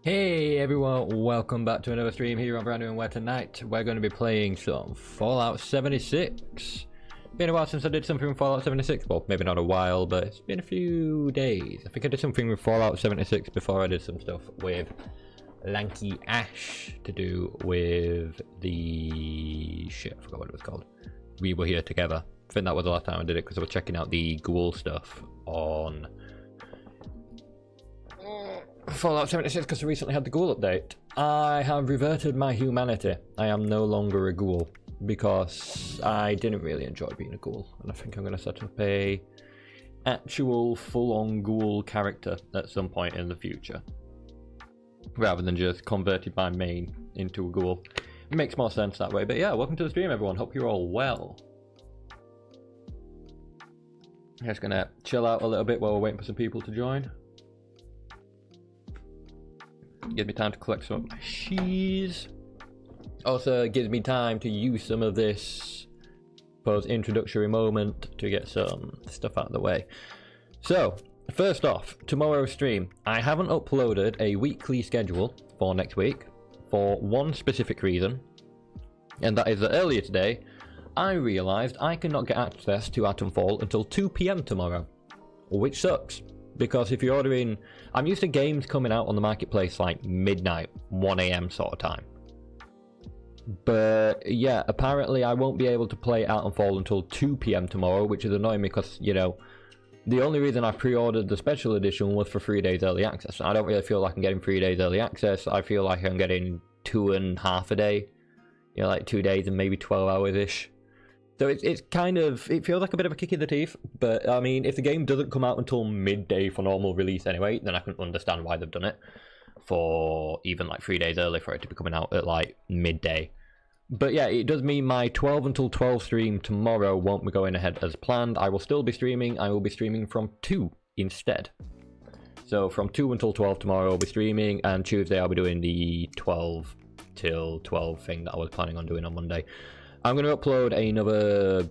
Hey everyone, welcome back to another stream here on Branduien, where tonight we're going to be playing some Fallout 76. Been a while since I did something with Fallout 76, well maybe not a while, but it's been a few days. I think I did something with Fallout 76 before I did some stuff with Lanky Ash to do with the... shit, I forgot what it was called. We Were Here Together. I think that was the last time I did it because I was checking out the ghoul stuff on Fallout 76 because I recently had the ghoul update. I have reverted my humanity. I am no longer a ghoul because I didn't really enjoy being a ghoul, and I think I'm going to set up a actual full-on ghoul character at some point in the future, rather than just converted my main into a ghoul. It makes more sense that way. But yeah, welcome to the stream everyone, hope you're all well. I'm just going to chill out a little bit while we're waiting for some people to join. Gives me time to collect some of my cheese. Also gives me time to use some of this introductory moment to get some stuff out of the way. So, first off, tomorrow's stream. I haven't uploaded a weekly schedule for next week for one specific reason, and that is that earlier today I realised I cannot get access to Atomfall until 2 PM tomorrow, which sucks. Because if you're ordering, I'm used to games coming out on the marketplace like midnight, 1 AM sort of time. But yeah, apparently I won't be able to play Atomfall until 2 PM tomorrow, which is annoying because, you know, the only reason I pre-ordered the special edition was for 3 days early access. I don't really feel like I'm getting 3 days early access. I feel like I'm getting 2.5 a day. You know, like 2 days and maybe 12 hours-ish. So it's kind of, it feels like a bit of a kick in the teeth, but I mean, if the game doesn't come out until midday for normal release anyway, then I can understand why they've done it for even like 3 days early for it to be coming out at like midday. But yeah, it does mean my 12 until 12 stream tomorrow won't be going ahead as planned. I will still be streaming. I will be streaming from 2 instead. So from 2 until 12 tomorrow I'll be streaming, and Tuesday I'll be doing the 12 till 12 thing that I was planning on doing on Monday. I'm going to upload another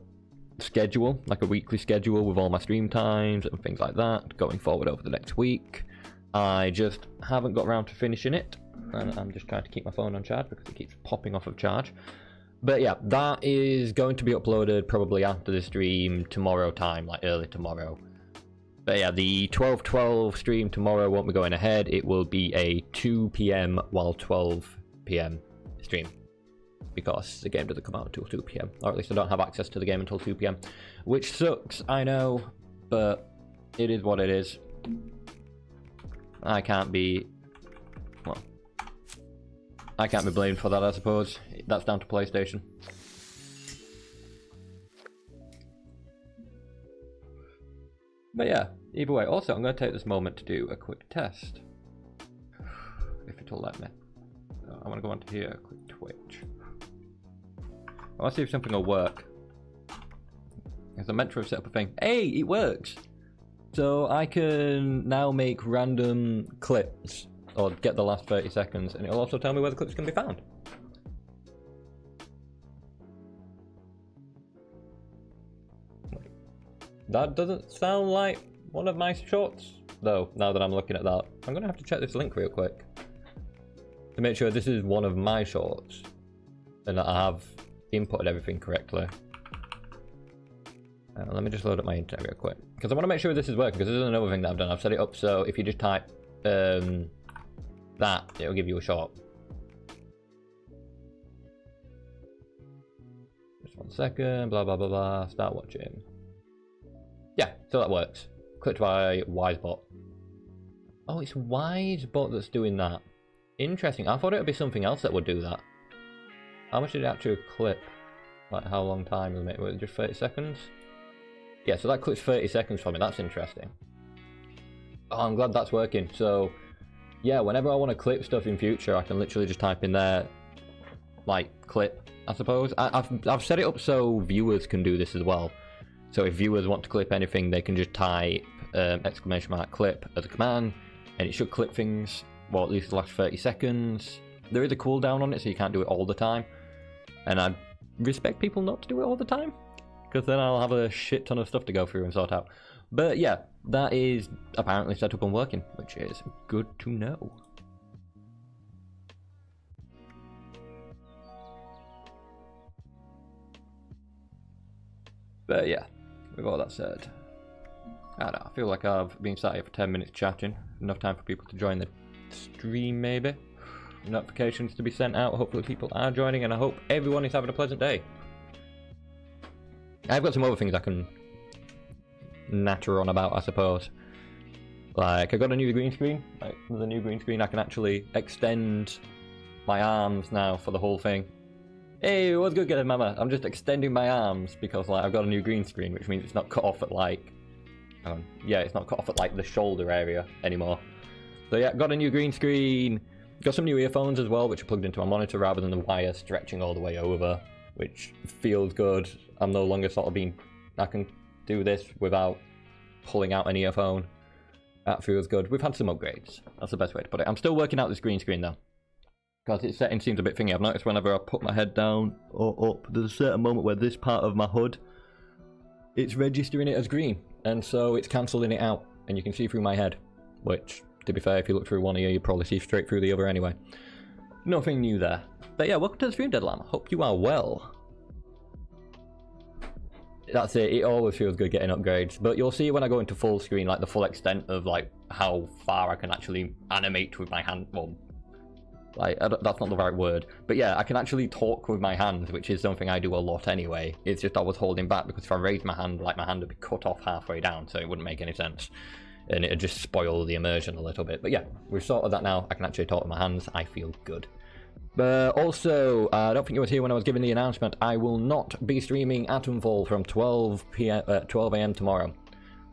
schedule, like a weekly schedule with all my stream times and things like that, going forward over the next week. I just haven't got around to finishing it, and I'm just trying to keep my phone on charge because it keeps popping off of charge. But yeah, that is going to be uploaded probably after the stream tomorrow time, like early tomorrow. But yeah, the 12-12 stream tomorrow won't be going ahead. It will be a 2 PM while 12 PM stream, because the game doesn't come out until 2 PM, or at least I don't have access to the game until 2 PM, which sucks, I know, but it is what it is. I can't be, well, I can't be blamed for that, I suppose. That's down to PlayStation. But yeah, either way. Also, I'm going to take this moment to do a quick test, if it'll let me. I want to go onto here, quick Twitch. I want to see if something will work. Because I meant to have set up a thing. Hey, it works! So I can now make random clips, or get the last 30 seconds, and it'll also tell me where the clips can be found. That doesn't sound like one of my shorts, though, now that I'm looking at that. I'm going to have to check this link real quick to make sure this is one of my shorts, and that I have inputted everything correctly. Let me just load up my internet real quick, because I want to make sure this is working, because this is another thing that I've done. I've set it up so if you just type that, it'll give you a short. Just 1 second, blah blah blah blah, start watching. Yeah, so that works. Clicked by Wisebot. Oh, it's Wisebot that's doing that. Interesting. I thought it would be something else that would do that. How much did it actually clip? Like how long time limit? Was it just 30 seconds? Yeah, so that clips 30 seconds for me. That's interesting. Oh, I'm glad that's working. So yeah, whenever I want to clip stuff in future, I can literally just type in there, like, clip, I suppose. I've set it up so viewers can do this as well. So if viewers want to clip anything, they can just type !clip as a command, and it should clip things, well, at least the last 30 seconds. There is a cooldown on it, so you can't do it all the time. And I respect people not to do it all the time, because then I'll have a shit ton of stuff to go through and sort out. But yeah, that is apparently set up and working, which is good to know. But yeah, with all that said, I don't know, I feel like I've been sat here for 10 minutes chatting. Enough time for people to join the stream, maybe. Notifications to be sent out. Hopefully people are joining, and I hope everyone is having a pleasant day. I've got some other things I can natter on about, I suppose. Like, I got a new green screen. Like, with a new green screen, I can actually extend my arms now for the whole thing. Hey, what's good, get it, mama? I'm just extending my arms because, like, I've got a new green screen, which means it's not cut off at, like... yeah, it's not cut off at, like, the shoulder area anymore. So, yeah, got a new green screen. Got some new earphones as well, which are plugged into my monitor rather than the wire stretching all the way over, which feels good. I'm no longer sort of being... I can do this without pulling out an earphone. That feels good. We've had some upgrades. That's the best way to put it. I'm still working out this green screen, though, because its setting seems a bit thingy. I've noticed whenever I put my head down or up, there's a certain moment where this part of my hood, it's registering it as green, and so it's cancelling it out, and you can see through my head, which, to be fair, if you look through one ear, you probably see straight through the other anyway. Nothing new there. But yeah, welcome to the stream, Dead Lamb. Hope you are well. That's it, it always feels good getting upgrades, but you'll see when I go into full screen, like the full extent of like how far I can actually animate with my hand. Well, like, that's not the right word, but yeah, I can actually talk with my hands, which is something I do a lot anyway. It's just I was holding back because if I raised my hand, like, my hand would be cut off halfway down, so it wouldn't make any sense, and it'd just spoil the immersion a little bit. But yeah, we've sorted that now. I can actually talk with my hands. I feel good. But also, I don't think you were here when I was giving the announcement. I will not be streaming Atomfall from 12 a.m. tomorrow,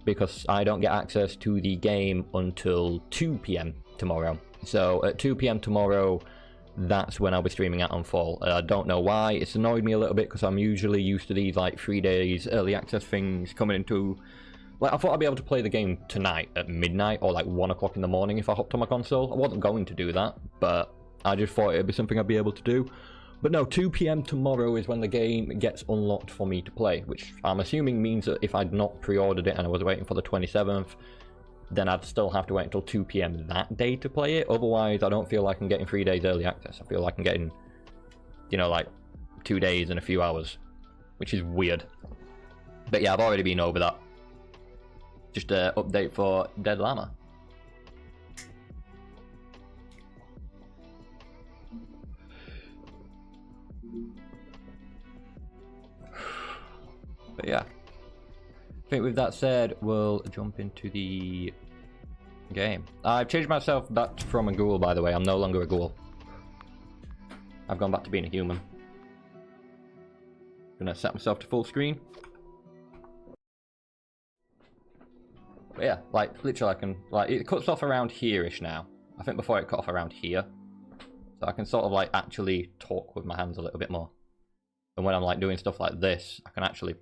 because I don't get access to the game until 2 p.m. tomorrow. So at 2 p.m. tomorrow, that's when I'll be streaming Atomfall. I don't know why. It's annoyed me a little bit because I'm usually used to these like 3 days early access things coming into... Like, I thought I'd be able to play the game tonight at midnight or like 1 o'clock in the morning if I hopped on my console. I wasn't going to do that, but I just thought it'd be something I'd be able to do. But no, 2 p.m. tomorrow is when the game gets unlocked for me to play, which I'm assuming means that if I'd not pre-ordered it and I was waiting for the 27th, then I'd still have to wait until 2 p.m. that day to play it. Otherwise, I don't feel like I'm getting 3 days early access. I feel like I'm getting, you know, like 2 days and a few hours, which is weird. But yeah, I've already been over that. Just an update for Dead Llama. But yeah, I think with that said, we'll jump into the game. I've changed myself back from a ghoul, by the way. I'm no longer a ghoul. I've gone back to being a human. Gonna set myself to full screen. But yeah, like, literally I can, like, it cuts off around here-ish now. I think before it cut off around here. So I can sort of, like, actually talk with my hands a little bit more. And when I'm, like, doing stuff like this, I can actually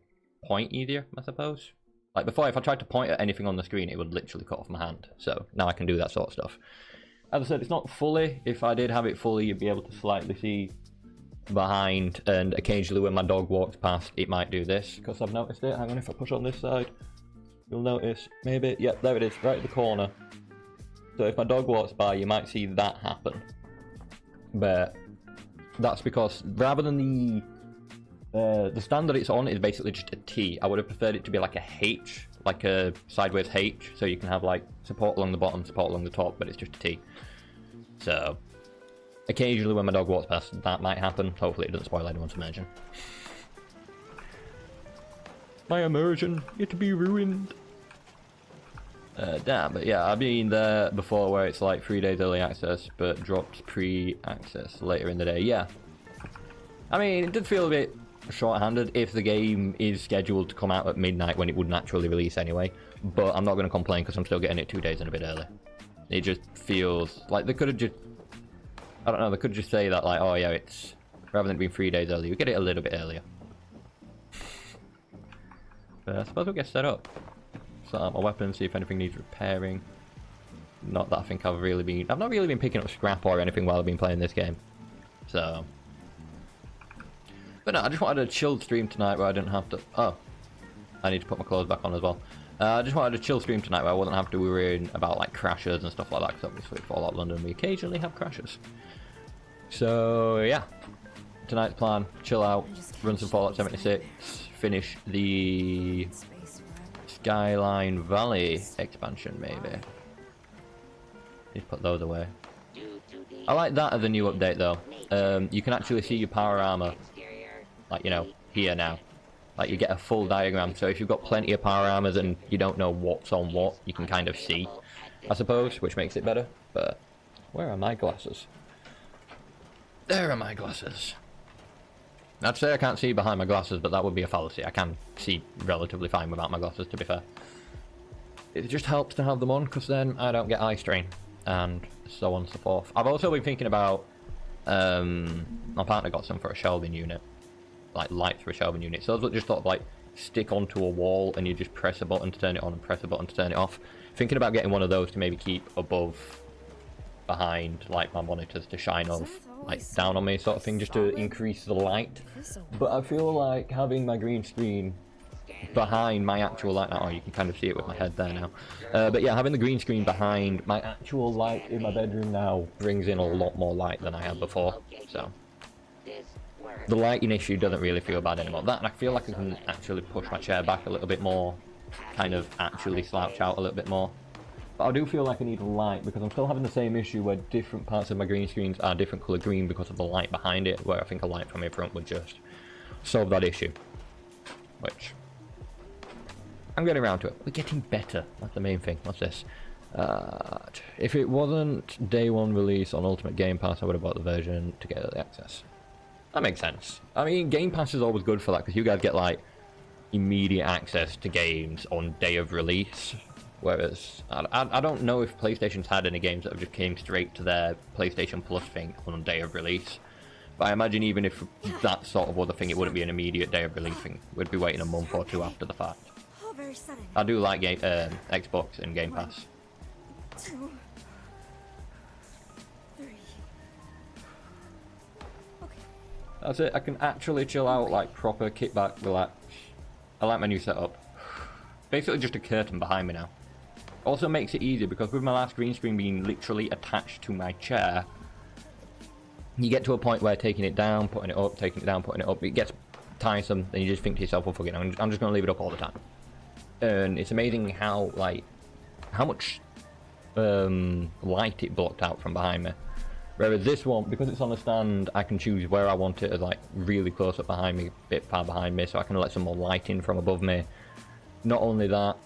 point easier, I suppose. Like, before, if I tried to point at anything on the screen, it would literally cut off my hand. So now I can do that sort of stuff. As I said, it's not fully. If I did have it fully, you'd be able to slightly see behind, and occasionally when my dog walks past, it might do this, because I've noticed it. Hang on, if I push on this side, you'll notice, maybe, yeah, there it is, right at the corner. So if my dog walks by, you might see that happen. But that's because rather than the stand that it's on is basically just a T. I would have preferred it to be like a H, like a sideways H, so you can have like support along the bottom, support along the top, but it's just a T. So occasionally when my dog walks past, that might happen. Hopefully it doesn't spoil anyone's immersion. My immersion, it to be ruined. Damn, but yeah, I've been there before where it's like 3 days early access, but drops pre-access later in the day. Yeah. I mean, it did feel a bit short-handed if the game is scheduled to come out at midnight when it would naturally release anyway, but I'm not going to complain because I'm still getting it 2 days and a bit early. It just feels like they could have just, I don't know, they could just say that like, oh yeah, it's, rather than being 3 days early, you get it a little bit earlier. But I suppose we'll get set up. Set up my weapon, see if anything needs repairing. Not that I think I've not really been picking up scrap or anything while I've been playing this game. So, but no, I just wanted a chilled stream tonight where I didn't have to... Oh, I need to put my clothes back on as well. I just wanted a chill stream tonight where I wouldn't have to worry about like crashes and stuff like that, because obviously Fallout London we occasionally have crashes. So yeah, tonight's plan, chill out, run some Fallout 76, finish the Skyline Valley expansion, maybe. Just put those away. I like that as a new update, though. You can actually see your power armor, like, you know, here now. Like, you get a full diagram, so if you've got plenty of power armors and you don't know what's on what, you can kind of see, I suppose, which makes it better. But where are my glasses? There are my glasses. I'd say I can't see behind my glasses, but that would be a fallacy. I can see relatively fine without my glasses, to be fair. It just helps to have them on, because then I don't get eye strain, and so on and so forth. I've also been thinking about, my partner got some for a shelving unit. Like lights for a shelving unit. So those just sort of like stick onto a wall and you just press a button to turn it on and press a button to turn it off. Thinking about getting one of those to maybe keep above, behind like my monitors to shine off, like down on me sort of thing, just to increase the light. But I feel like having my green screen behind my actual light, oh, you can kind of see it with my head there now. But yeah, having the green screen behind my actual light in my bedroom now brings in a lot more light than I had before. So the lighting issue doesn't really feel bad anymore. That, and I feel like I can actually push my chair back a little bit more, kind of actually slouch out a little bit more. But I do feel like I need light, because I'm still having the same issue where different parts of my green screens are different colour green because of the light behind it, where I think a light from in front would just solve that issue. Which, I'm getting around to it. We're getting better, that's the main thing. What's this? If it wasn't day one release on Ultimate Game Pass, I would have bought the version to get early access. That makes sense. I mean, Game Pass is always good for that, because you guys get, like, immediate access to games on day of release. Whereas, I don't know if PlayStation's had any games that have just came straight to their PlayStation Plus thing on day of release. But I imagine even if that sort of was a thing, it wouldn't be an immediate day of release thing. We'd be waiting a month or two after the fact. I do like Xbox and Game Pass. 2, 3. Okay. That's it. I can actually chill out, like proper kick back, relax. I like my new setup. Basically just a curtain behind me now. Also makes it easier because with my last green screen being literally attached to my chair, you get to a point where taking it down, putting it up, taking it down, putting it up, it gets tiresome. Then you just think to yourself, well, fuck it, I'm just going to leave it up all the time. And it's amazing how, like, how much light it blocked out from behind me. Whereas this one, because it's on a stand, I can choose where I want it as, like, really close up behind me, a bit far behind me, so I can let some more light in from above me. Not only that,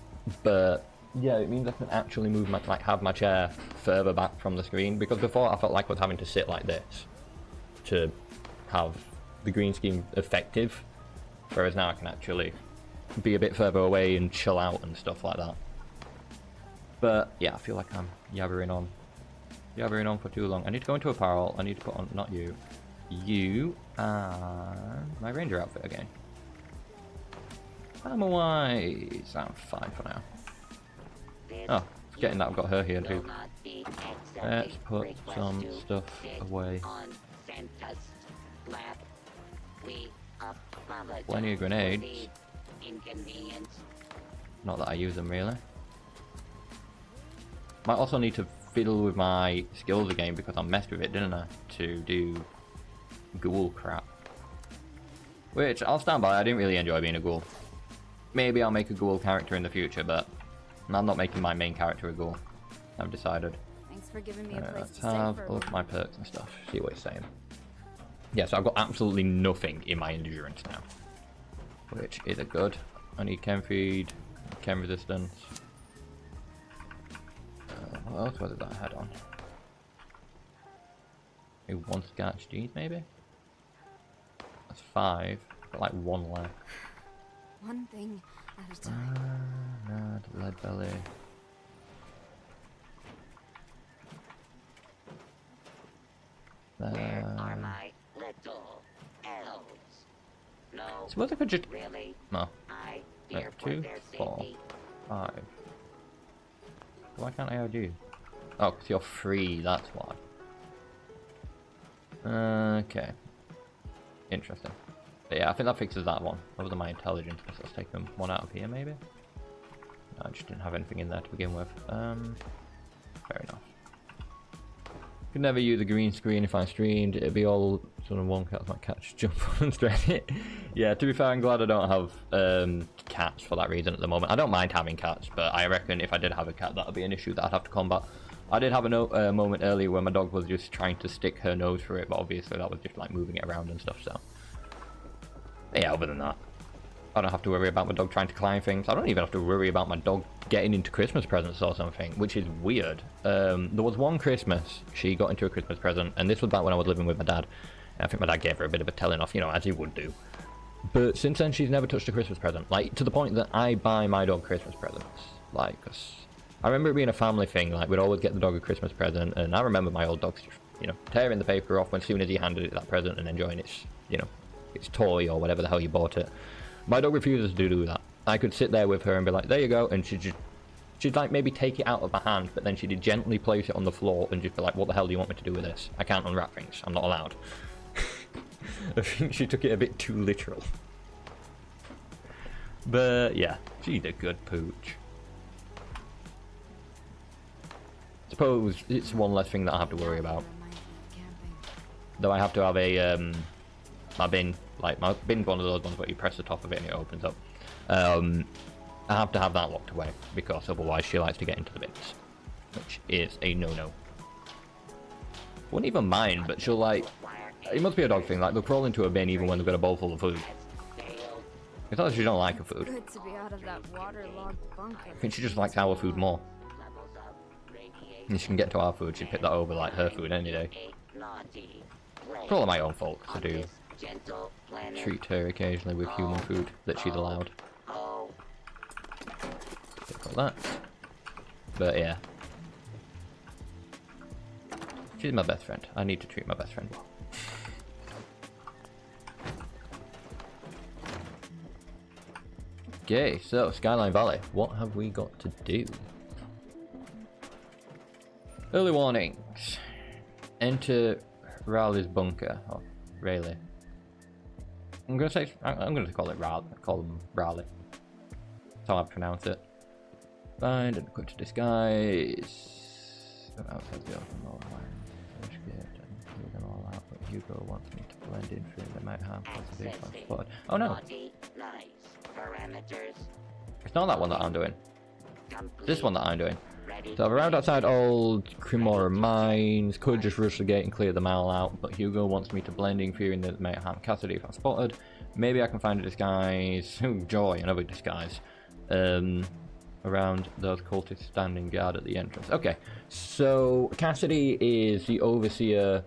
but yeah, it means I can actually move my, like, have my chair further back from the screen, because before I felt like I was having to sit like this to have the green screen effective, whereas now I can actually be a bit further away and chill out and stuff like that. But yeah, I feel like I'm yabbering on for too long. I need to go into apparel. I need to put on, not you, and my ranger outfit again. Armor-wise, I'm fine for now. Oh, forgetting that I've got her here too. Let's put some stuff away. Plenty of grenades. Not that I use them really. Might also need to fiddle with my skills again because I messed with it, didn't I? To do ghoul crap. Which I'll stand by, I didn't really enjoy being a ghoul. Maybe I'll make a ghoul character in the future, but I'm not making my main character a ghoul. I've decided. Thanks for giving me a place Let's to stay have for a look at my perks and stuff. See what it's saying. Yeah, so I've got absolutely nothing in my endurance now, which is a good. I need chem feed, chem resistance. What else was it that I had on? Maybe one scotch jeans, maybe? That's 5. Got like 1 left. one thing at a time. No, lead belly. Where are my little elves? No. Suppose I could just. Really? No. I fear for 2, their 4, safety. 5. Why can't I do? Oh, because you're free, that's why. Okay. Interesting. But yeah, I think that fixes that one. Other than my intelligence, let's take them one out of here, maybe? No, I just didn't have anything in there to begin with. Fair enough. Could never use a green screen if I streamed. It'd be all sort of one cat might catch, jump on and thread it. Yeah, to be fair, I'm glad I don't have cats for that reason at the moment. I don't mind having cats, but I reckon if I did have a cat, that would be an issue that I'd have to combat. I did have a moment earlier where my dog was just trying to stick her nose through it, but obviously that was just like moving it around and stuff, so. Yeah, other than that, I don't have to worry about my dog trying to climb things. I don't even have to worry about my dog getting into Christmas presents or something, which is weird. There was one Christmas she got into a Christmas present, and this was back when I was living with my dad. I think my dad gave her a bit of a telling off, you know, as he would do. But since then, she's never touched a Christmas present. Like, to the point that I buy my dog Christmas presents. Like, 'cause I remember it being a family thing. Like, we'd always get the dog a Christmas present, and I remember my old dog just, you know, tearing the paper off as soon as he handed it that present and enjoying its, you know, its toy or whatever the hell you bought it. My dog refuses to do that. I could sit there with her and be like, there you go, and she'd like maybe take it out of my hand, but then she'd gently place it on the floor and just be like, what the hell do you want me to do with this? I can't unwrap things. I'm not allowed. I think she took it a bit too literal. But yeah, she's a good pooch. Suppose it's one less thing that I have to worry about. Though I have to have a my bin, like my bin's one of those ones where you press the top of it and it opens up. I have to have that locked away because otherwise she likes to get into the bins, which is a no-no. Wouldn't even mind, but she'll like, it must be a dog thing, like they'll crawl into a bin even when they've got a bowl full of food. It's not that she don't like her food. Good to be out of that waterlogged bunker. I think she just likes our food more. And she can get to our food, she'd pick that over like her food any day. It's all my own fault, 'cause I do treat her occasionally with human food that she's allowed. Like that. But yeah. She's my best friend. I need to treat my best friend well. Okay, so Skyline Valley. What have we got to do? Early warnings. Enter Raleigh's bunker. Oh, Rayleigh. I'm gonna call it Raleigh. Call him Raleigh. That's how I pronounce it. Find and equip to disguise. Outside the open all out, but Hugo wants me to blend in through the might harm possibly if I'm spotted. Oh no! It's not that one that I'm doing. This one that I'm doing. So I've arrived outside old Cremora mines, could just rush the gate and clear them all out, but Hugo wants me to blend in fearing that it may harm Cassidy if I'm spotted. Maybe I can find a disguise, oh joy, another disguise, around those cultists standing guard at the entrance. Okay, so Cassidy is the overseer,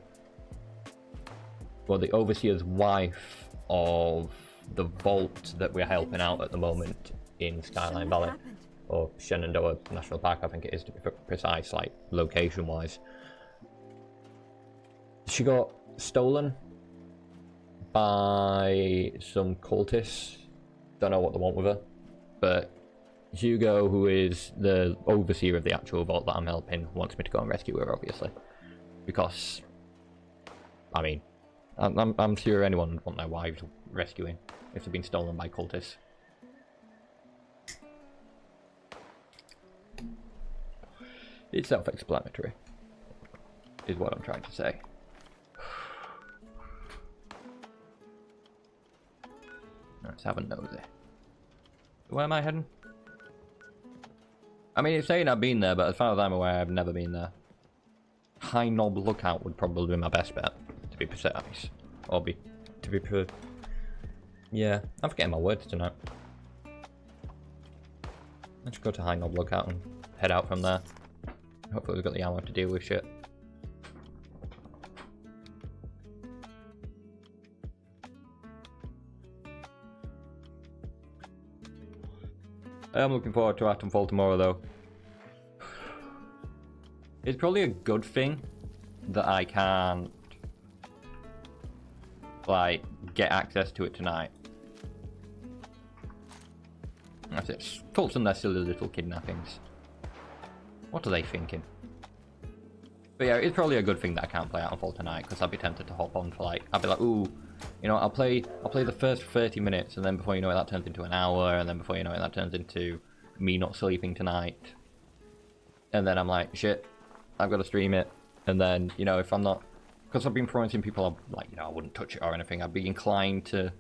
well, the overseer's wife of the vault that we're helping out at the moment in Skyline Valley. Or Shenandoah National Park, I think it is to be precise, like location-wise. She got stolen by some cultists. Don't know what they want with her, but Hugo, who is the overseer of the actual vault that I'm helping, wants me to go and rescue her, obviously, because I mean, I'm sure anyone would want their wives rescuing if they've been stolen by cultists. It's self-explanatory, is what I'm trying to say. Let's have a nosy. Where am I heading? I mean, it's saying I've been there, but as far as I'm aware, I've never been there. High Knob Lookout would probably be my best bet, to be precise. Or yeah, I'm forgetting my words tonight. Let's go to High Knob Lookout and head out from there. Hopefully we've got the ammo to deal with shit. I am looking forward to Atomfall tomorrow though. It's probably a good thing that I can't like get access to it tonight. That's it. Cults and their silly little kidnappings. What are they thinking? But yeah, it's probably a good thing that I can't play Atomfall tonight, because I'd be tempted to hop on for like, I'd be like, ooh, you know, I'll play the first 30 minutes, and then before you know it, that turns into an hour, and then before you know it, that turns into me not sleeping tonight. And then I'm like, shit, I've got to stream it. And then, you know, if I'm not... Because I've been promising people, like, you know, I wouldn't touch it or anything. I'd be inclined to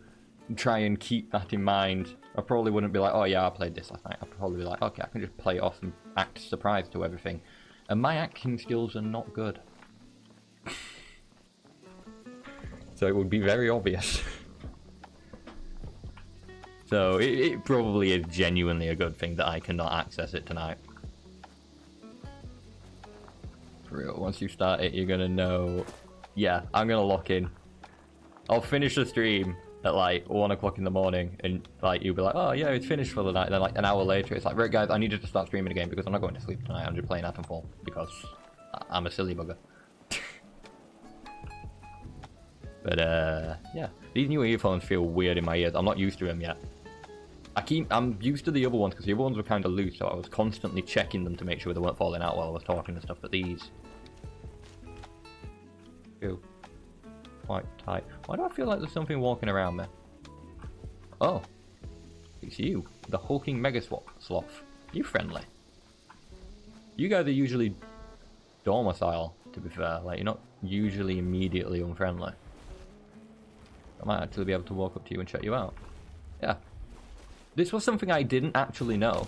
try and keep that in mind. I probably wouldn't be like, oh yeah, I played this last night. I'd probably be like, okay, I can just play it off and act surprised to everything. And my acting skills are not good. So it would be very obvious. So it probably is genuinely a good thing that I cannot access it tonight. For real, once you start it, you're gonna know. Yeah, I'm gonna lock in. I'll finish the stream at like 1 o'clock in the morning, and like you'll be like, oh yeah, it's finished for the night. And then like an hour later, it's like, right guys, I need you to start streaming again because I'm not going to sleep tonight. I'm just playing Atomfall because I'm a silly bugger. But yeah, these new earphones feel weird in my ears. I'm not used to them yet. I'm used to the other ones because the other ones were kind of loose, so I was constantly checking them to make sure they weren't falling out while I was talking and stuff. But these feel quite tight. Why do I feel like there's something walking around me? Oh, it's you, the hulking mega sloth. You friendly? You guys are usually domicile, to be fair. Like, you're not usually immediately unfriendly. I might actually be able to walk up to you and check you out. Yeah. This was something I didn't actually know.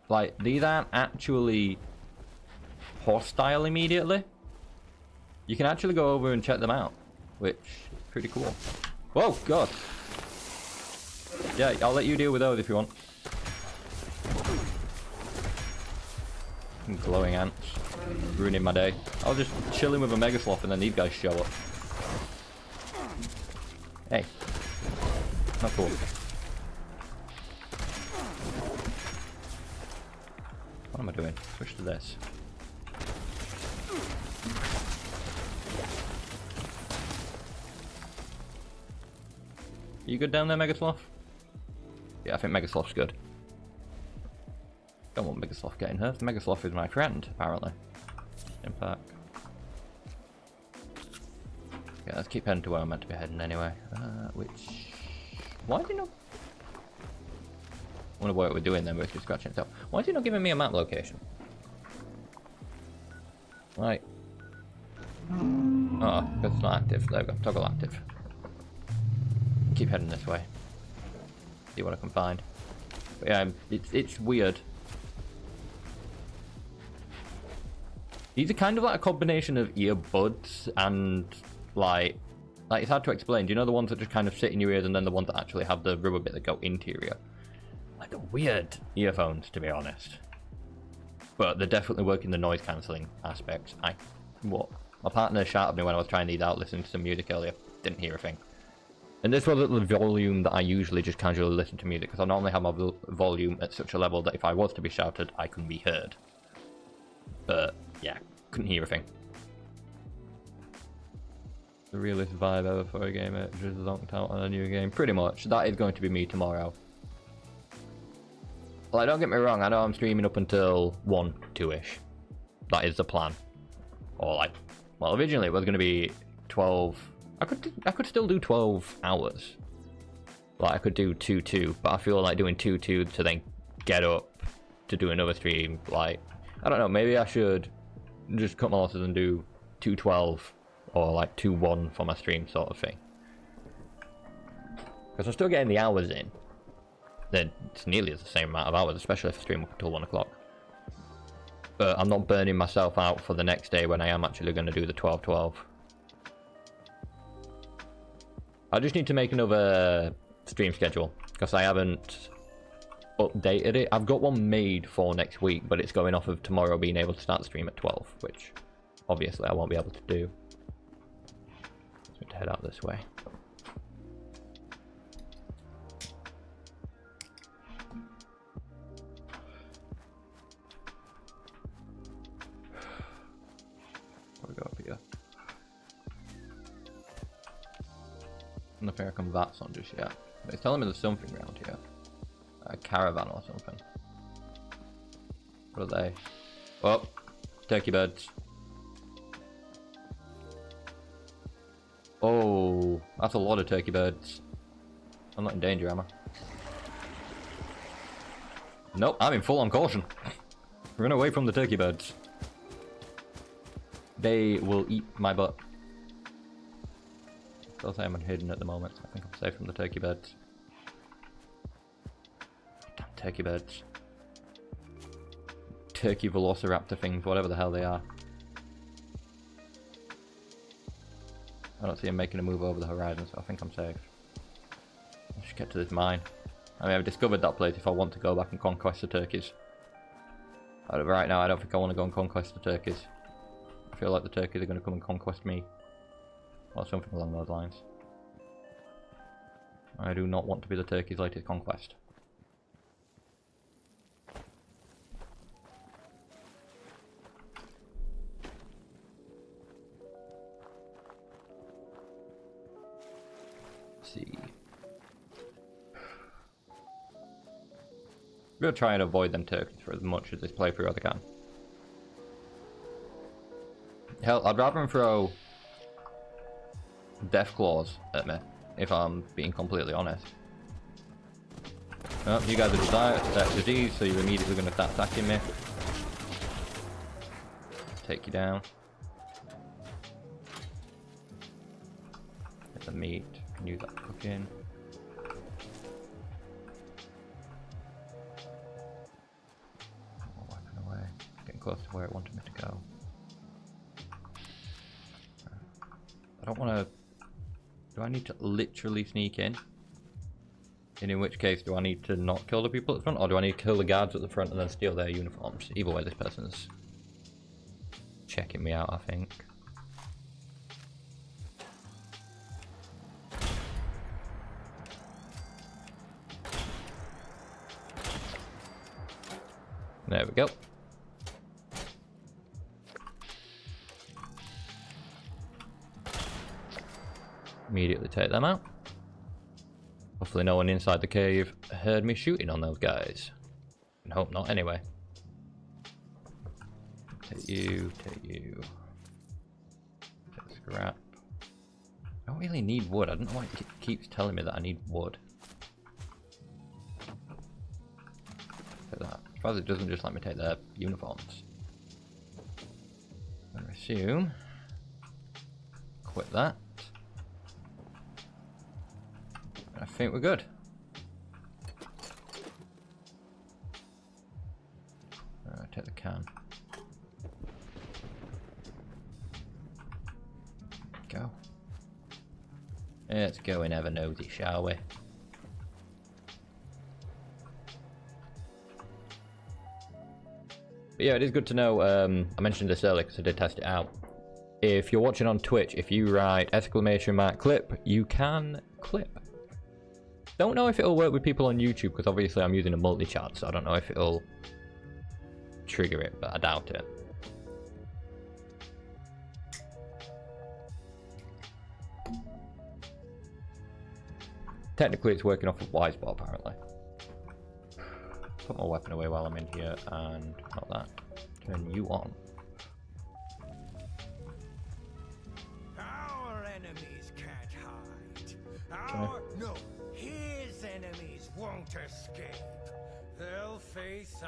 Like, these aren't actually hostile immediately. You can actually go over and check them out, which is pretty cool. Whoa, God. Yeah, I'll let you deal with those if you want. Glowing ants. Ruining my day. I was just chilling with a mega sloth and then these guys show up. Hey. Not cool. What am I doing? Switch to this. Are you good down there, Megasloth? Yeah, I think Megasloth's good. Don't want Megasloth getting hurt. Megasloth is my friend, apparently. Impact. Yeah, let's keep heading to where I'm meant to be heading anyway. Why is he not... I wonder what we're doing then, we're just scratching it out. Why is he not giving me a map location? Right. Oh, because it's not active. There we go. Toggle active. Keep heading this way. See what I can find. But yeah, it's weird. These are kind of like a combination of earbuds and like it's hard to explain. Do you know the ones that just kind of sit in your ears and then the ones that actually have the rubber bit that go into your ear? Like the weird earphones, to be honest. But they're definitely working the noise cancelling aspects. My partner shouted at me when I was trying these out listening to some music earlier. Didn't hear a thing. And this was at the volume that I usually just casually listen to music, because I normally have my volume at such a level that if I was to be shouted, I couldn't be heard. But yeah, couldn't hear a thing. The realest vibe ever for a game that just zonked out on a new game. Pretty much. That is going to be me tomorrow. Like, don't get me wrong, I know I'm streaming up until 1, 2-ish. That is the plan. Or like, well, originally it was going to be 12... I could still do 12 hours. Like, I could do 2-2, but I feel like doing 2-2 to then get up to do another stream. Like, I don't know, maybe I should just cut my losses and do 2-12 or like 2-1 for my stream sort of thing. Because I'm still getting the hours in. Then it's nearly the same amount of hours, especially if I stream up until 1 o'clock. But I'm not burning myself out for the next day when I am actually going to do the 12-12. I just need to make another stream schedule because I haven't updated it. I've got one made for next week, but it's going off of tomorrow being able to start the stream at 12, which obviously I won't be able to do. So I need to head out this way. Probably go up here. Nothing I can VATS on just yet. But it's telling me there's something around here. A caravan or something. What are they? Oh, turkey birds. Oh, that's a lot of turkey birds. I'm not in danger, am I? Nope, I'm in full on caution. Run away from the turkey birds. They will eat my butt. Still say I'm hidden at the moment, so I think I'm safe from the turkey birds. Damn turkey birds. Turkey velociraptor things, whatever the hell they are. I don't see him making a move over the horizon, so I think I'm safe. I should get to this mine. I mean, I've discovered that place if I want to go back and conquest the turkeys. But right now, I don't think I want to go and conquest the turkeys. I feel like the turkeys are going to come and conquest me. Or something along those lines. I do not want to be the turkey's latest conquest. Let's see. I'm going to try and avoid them turkeys for as much of this playthrough as I can. Hell, I'd rather them throw death claws at me, if I'm being completely honest. Oh, you guys are disease, so you're immediately going to start attacking me. Take you down. Get the meat, can use that for cooking. Wiping away, getting close to where it wanted me to go. I don't want to... Do I need to literally sneak in? And in which case, do I need to not kill the people at the front? Or do I need to kill the guards at the front and then steal their uniforms? Either way, this person's checking me out, I think. There we go. Immediately take them out. Hopefully no one inside the cave heard me shooting on those guys. And hope not anyway. Take you, take you. Take scrap. I don't really need wood. I don't know why it keeps telling me that I need wood. Take that. As far as it doesn't just let me take their uniforms. I assume. Quit that. I think we're good. Take the can. Go. Let's go and have a nosy, shall we? But yeah, it is good to know. I mentioned this earlier because I did test it out. If you're watching on Twitch, if you write !clip, you can clip. Don't know if it'll work with people on YouTube because obviously I'm using a multi-chat, so I don't know if it'll trigger it, but I doubt it. Technically it's working off of Wisebot apparently. Put my weapon away while I'm in here and not that. Turn you on. Our enemies can't hide. No, his enemies won't escape. They'll face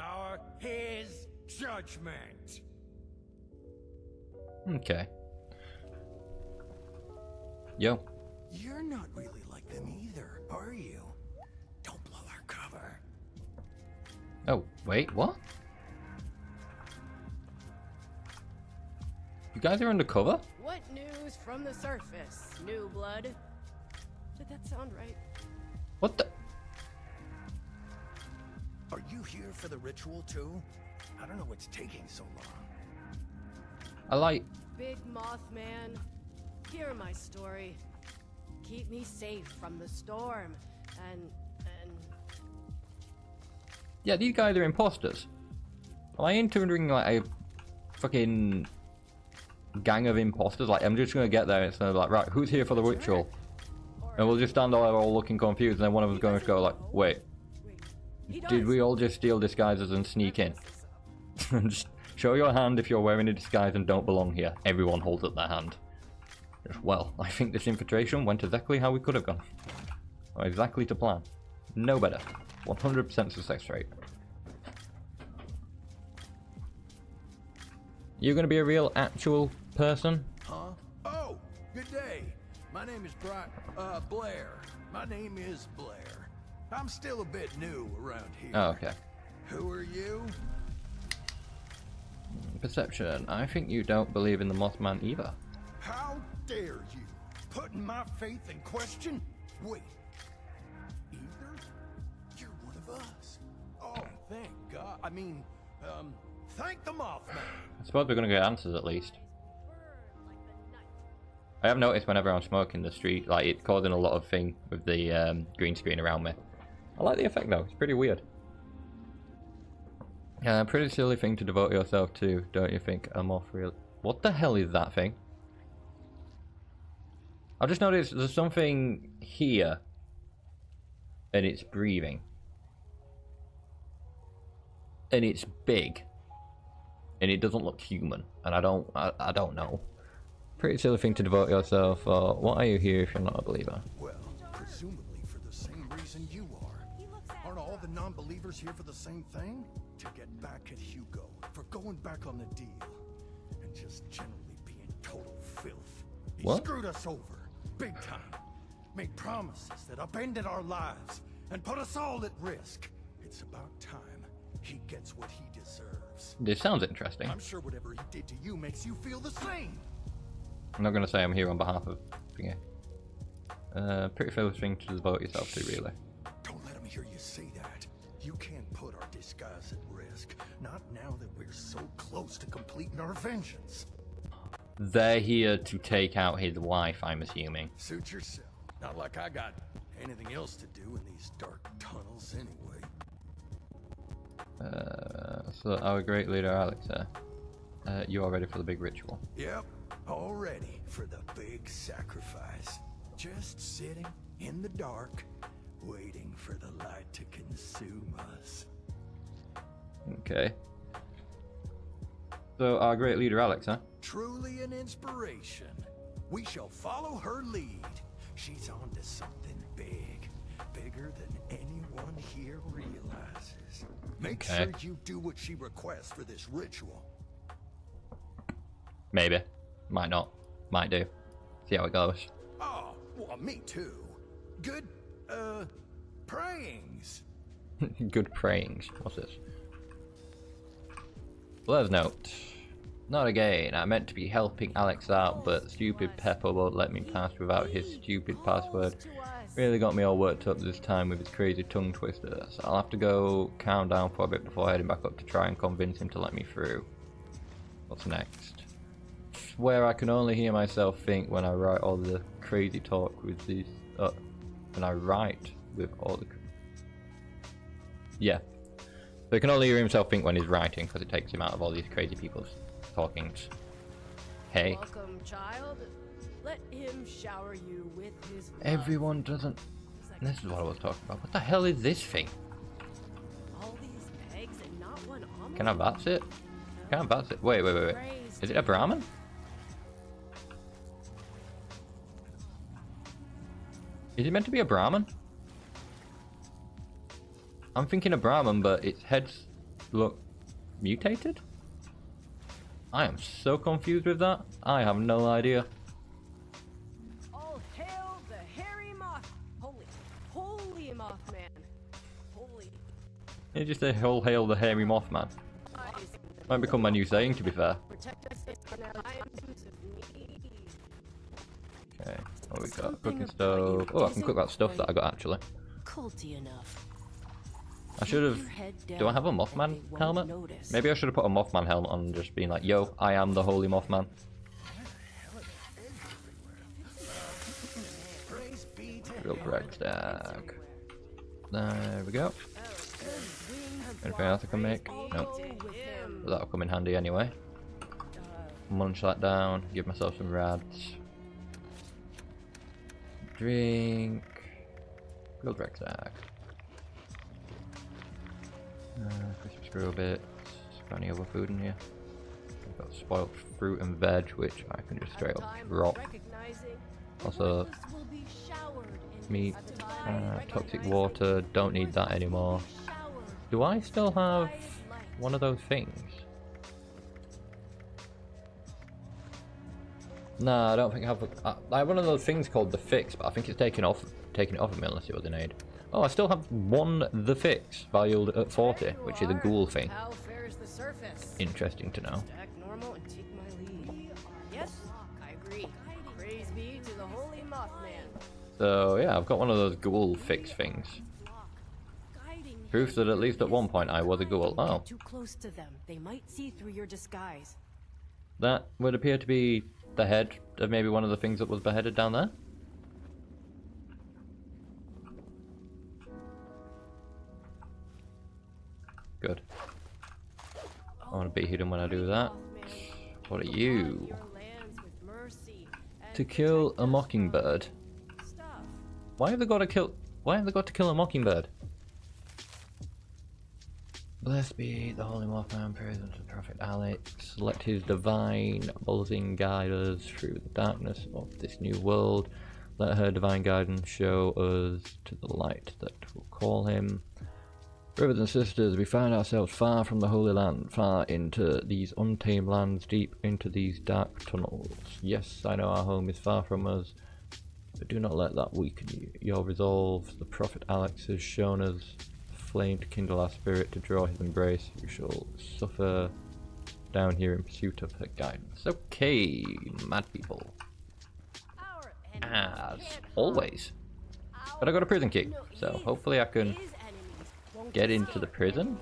his judgment. Okay. Yo. You're not really like them either, are you? Don't blow our cover. Oh, wait, what? You guys are undercover? What news from the surface, new blood? Did that sound right? What the? Are you here for the ritual too? I don't know what's taking so long. I like... Big Mothman, hear my story. Keep me safe from the storm, and... Yeah, these guys are imposters. Am I entering like a fucking gang of imposters? Like, I'm just gonna get there and it's gonna be like, right, who's here for the ritual? And we'll just stand there all looking confused, and then one of us going to go like, wait, did we all just steal disguises and sneak in? Just show your hand if you're wearing a disguise and don't belong here. Everyone holds up their hand. Well, I think this infiltration went exactly how we could have gone. Or exactly to plan. No better. 100% success rate. You're going to be a real actual person. Huh? Oh, good day. My name is Blair. My name is Blair. I'm still a bit new around here. Oh, okay. Who are you? Perception. I think you don't believe in the Mothman either. How dare you? Putting my faith in question? Wait. Either? You're one of us. Oh, thank God. I mean, thank the Mothman. I suppose we're going to get answers at least. I have noticed whenever I'm smoking the street, like, it's causing a lot of thing with the green screen around me. I like the effect though, it's pretty weird. Pretty silly thing to devote yourself to, don't you think? A moth real... What the hell is that thing? I've just noticed there's something here. And it's breathing. And it's big. And it doesn't look human. And I don't know. Pretty silly thing to devote yourself for. What are you here if you're not a believer? Well, presumably for the same reason you are. Aren't all the non-believers here for the same thing? To get back at Hugo for going back on the deal. And just generally being total filth. He What? screwed us over. Big time. Made promises that upended our lives. And put us all at risk. It's about time he gets what he deserves. This sounds interesting. I'm sure whatever he did to you makes you feel the same. I'm not going to say I'm here on behalf of Thingy. Pretty foolish thing to devote yourself to, really. Don't let him hear you say that. You can't put our disguise at risk. Not now that we're so close to completing our vengeance. They're here to take out his wife, I'm assuming. Suit yourself. Not like I got anything else to do in these dark tunnels anyway. So our great leader, Alex, you are ready for the big ritual. Yep, all ready for the big sacrifice. Just sitting in the dark, waiting for the light to consume us. Okay. So our great leader, Alex, huh? Truly an inspiration. We shall follow her lead. She's on to something big. Bigger than anyone here realizes. Make Okay. sure you do what she requests for this ritual. Maybe. Might not. Might do. See how it goes. Oh, well, me too. Good, prayings. Good prayings. What's this? Blair's note. Not again. I meant to be helping Alex out, but stupid Pepper won't let me pass without his stupid password. Really got me all worked up this time with his crazy tongue twister. So I'll have to go calm down for a bit before heading back up to try and convince him to let me through. What's next? Swear I can only hear myself think when I write all the crazy talk with these. When I write with all the. Yeah. So he can only hear himself think when he's writing because it takes him out of all these crazy people's talkings. Hey. Welcome, child. Let him shower you with his love. Everyone doesn't. This is what I was talking about. What the hell is this thing? All these eggs and not one omelet. Can I that's it? Can I that's it? Wait. Is it a Brahmin? Is it meant to be a Brahmin? I'm thinking a Brahmin, but its heads look mutated? I am so confused with that. I have no idea. All hail the hairy moth. Holy Mothman. Holy It just a whole hail the hairy Mothman. eyes. Might become my new saying, to be fair. Protect us in our times of need. Okay, what we got? Cooking stove. Oh, I can cook that stuff that I got actually. Culty enough. I should have. Do I have a Mothman helmet? Maybe I should have put a Mothman helmet on and just been like, yo, I am the holy Mothman. Praise be to Real correct stack. There we go. Anything else I can make? Nope. With him. That'll come in handy anyway. Munch that down, give myself some rads. Drink. Real correct stack. Crispy screw bits. Got any other food in here? I've got spoiled fruit and veg, which I can just straight up drop. Also, meat, toxic water, don't need that anymore. Do I still have one of those things? Nah, I don't think I have. I have one of those things called the fix, but I think it's taken it off of me unless it was an aid. Oh, I still have one the fix valued at 40, which is a ghoul thing. How fair is the surface? Interesting to know. Act normal and take my lead. Yes, I agree. Praise be to the holy Mothman. So yeah, I've got one of those ghoul fix things. Proof that at least at one point I was a ghoul. Oh, Too close to them. They might see through your disguise. that would appear to be the head of maybe one of the things that was beheaded down there. Good. I want to be hidden when I do that. What are you? To kill a mockingbird. Why have they got to kill? Why have they got to kill a mockingbird? Blessed be the Holy Mothman, praise unto the Prophet Alex. Let his divine buzzing guide us through the darkness of this new world. Let her divine guidance show us to the light that will call him. Brothers and sisters, we find ourselves far from the Holy Land, far into these untamed lands, deep into these dark tunnels. Yes, I know our home is far from us, but do not let that weaken you. Your resolve, the Prophet Alex has shown us flame to kindle our spirit, to draw his embrace. We shall suffer down here in pursuit of her guidance. Okay, mad people. As always. But I got a prison key, so hopefully I can get into the prison.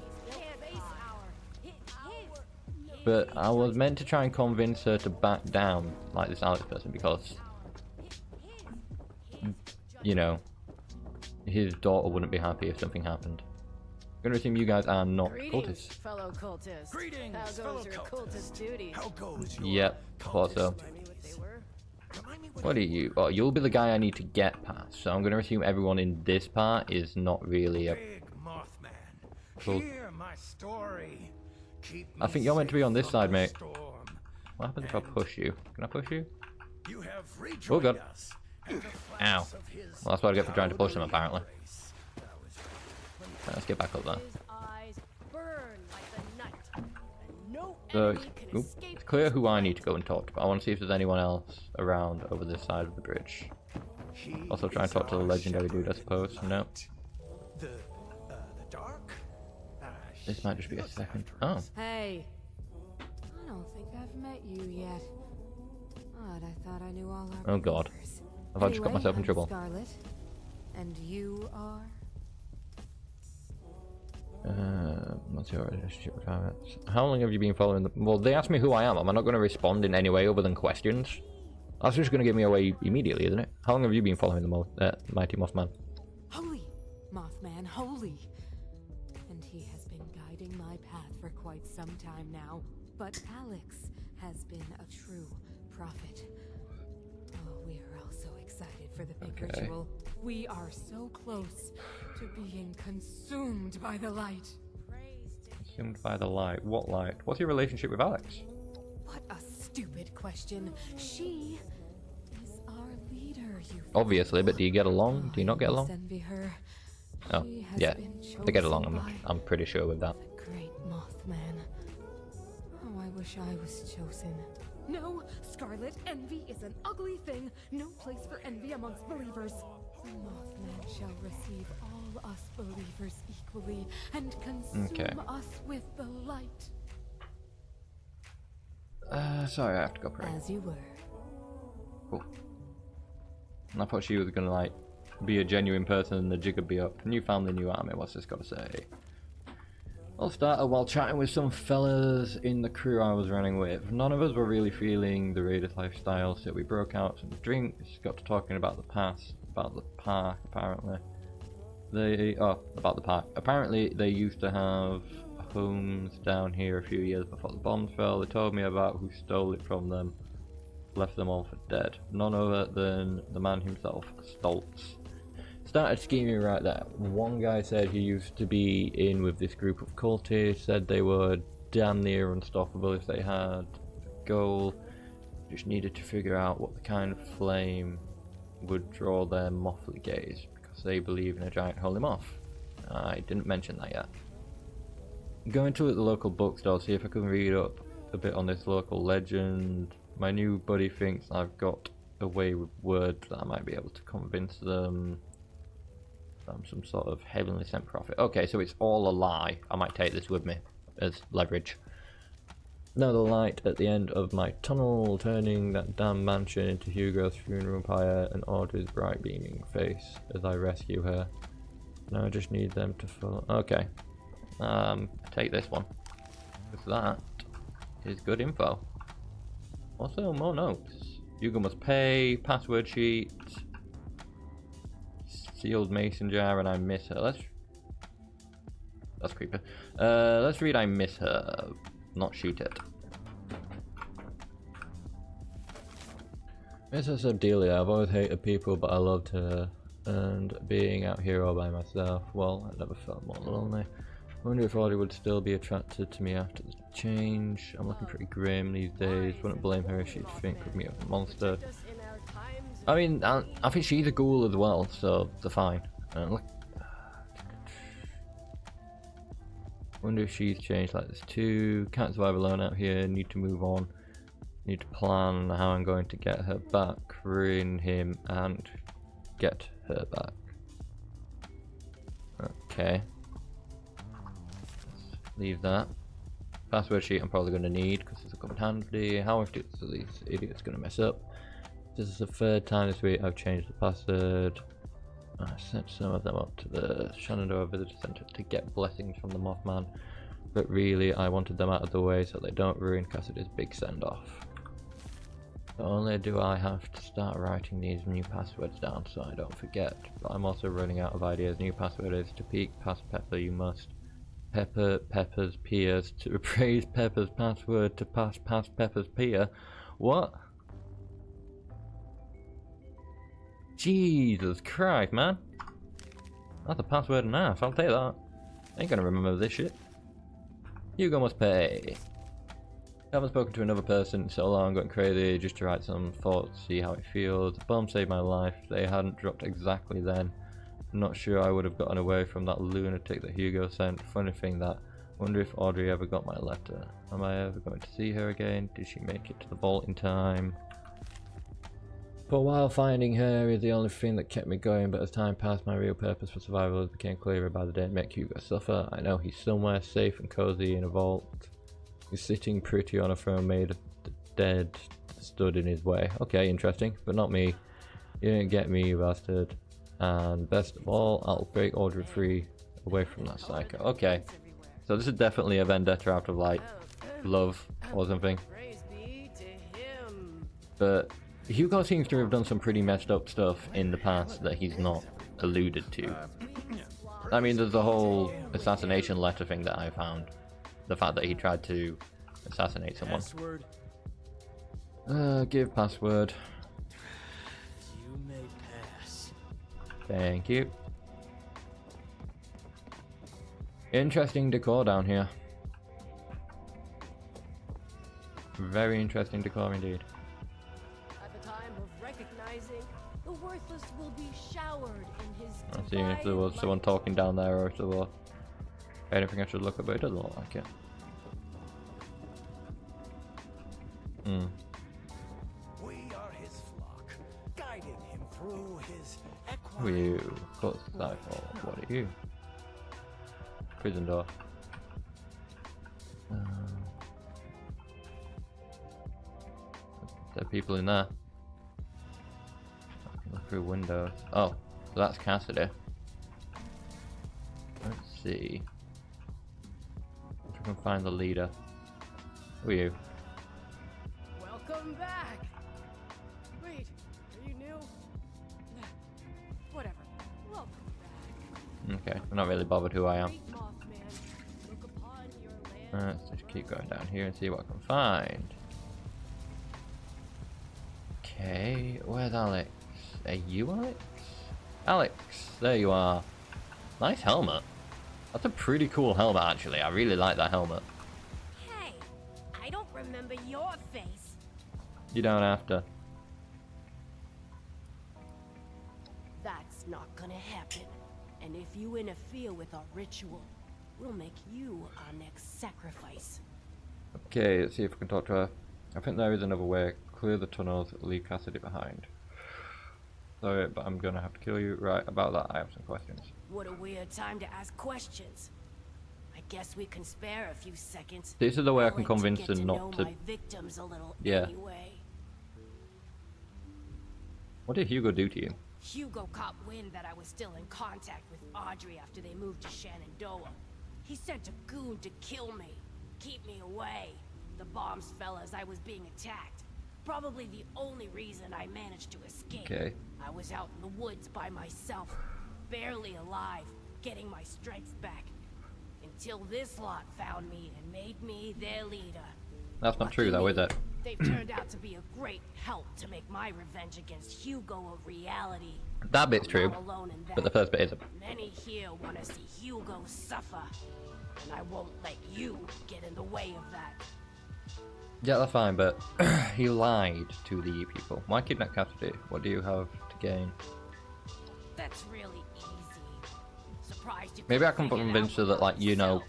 But I was meant to try and convince her to back down, like this Alex person, because, you know, his daughter wouldn't be happy if something happened. I'm gonna assume you guys are not cultists. Fellow cultists. Greetings, How goes fellow your cultists. cultist duties? How goes your Yep, thought so. Remind me what they were. Remind me What are you? Oh, you'll be the guy I need to get past. So I'm gonna assume everyone in this part is not really a. Big Mothman. Cool. Hear my story. Keep I me think you're meant to be on this safe side, from the mate. storm. What happens if I push you? Can I push you? You have Oh rejoined god. us at the Ow. flash of his Well, that's what I get for trying to push them, cowardly apparently. embrace. That was- Let's get back up there. His eyes burn like the night, and no So enemy can escape it's clear his who I light. need to go and talk to, but I want to see if there's anyone else around over this side of the bridge. He Also try and is talk to the our legendary dude, I shepherd in suppose. the No. night. The dark? This might just be a looks second. after Oh. us. Hey. I don't think I've met you yet. Odd, I thought I knew all our Oh god. believers. Have I just got Anyway, myself in I'm trouble? Scarlet. And you are? What's your relationship with Alex? How long have you been following them? Well, they asked me who I am. Am I not going to respond in any way other than questions? That's just going to give me away immediately, isn't it? How long have you been following the Mighty Mothman? Holy, Mothman, holy. And he has been guiding my path for quite some time now. But Alex has been a true prophet. Oh, we are all so excited for the big Okay. ritual. We are so close to being consumed by the light. Consumed by the light. What light? What's your relationship with Alex? What a stupid question. She is our leader, you Obviously, but do you get along? Do you not get I along? envy her. Oh, She has yeah. been They get chosen along, by I'm pretty sure with that. the great Mothman. Oh, I wish I was chosen. No, Scarlet, envy is an ugly thing. No place for envy amongst believers. The Mothman shall receive all us believers equally and consume us with the light. Sorry, I have to go pray. As you were. Cool. And I thought she was gonna, like, be a genuine person and the jig would be up. New family, new army, what's this got to say? I'll start while chatting with some fellas in the crew I was running with. None of us were really feeling the raiders lifestyle, so we broke out some drinks, got to talking about the past, about the park, apparently. About the park. Apparently they used to have homes down here a few years before the bombs fell. They told me about who stole it from them, left them all for dead. None other than the man himself, Stoltz. Started scheming right there. One guy said he used to be in with this group of cultists, said they were damn near unstoppable if they had a goal. Just needed to figure out what the kind of flame would draw their mothly gaze, because they believe in a giant holy moth. I didn't mention that yet. Going to the local bookstore, see if I can read up a bit on this local legend. My new buddy thinks I've got a way with words that I might be able to convince them I'm some sort of heavenly sent prophet. Okay, so it's all a lie. I might take this with me as leverage. Now the light at the end of my tunnel, turning that damn mansion into Hugo's funeral pyre and Audrey's bright beaming face as I rescue her. Now I just need them to follow. Okay. Take this one. Because that is good info. Also, more notes. Hugo must pay, password sheet, sealed mason jar, and I miss her. That's creepy. Let's read I miss her, not shoot it. Miss her so dearly. I've always hated people, but I loved her. And being out here all by myself, well, I never felt more lonely. I wonder if Audrey would still be attracted to me after the change. I'm looking pretty grim these days. Wouldn't blame her if she'd think of me as a monster. I mean, I think she's a ghoul as well, so they're fine. Look. Wonder if she's changed like this too. Can't survive alone out here. Need to move on. Need to plan how I'm going to get her back, ruin him, and get her back. Okay. Leave that. Password sheet I'm probably going to need because it's a good handy. How are these idiots going to mess up? This is the third time this week I've changed the password. I sent some of them up to the Shenandoah Visitor Center to get blessings from the Mothman, but really I wanted them out of the way so they don't ruin Cassidy's big send-off. Not only do I have to start writing these new passwords down so I don't forget, but I'm also running out of ideas. New password is to peek past Pepper you must. Pepper, Pepper's peers, to appraise Pepper's password, to pass past Pepper's peer. What? Jesus Christ, man. That's a password and a half, I'll take that. Ain't gonna remember this shit. Hugo must pay. Haven't spoken to another person in so long, going crazy just to write some thoughts, see how it feels. The bomb saved my life. They hadn't dropped exactly then. I'm not sure I would have gotten away from that lunatic that Hugo sent. Funny thing that, wonder if Audrey ever got my letter. Am I ever going to see her again? Did she make it to the vault in time? For a while finding her is the only thing that kept me going, but as time passed my real purpose for survival became clearer by the day it made Hugo suffer. I know he's somewhere safe and cozy in a vault. He's sitting pretty on a throne made of the dead stood in his way. Okay, interesting, but not me. You didn't get me, you bastard. And best of all, I'll break Audrey free away from that psycho. Okay, so this is definitely a vendetta out of like love or something. But Hugo seems to have done some pretty messed up stuff in the past that he's not alluded to. I mean, there's the whole assassination letter thing that I found. The fact that he tried to assassinate someone. Give password. You may pass. Thank you. Interesting decor down here. Very interesting decor indeed. At the time of recognizing, the worthless will be showered in his I'm seeing if there was someone talking down there or if there was anything I should look at, but it doesn't look like it. We are his flock, guiding him through his Who are you? Close Skyfall. What are you? Prison door. There are people in there. I can look through windows. Oh, so that's Cassidy. Let's see. If we can find the leader. Who are you? Welcome back. Wait, are you new? Whatever. Welcome back. Okay, I'm not really bothered who I am. Great Mothman, look upon your land. Let's just keep going down here and see what I can find. Okay, where's Alex? Are you Alex? Alex, there you are. Nice helmet. That's a pretty cool helmet actually. I really like that helmet. Hey, I don't remember your face. You don't have to. That's not gonna happen. And if you interfere with our ritual, we'll make you our next sacrifice. Okay, let's see if we can talk to her. I think there is another way Clear the tunnels, leave Cassidy behind. Sorry, but I'm gonna have to kill you. Right, about that I have some questions. What a weird time to ask questions. I guess we can spare a few seconds. This is the way I I can like to convince get them to not know to... my victims a little Yeah. anyway. What did Hugo do to you? Hugo caught wind that I was still in contact with Audrey after they moved to Shenandoah. He sent a goon to kill me, keep me away. The bombs fell as I was being attacked. Probably the only reason I managed to escape. Okay. I was out in the woods by myself, barely alive, getting my strength back. Until this lot found me and made me their leader. That's not true though, is it? They've turned out to be a great help to make my revenge against Hugo a reality. That bit's true, Not alone in but the that. first bit isn't. Many here want to see Hugo suffer, and I won't let you get in the way of that. Yeah, that's fine, but he lied to the people. Why kidnap Cassidy? What do you have to gain? That's really easy. Surprised you Maybe I couldn't can figure it convince her out that, like, you know,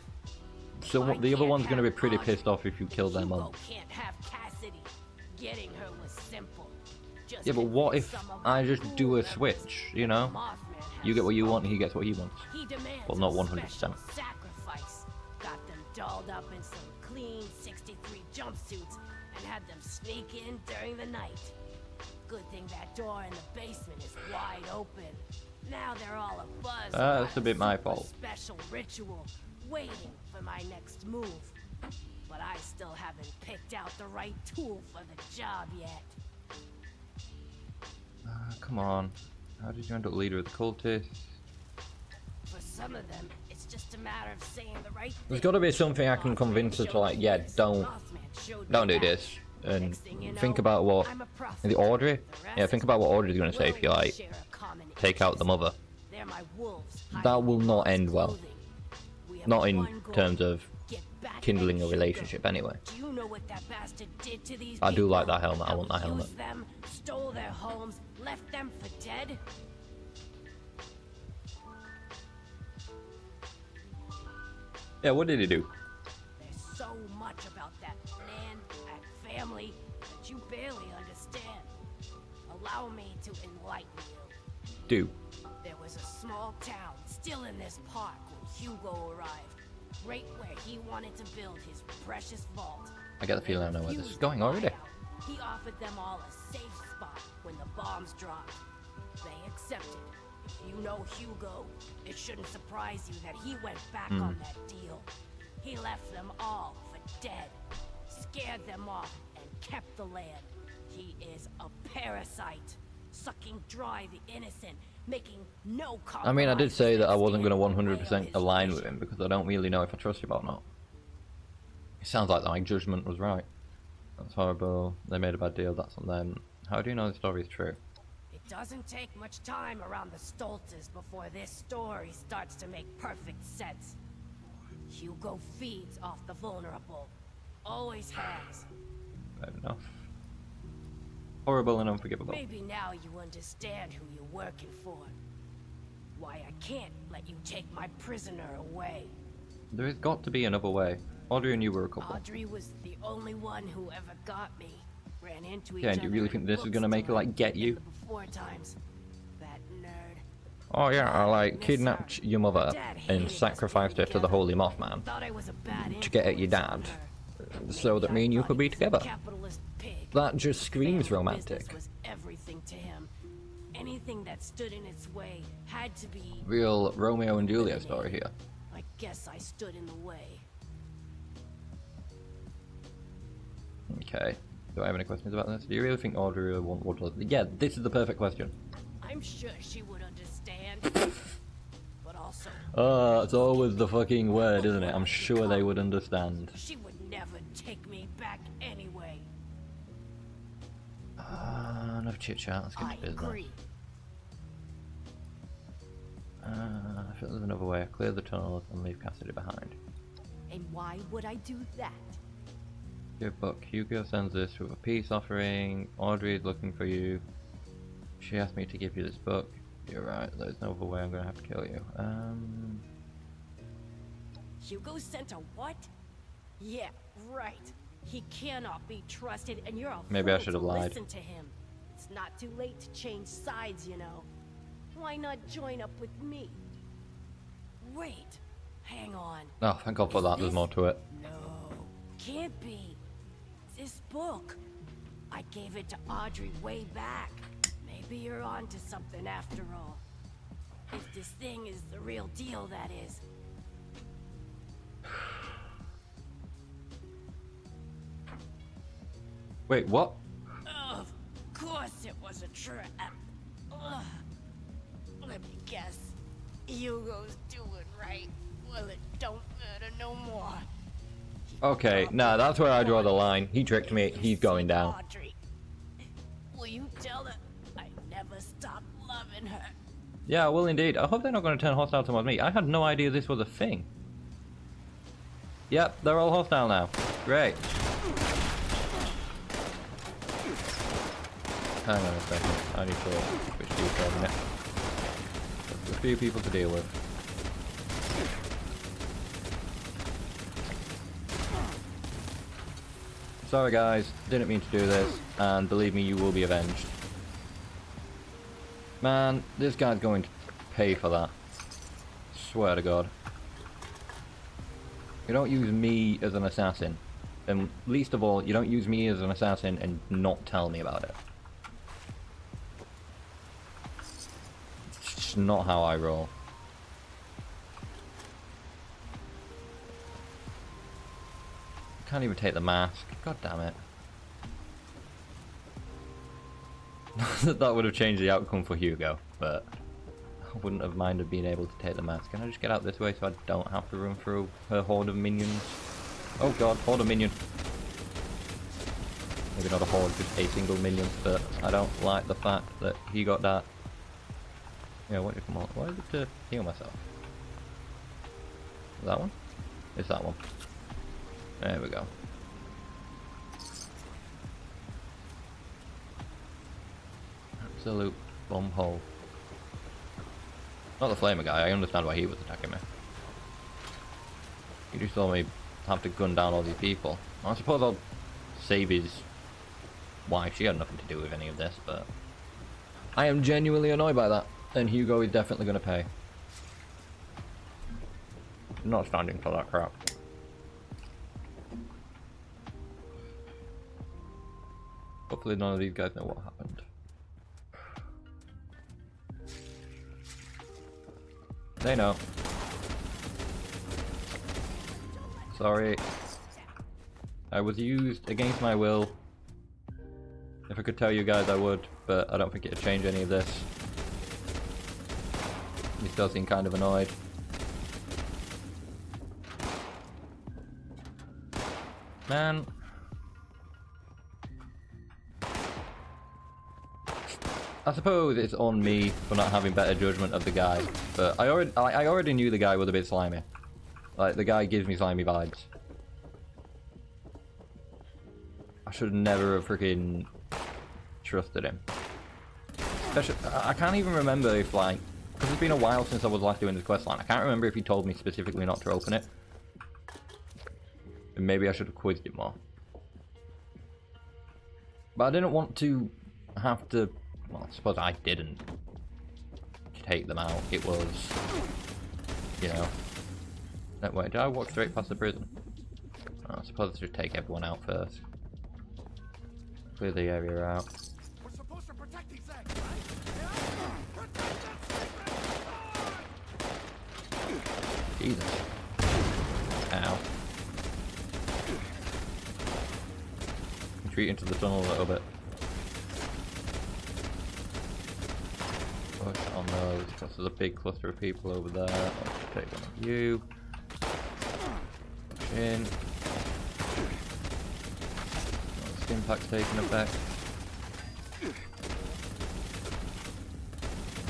yourself. so the other I one's can't gonna be have pretty Audrey. pissed off if you kill their Hugo mum. can't have Cassidy. Getting her was simple. Just Yeah, but what convince if some of I my just do a members. switch, you know? Mothman You has get what you want, spoken. he gets what he wants. He demands Well, not a 100%. special sacrifice. Got them dolled up in some clean 63 jumpsuits and had them sneak in during the night. Good thing that door in the basement is wide open. Now they're all abuzz. about That's a bit my super fault. Special ritual, waiting for my next move. But I still haven't picked out the right tool for the job yet. Come on. How did you end up leader of the cultists? For some of them, it's just a matter of saying the right thing. There's got to be something I can convince her to, like, yeah, don't do this, and think about what the Audrey. Yeah, think about what Audrey's gonna say if you like take out the mother. That will not end well. Not in terms of kindling a relationship, anyway. Do you know what that bastard did to these I do people? like that helmet. I want that helmet. Used them, stole their homes, left them for dead. Yeah, what did he do? There's so much about that man, that family, that you barely understand. Allow me to enlighten you. Do. There was a small town still in this park when Hugo arrived, right where he wanted to build his precious vault. I get the feeling I know where this is going already. He offered them all a safe spot when the bombs dropped. They accepted. If you know Hugo, it shouldn't surprise you that he went back on that deal. He left them all for dead, scared them off, and kept the land. He is a parasite, sucking dry the innocent, making no compromise. I mean, I did say that I wasn't going to stand in the way of 100% his align with vision. him because I don't really know if I trust him or not. It sounds like my judgment was right. That's horrible. They made a bad deal. That's on them. How do you know the story is true? It doesn't take much time around the Stoltzes before this story starts to make perfect sense. Hugo feeds off the vulnerable. Always has. Fair enough. Horrible and unforgivable. Maybe now you understand who you're working for. Why I can't let you take my prisoner away. There has got to be another way. Audrey and you were a couple. Audrey was the only one who ever got me. Ran into each Yeah, other. do you really in think this is gonna make her, bookstore like, get in you? the before times. That nerd. Oh yeah, I like Miss kidnapped her. your mother Dad and hated us sacrificed her being to the together. holy Mothman Thought I was a bad to get at your influence dad, on her. so that me and you could be together. Capitalist pig. That just screams Family romantic. business was everything to him. Anything that stood in its way had to be. Real Romeo and Juliet story here. I guess I stood in the way. Okay. Do I have any questions about this? Do you really think Audrey would? Yeah, this is the perfect question. I'm sure she would understand. But also, It's always the fucking word, isn't it? I'm sure they would understand. she would never take me back anyway. Enough chit chat. Let's get I to business. agree. I feel there's another way. Clear the tunnels and leave Cassidy behind. And why would I do that? Your book. Hugo sends this with a peace offering. Audrey is looking for you. She asked me to give you this book. You're right. There's no other way. I'm gonna have to kill you. Hugo sent a what? Yeah, right. He cannot be trusted, and you're a Maybe I fool should have to lied. listen to him. It's not too late to change sides, you know. Why not join up with me? Wait, hang on. Oh, thank God for that. There's more to it. No, can't be. This book. I gave it to Audrey way back. Maybe you're onto something after all. If this thing is the real deal, that is. Wait, what? Of course it was a trap. Ugh. Let me guess. Hugo's doing right. Well, it don't matter no more. Okay, nah, that's where I draw the line. He tricked me. He's going down. Audrey, will you tell her I never stopped loving her? Yeah, I will indeed. I hope they're not going to turn hostile towards me. I had no idea this was a thing. Yep, they're all hostile now. Great. Hang on a second. I need to switch to your cabinet. There's a few people to deal with. Sorry guys, didn't mean to do this, and believe me, you will be avenged. Man, this guy's going to pay for that. Swear to God. You don't use me as an assassin. And least of all, you don't use me as an assassin and not tell me about it. It's just not how I roll. Can't even take the mask. God damn it. That would have changed the outcome for Hugo, but I wouldn't have minded being able to take the mask. Can I just get out this way so I don't have to run through her horde of minions? Oh god, horde of minions. Maybe not a horde, just a single minion, but I don't like the fact that he got that. Yeah, what did come on? Why is it to heal myself? Is that one? It's that one. There we go. Absolute bomb hole. Not the flamer guy, I understand why he was attacking me. He just saw me have to gun down all these people. I suppose I'll save his wife. She had nothing to do with any of this, but I am genuinely annoyed by that. And Hugo is definitely going to pay. I'm not standing for that crap. Hopefully none of these guys know what happened. They know. Sorry. I was used against my will. If I could tell you guys I would, but I don't think it'd change any of this. He still seem kind of annoyed. Man. I suppose it's on me for not having better judgment of the guy, but I already knew the guy was a bit slimy. Like, the guy gives me slimy vibes. I should never have freaking trusted him. Especially, I can't even remember if, like, because it's been a while since I was last doing this questline, I can't remember if he told me specifically not to open it. And maybe I should have quizzed him more. But I didn't want to have to... Well, I suppose I didn't take them out. It was, you know... No, wait, did I walk straight past the prison? Oh, I suppose I should take everyone out first. Clear the area out. We're supposed to protect these eggs, right? Jesus. Ow. Retreat into the tunnel a little bit. Push on those, because there's a big cluster of people over there. I'll just take one of you. Push in. Stim pack's taking effect.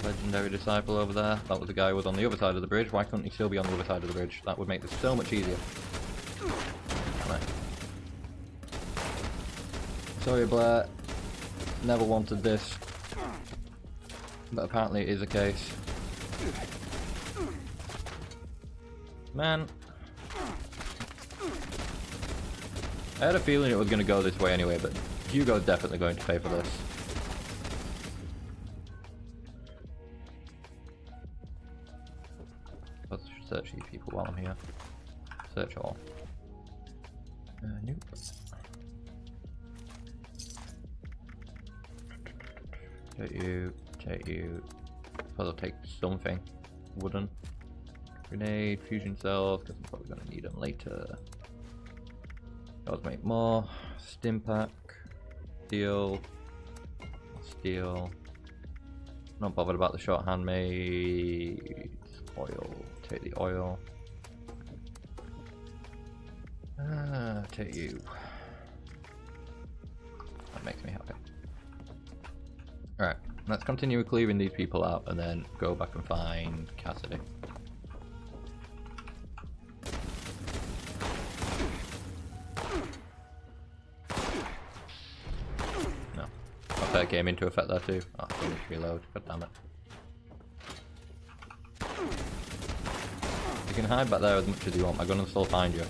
Legendary disciple over there. That was the guy who was on the other side of the bridge. Why couldn't he still be on the other side of the bridge? That would make this so much easier. Right. Sorry, Blair. Never wanted this. But apparently it is the case. Man. I had a feeling it was going to go this way anyway, but Hugo's definitely going to pay for this. Let's search these people while I'm here. Search all. Nope. Take you. I'll take something. Wooden. Grenade, fusion cells, because I'm probably going to need them later. Let's make more. Stim pack. Steel. Steel. Not bothered about the short handmade. Oil. Take the oil. Take you. That makes me happy. Alright, let's continue clearing these people out and then go back and find Cassidy. No. Oh, that came into effect there too. Oh, I need to reload. God damn it. You can hide back there as much as you want. My gun will still find you.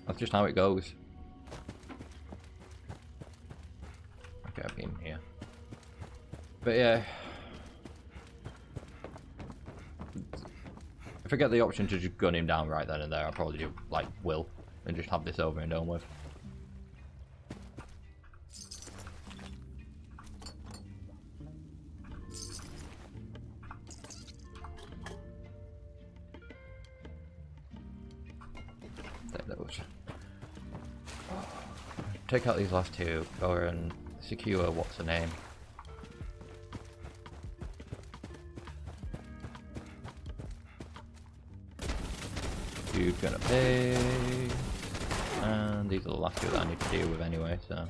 That's just how it goes. Okay, I've been here. But yeah. If I get the option to just gun him down right then and there, I'll probably do, like, will. And just have this over and done with. Take those. Take out these last two, go and secure what's the name. Dude's gonna pay. And these are the last two that I need to deal with anyway, so.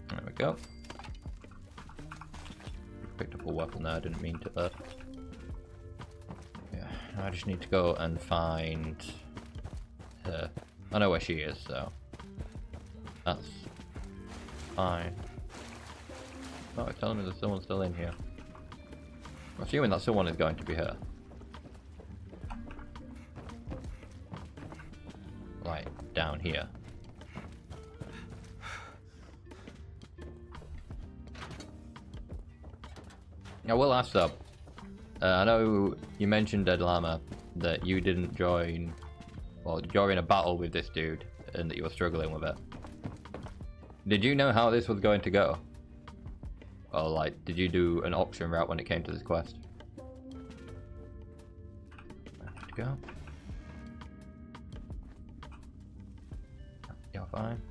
There we go. Picked up a weapon there, I didn't mean to, but. Yeah, I just need to go and find her. I know where she is, so that's fine. Oh, it's telling me there's someone still in here. I'm assuming that someone is going to be her. Like, down here. I will ask though. I know you mentioned Dead Llama that you didn't join, well, you're in a battle with this dude and that you were struggling with it. Did you know how this was going to go? Or like, did you do an option route when it came to this quest? Ready to go. You're fine.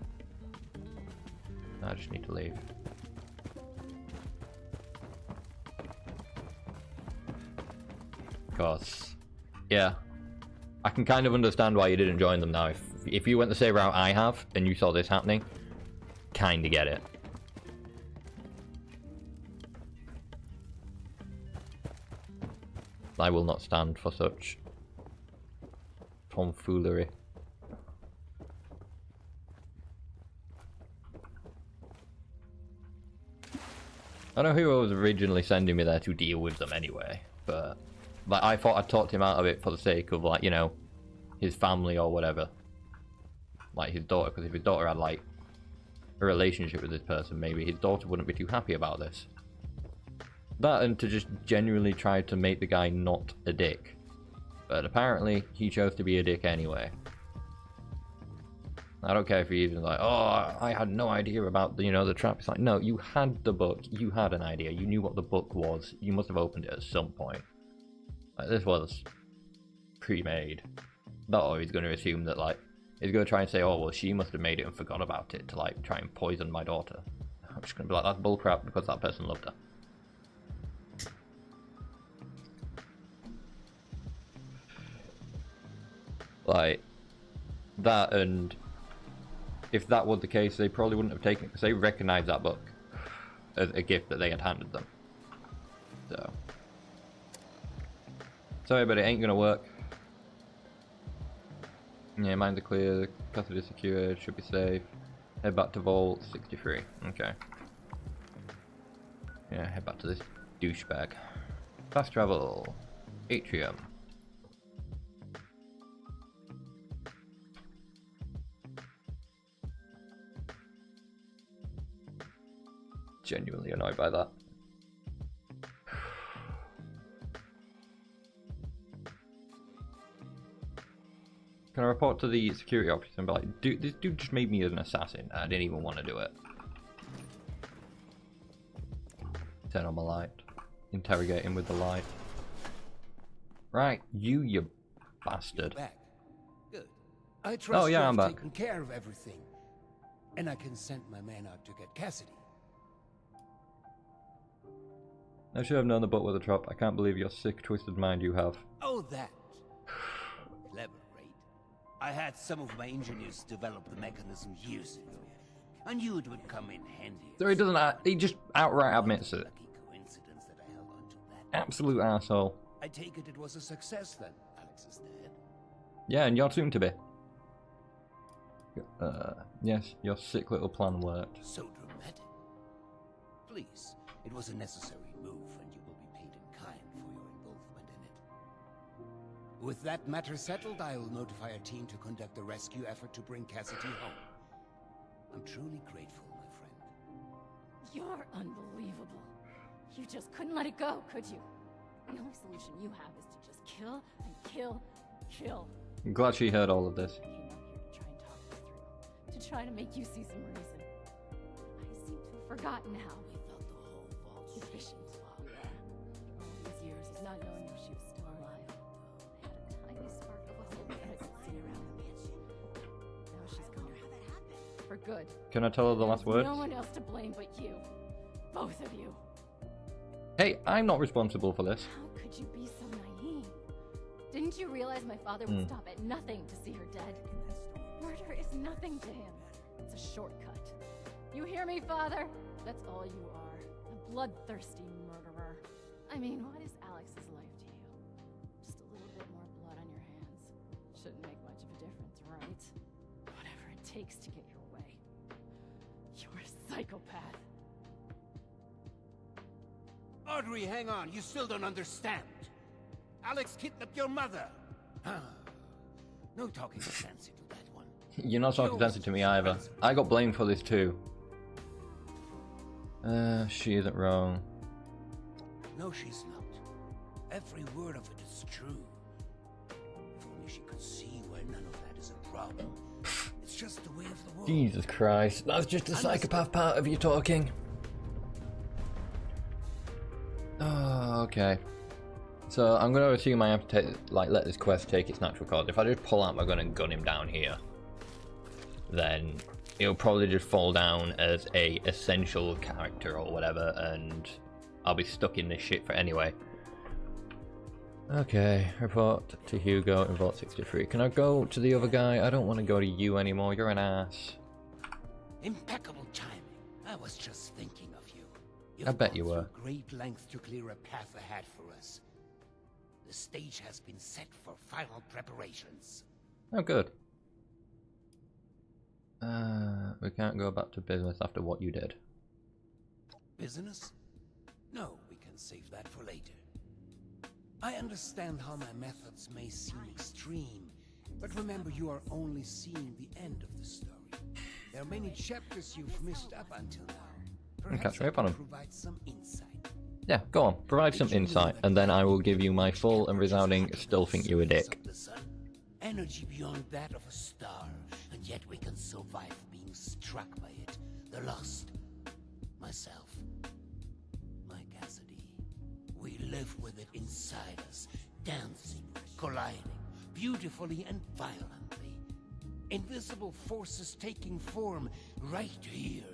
I just need to leave. Cause, yeah, I can kind of understand why you didn't join them now. If you went the same route I have and you saw this happening, kinda get it. I will not stand for such tomfoolery. I don't know who was originally sending me there to deal with them anyway, but like, I thought I'd talked him out of it for the sake of, like, you know, his family or whatever. Like his daughter, because if his daughter had like a relationship with this person, maybe his daughter wouldn't be too happy about this. That, and to just genuinely try to make the guy not a dick. But apparently he chose to be a dick anyway. I don't care if he even like, oh, I had no idea about the, you know, the trap. It's like, no, you had the book, you had an idea, you knew what the book was, you must have opened it at some point. Like, this was pre-made. Not always going to assume that, like, he's going to try and say, oh, well, she must have made it and forgot about it to, like, try and poison my daughter. I'm just going to be like, that's bullcrap because that person loved her. Like, that, and if that was the case, they probably wouldn't have taken it because they recognized that book as a gift that they had handed them. So. Sorry, but it ain't gonna work. Yeah, mines are clear, custody is secured, should be safe. Head back to Vault 63. Okay. Yeah, head back to this douchebag. Fast travel. Atrium. Genuinely annoyed by that. Can I report to the security officer and be like, dude, this dude just made me an assassin. I didn't even want to do it. Turn on my light. Interrogate him with the light. Right, you bastard. Back. Good. I trust Oh, yeah, you I'm have back. taken care of everything. And I can send my man out to get Cassidy. I should have known the boat was a trap. I can't believe your sick, twisted mind you have. Oh, that. Clever, right? I had some of my engineers develop the mechanism years ago. I knew it would come in handy. So he doesn't. He just outright admits it. Lucky coincidence that I held on to that. Absolute asshole. I take it was a success then, Alex's dad. Yeah, and you're soon to be. Yes, your sick little plan worked. So dramatic. Please, it was a necessary move, and you will be paid in kind for your involvement in it. With that matter settled, I will notify a team to conduct a rescue effort to bring Cassidy home. I'm truly grateful, my friend. You're unbelievable. You just couldn't let it go, could you? The only solution you have is to just kill and kill, kill. I'm glad she heard all of this. I came out here to try and talk this through, to try to make you see some reason. I seem to have forgotten how we felt the whole vault efficient. Yeah. All these years of not knowing if she was still alive. I had a tiny spark of a hope that I could see around her. Now she's gone. For good. Can I tell her the last There's word? no one else to blame but you. Both of you. Hey, I'm not responsible for this. How could you be so naive? Didn't you realize my father would stop at nothing to see her dead? Murder is nothing to him. It's a shortcut. You hear me, Father? That's all you are. A bloodthirsty murderer. I mean, what is Alex's life to you? Just a little bit more blood on your hands. Shouldn't make much of a difference, right? Whatever it takes to get your way. You're a psychopath. Audrey, hang on. You still don't understand. Alex kidnapped your mother. No talking fancy to that one. You're not talking sense to me either. I got blamed for this too. She isn't wrong. No, she's not. Every word of it is true. If only she could see where none of that is a problem. It's just the way of the world. Jesus Christ, that's just the psychopath part of you talking. Oh, okay. So I'm going to assume I have to let this quest take its natural course. If I just pull out my gun and gun him down here, then it'll probably just fall down as a essential character or whatever, and I'll be stuck in this shit for anyway. Okay, report to Hugo in Vault 63. Can I go to the other guy? I don't want to go to you anymore. You're an ass. Impeccable timing. I was just thinking of you. I bet you were. Great lengths to clear a path ahead for us. The stage has been set for final preparations. Oh, good. We can't go back to business after what you did. Business? No, we can save that for later. I understand how my methods may seem extreme, but remember you are only seeing the end of the story. There are many chapters you've missed up until now. Catch me up on 'em. Provide some insight. Yeah, go on, provide some insight, and then I will give you my full and resounding still think you a dick. Energy beyond that of a star, and yet we can survive being struck by it. The lost. Myself. My Cassidy. We live with it inside us, dancing, colliding, beautifully and violently. Invisible forces taking form right here,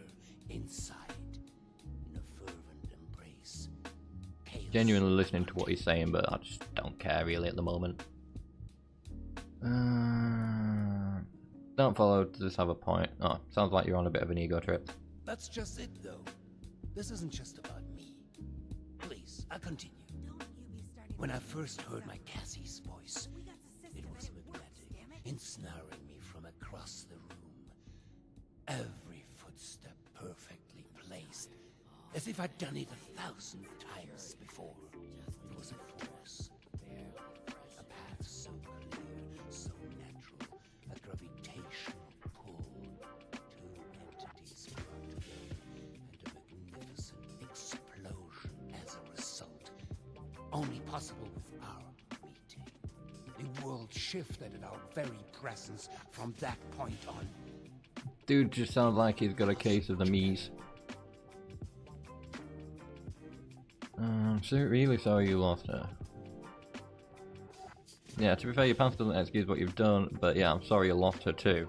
inside. Genuinely listening to what he's saying, but I just don't care really at the moment. Don't follow, does this have a point? Oh, sounds like you're on a bit of an ego trip. That's just it, though. This isn't just about me. Please, I'll continue. When I first heard my Cassie's voice, it was magnetic, ensnaring me from across the room. Every footstep perfectly placed, as if I'd done it 1,000 times before. It was a force, a path so clear, so natural, a gravitational pull. Two entities brought together, and a magnificent possible with our meeting. The world shifted at our very presence from that point on. Dude just sounds like he's got a case of the mees. I'm so really sorry you lost her. Yeah, to be fair, your past doesn't excuse what you've done, but yeah, I'm sorry you lost her too.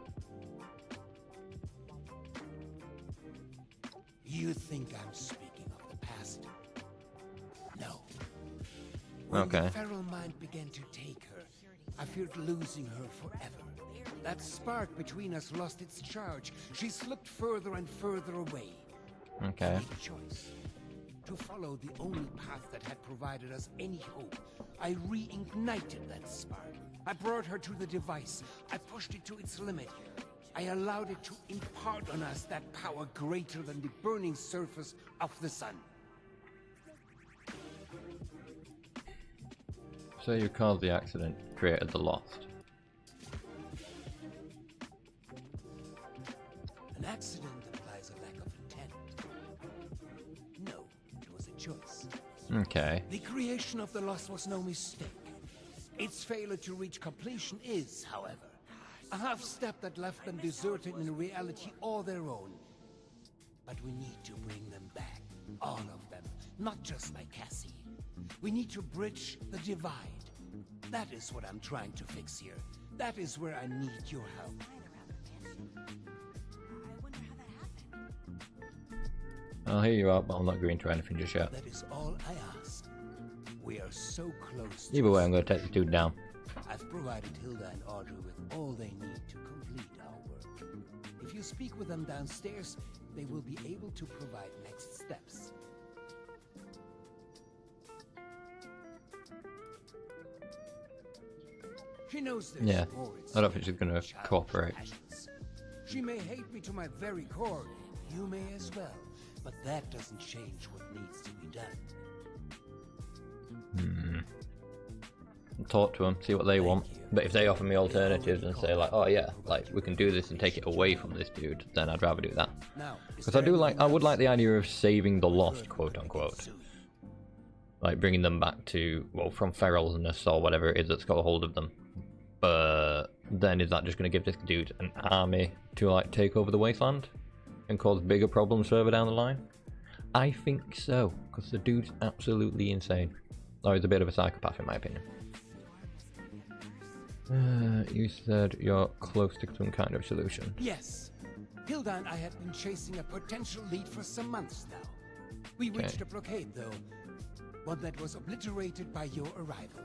You think I'm speaking of the past? No. When Okay. the feral mind began to take her, I feared losing her forever. That spark between us lost its charge. She slipped further and further away. Okay. I made a choice. To follow the only path that had provided us any hope. I reignited that spark. I brought her to the device. I pushed it to its limit. I allowed it to impart on us that power greater than the burning surface of the sun. So you caused the accident, created the lost. An accident implies a lack of intent. No, it was a choice. Okay. The creation of the lost was no mistake. Its failure to reach completion is, however, a half-step that left them deserted in a reality all their own. But we need to bring them back. All of them. Not just like Cassie. We need to bridge the divide. That is what I'm trying to fix here. That is where I need your help. I'll hear you out, but I'm not agreeing to anything just yet. That is all I ask. We are so close to Either way, I'm going to take this dude down. I've provided Hilda and Audrey with all they need to complete our work. If you speak with them downstairs, they will be able to provide next steps. She knows there's Yeah, more at I don't think stake she's going to than childish cooperate. passions. She may hate me to my very core. You may as well. But that doesn't change what needs to be done. Talk to them, see what they want. you. But if they offer me alternatives and say like, oh yeah, like we can do this and take it away from this dude, then I'd rather do that. Now, is Because I there do like, anything I would else? like the idea of saving the lost, quote Make it unquote. soon. Like bringing them back to, well, from feralness or whatever it is that's got a hold of them. But then is that just going to give this dude an army to like take over the wasteland and cause bigger problems further down the line? I think so, because the dude's absolutely insane. Or he's a bit of a psychopath in my opinion. You said you're close to some kind of solution. Yes. Hilda and I had been chasing a potential lead for some months now. We reached a blockade, though. One that was obliterated by your arrival.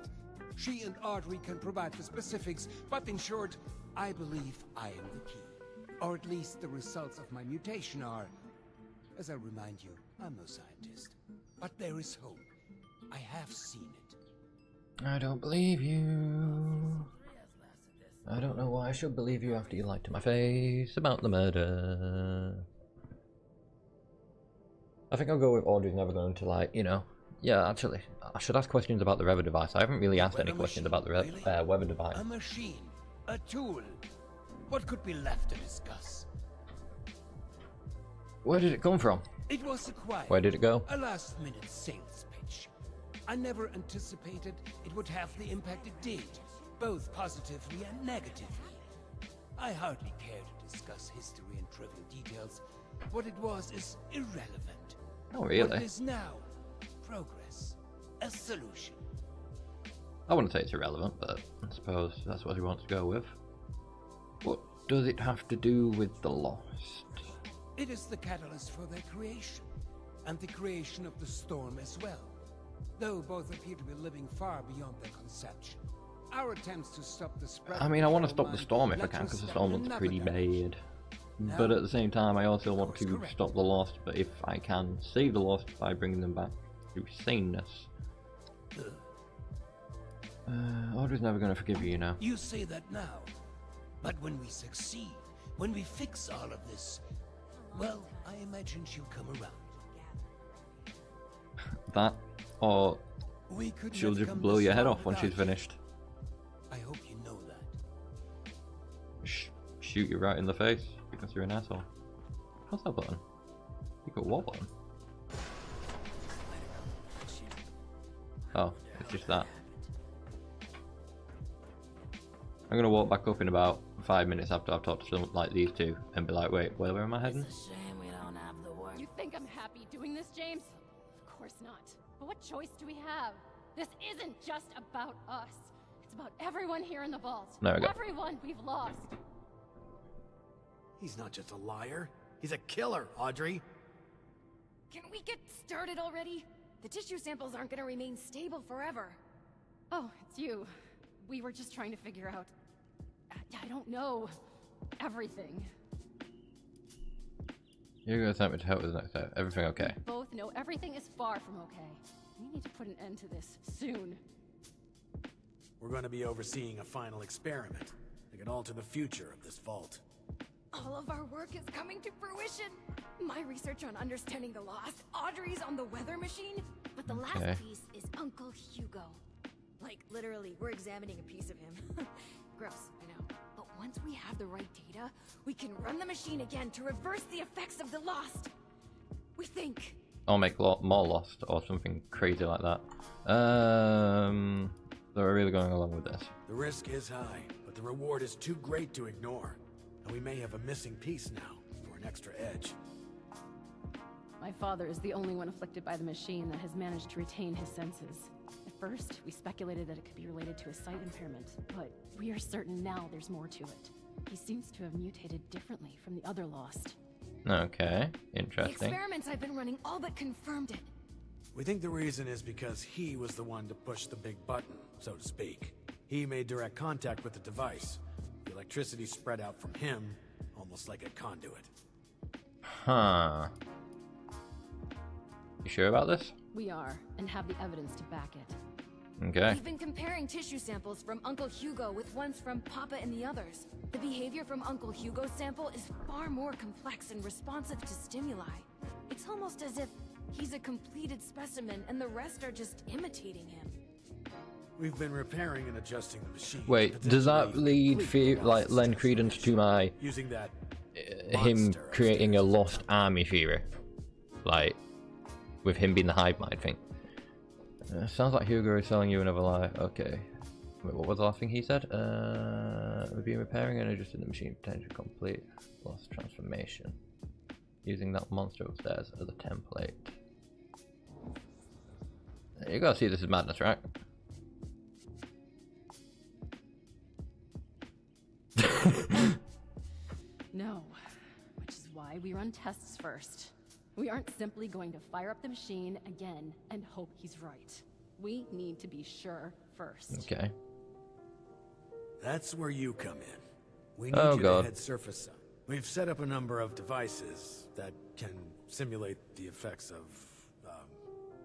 She and Audrey can provide the specifics, but in short, I believe I am the key. Or at least the results of my mutation are. As I remind you, I'm no scientist. But there is hope. I have seen it. I don't believe you. I don't know why I should believe you after you lied to my face about the murder. I think I'll go with Audrey's never going to, like, you know. Yeah, actually, I should ask questions about the weather device. I haven't really asked any Weather questions machine, about the really? weather device. A machine. A tool. What could be left to discuss? Where did it come from? It was acquired. Where did it go? A last-minute sales pitch. I never anticipated it would have the impact it did, both positively and negatively. I hardly care to discuss history and trivial details. What it was is irrelevant. Oh, What really? it is now, progress, a solution. I wouldn't say it's irrelevant, but I suppose that's what he wants to go with. What does it have to do with the lost? It is the catalyst for their creation, and the creation of the storm as well. Though both appear to be living far beyond their conception. Our attempts to stop the spread. I mean, I want to stop the storm if I can, because the storm looks pretty bad. But at the same time, I also want to stop the lost, but if I can save the lost by bringing them back to saneness. Audrey's never going to forgive you, you know. You say that now, but when we succeed, when we fix all of this, well, I imagine she'll come around. That, or We could she'll not just come blow this your head far off when she's without you. finished. I hope you know that. Shoot you right in the face because you're an asshole. How's that button? You got what button? Oh, It's just that. I'm gonna walk back up in about 5 minutes after I've talked to some like these two and be like, wait, where am I heading? It's a shame we don't have the work. You think I'm happy doing this, James? Of course not. But what choice do we have? This isn't just about us. It's about everyone here in the vault. There we go. Everyone we've lost. He's not just a liar. He's a killer, Audrey. Can we get started already? The tissue samples aren't gonna remain stable forever. Oh, it's you. We were just trying to figure out... I don't know. Everything. You're gonna attempt me to help with the next step. Everything okay? We both know everything is far from okay. We need to put an end to this soon. We're going to be overseeing a final experiment that could alter the future of this vault. All of our work is coming to fruition. My research on understanding the lost, Audrey's on the weather machine, but the last Okay. piece is Uncle Hugo. Like, literally, we're examining a piece of him. Gross, I know. But once we have the right data, we can run the machine again to reverse the effects of the lost. We think. Or make more lost or something crazy like that. So we're really going along with this. The risk is high, but the reward is too great to ignore. And we may have a missing piece now for an extra edge. My father is the only one afflicted by the machine that has managed to retain his senses. At first, we speculated that it could be related to a sight impairment, but we are certain now there's more to it. He seems to have mutated differently from the other lost. Okay, The interesting. experiments I've been running all but confirmed it. We think the reason is because he was the one to push the big button, so to speak. He made direct contact with the device. The electricity spread out from him, almost like a conduit. Huh. You sure about this? We are, and have the evidence to back it. Okay. We've been comparing tissue samples from Uncle Hugo with ones from Papa and the others. The behavior from Uncle Hugo's sample is far more complex and responsive to stimuli. It's almost as if he's a completed specimen and the rest are just imitating him. We've been repairing and adjusting the machine. Wait, does that potentially lend credence to my using that him monster creating a upstairs? lost army theory? Like, with him being the hive mind thing. Sounds like Hugo is selling you another lie. Okay. Wait, what was the last thing he said? We've been repairing and adjusting the machine potential complete lost transformation. Using that monster upstairs as a template. You gotta see this is madness, right? No, which is why we run tests first. We aren't simply going to fire up the machine again and hope he's right. We need to be sure first. Okay. That's where you come in. We need Oh, you God. to head surface up. We've set up a number of devices that can simulate the effects of,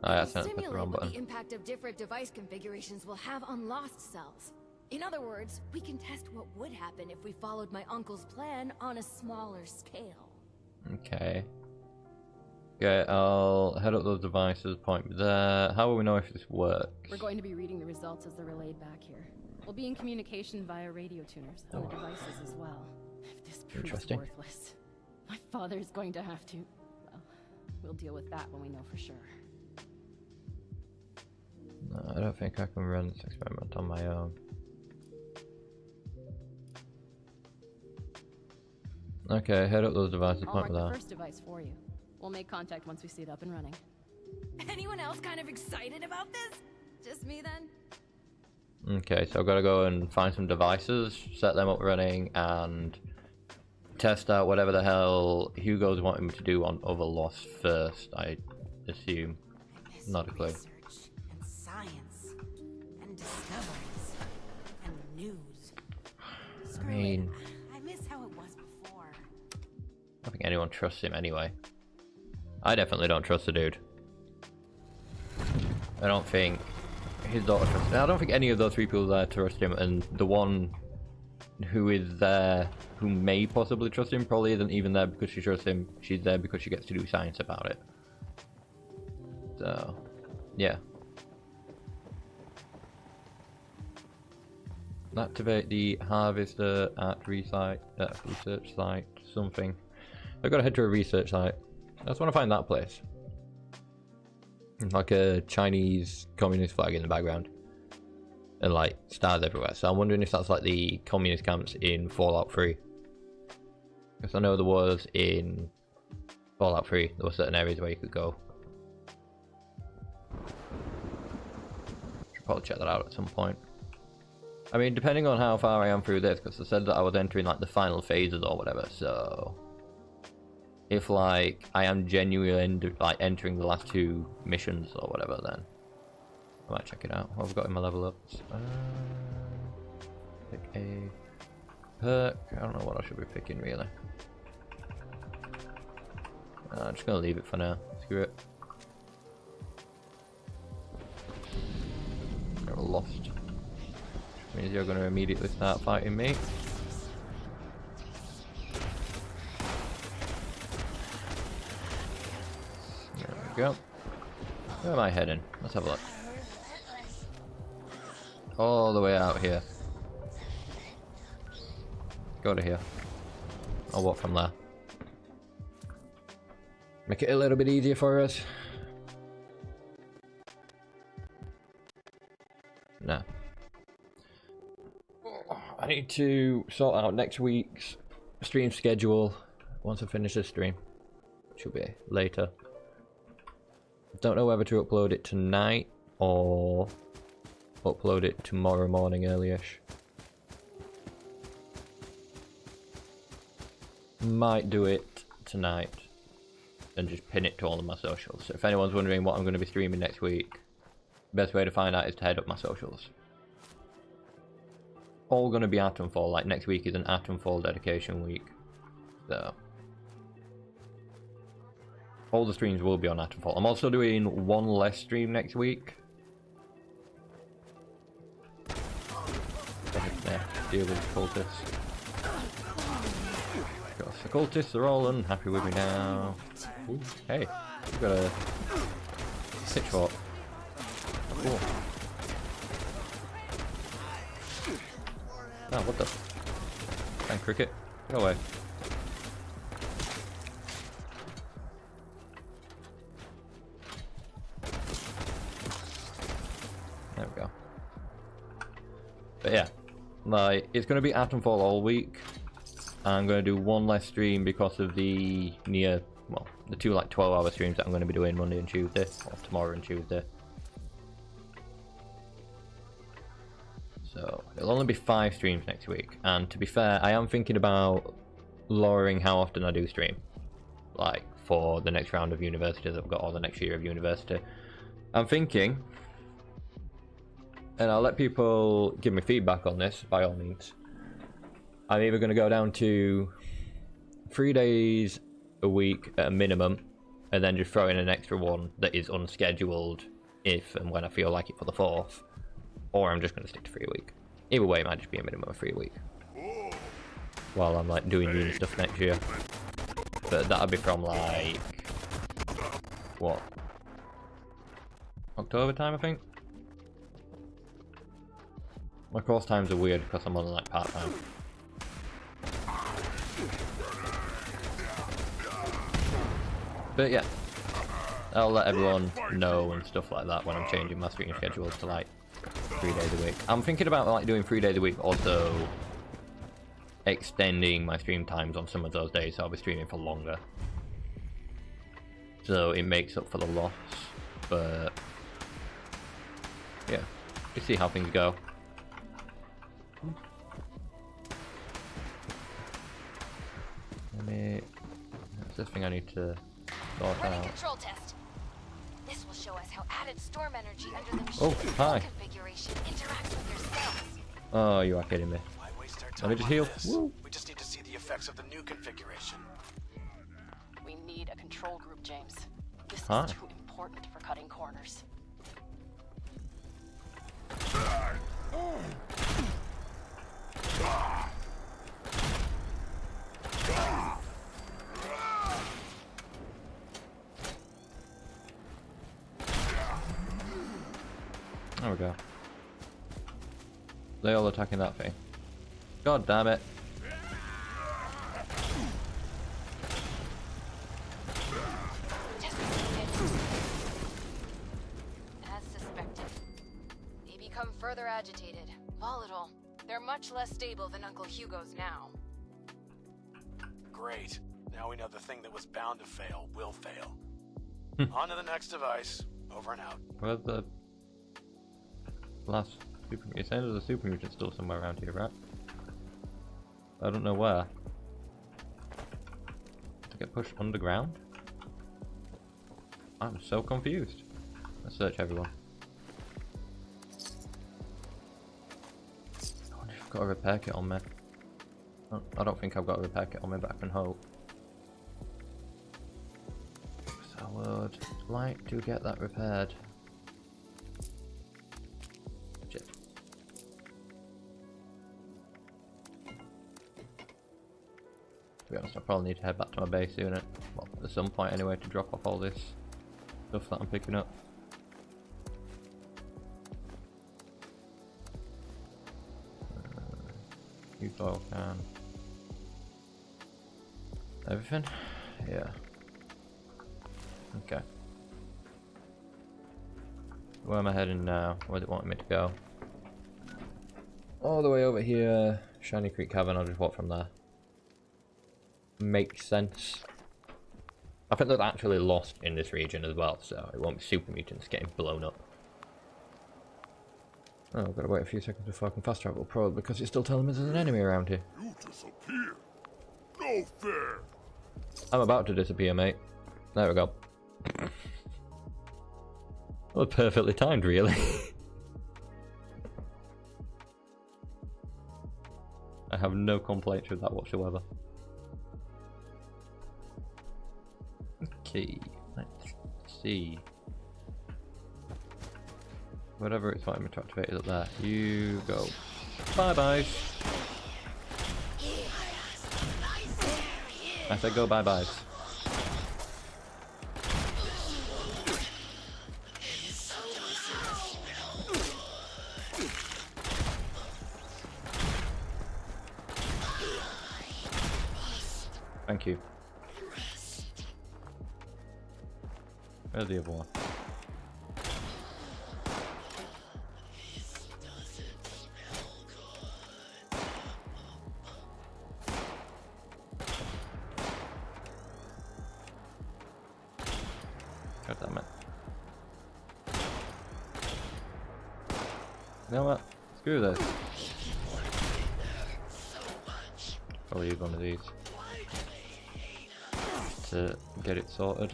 I accidentally pressed the Simulate wrong what button. the impact of different device configurations will have on lost cells. In other words, we can test what would happen if we followed my uncle's plan on a smaller scale. Okay. Okay, I'll head up those devices, point me there. How will we know if this works? We're going to be reading the results as they're relayed back here. We'll be in communication via radio tuners on the devices as well. If this proves Interesting. worthless, my father's going to have to... Well, we'll deal with that when we know for sure. No, I don't think I can run this experiment on my own. Okay, head up those devices, I'll point mark me the there. first device for you. We'll make contact once we see it up and running. Anyone else kind of excited about this? Just me then? Okay, so I've got to go and find some devices, set them up running, and test out whatever the hell Hugo's wanting me to do on other lost first, I assume. Not a clue. Research and science and discoveries and news. I mean, I miss how it was before. I don't think anyone trusts him anyway. I definitely don't trust the dude. I don't think his daughter trusts him. I don't think any of those three people there trust him, and the one who is there who may possibly trust him probably isn't even there because she trusts him. She's there because she gets to do science about it. So, yeah. Activate the harvester at research site, something. I've got to head to a research site. I just want to find that place. like a Chinese communist flag in the background, and like stars everywhere. So I'm wondering if that's like the communist camps in Fallout 3. Because I know there was in Fallout 3, there were certain areas where you could go. Should probably check that out at some point. I mean, depending on how far I am through this, because I said that I was entering like the final phases or whatever, so if like I am genuinely like entering the last 2 missions or whatever, then I might check it out. What have I got in my level ups? Pick a perk. I don't know what I should be picking really. I'm just gonna leave it for now. Screw it. You're lost. Which means you're gonna immediately start fighting me. There we go. Where am I heading? Let's have a look. All the way out here. Go to here. I'll walk from there. Make it a little bit easier for us. No. I need to sort out next week's stream schedule once I finish this stream. Which will be later. Don't know whether to upload it tonight or upload it tomorrow morning early-ish. Might do it tonight and just pin it to all of my socials. So if anyone's wondering what I'm going to be streaming next week, best way to find out is to head up my socials. All going to be Atomfall. Like next week is an Atomfall dedication week, so all the streams will be on Atomfall. I'm also doing one less stream next week. Yeah, deal with the cultists. The cultists are all unhappy with me now. Ooh, hey, we've got a pitchfork. Cool. Oh, what the? Thank cricket. Go away. There we go. But yeah, like it's going to be Atomfall all week. I'm going to do one less stream because of the the 2 like 12-hour streams that I'm going to be doing Monday and Tuesday, or tomorrow and Tuesday. So it'll only be 5 streams next week, and to be fair, I am thinking about lowering how often I do stream, like for the next round of university that I've got, or the next year of university. I'm thinking, and I'll let people give me feedback on this by all means, I'm either going to go down to 3 days a week at a minimum, and then just throw in an extra one that is unscheduled if and when I feel like it for the 4th, or I'm just going to stick to 3 a week. Either way, it might just be a minimum of 3 a week while I'm like doing uni stuff next year. But that'll be from like what, October time, I think. My course times are weird because I'm on like part-time. But yeah, I'll let everyone know and stuff like that when I'm changing my stream schedule to like 3 days a week. I'm thinking about like doing 3 days a week, also extending my stream times on some of those days, so I'll be streaming for longer. So it makes up for the loss, but yeah, just see how things go. That's the thing I need to sort out. Control test. This will show us how added storm energy under the Oh, machine hi. configuration interacts with your cells. Oh, you are kidding me. Why waste our Let time me just on heal. this? Woo. We just need to see the effects of the new configuration. We need a control group, James. This Huh? is too important for cutting corners. There we go. They all attacking that thing. God damn it. further agitated, volatile. They're much less stable than Uncle Hugo's now. Great. Now we know the thing that was bound to fail will fail. On to the next device. Over and out. Where's the last super mutant? You're saying there's a super mutant still somewhere around here, right? I don't know where. To get pushed underground? I'm so confused. Let's search everyone. I wonder if I've got a repair kit on me. Oh, I don't think I've got a repair kit on me, but I can hope. So I would like to get that repaired. Shit. To be honest, I probably need to head back to my base soon. Well, at some point anyway, to drop off all this stuff that I'm picking up. Used oil can. Everything? Yeah. Okay. Where am I heading now? Where do it want me to go? All the way over here. Shiny Creek Cavern, I'll just walk from there. Makes sense. I think they're actually lost in this region as well, so it won't be super mutants getting blown up. Oh, I've got to wait a few seconds before I can fast travel probably because it's still telling me there's an enemy around here. You disappear. No fair. I'm about to disappear, mate. There we go. Well, perfectly timed, really. I have no complaints with that whatsoever. Okay, let's see. Whatever it's wanting me to activate is up there. You go. Bye bye. I said go bye bye. Thank you. Where's the other one? God damn it. You know what? Screw this. Probably use one of these to get it sorted.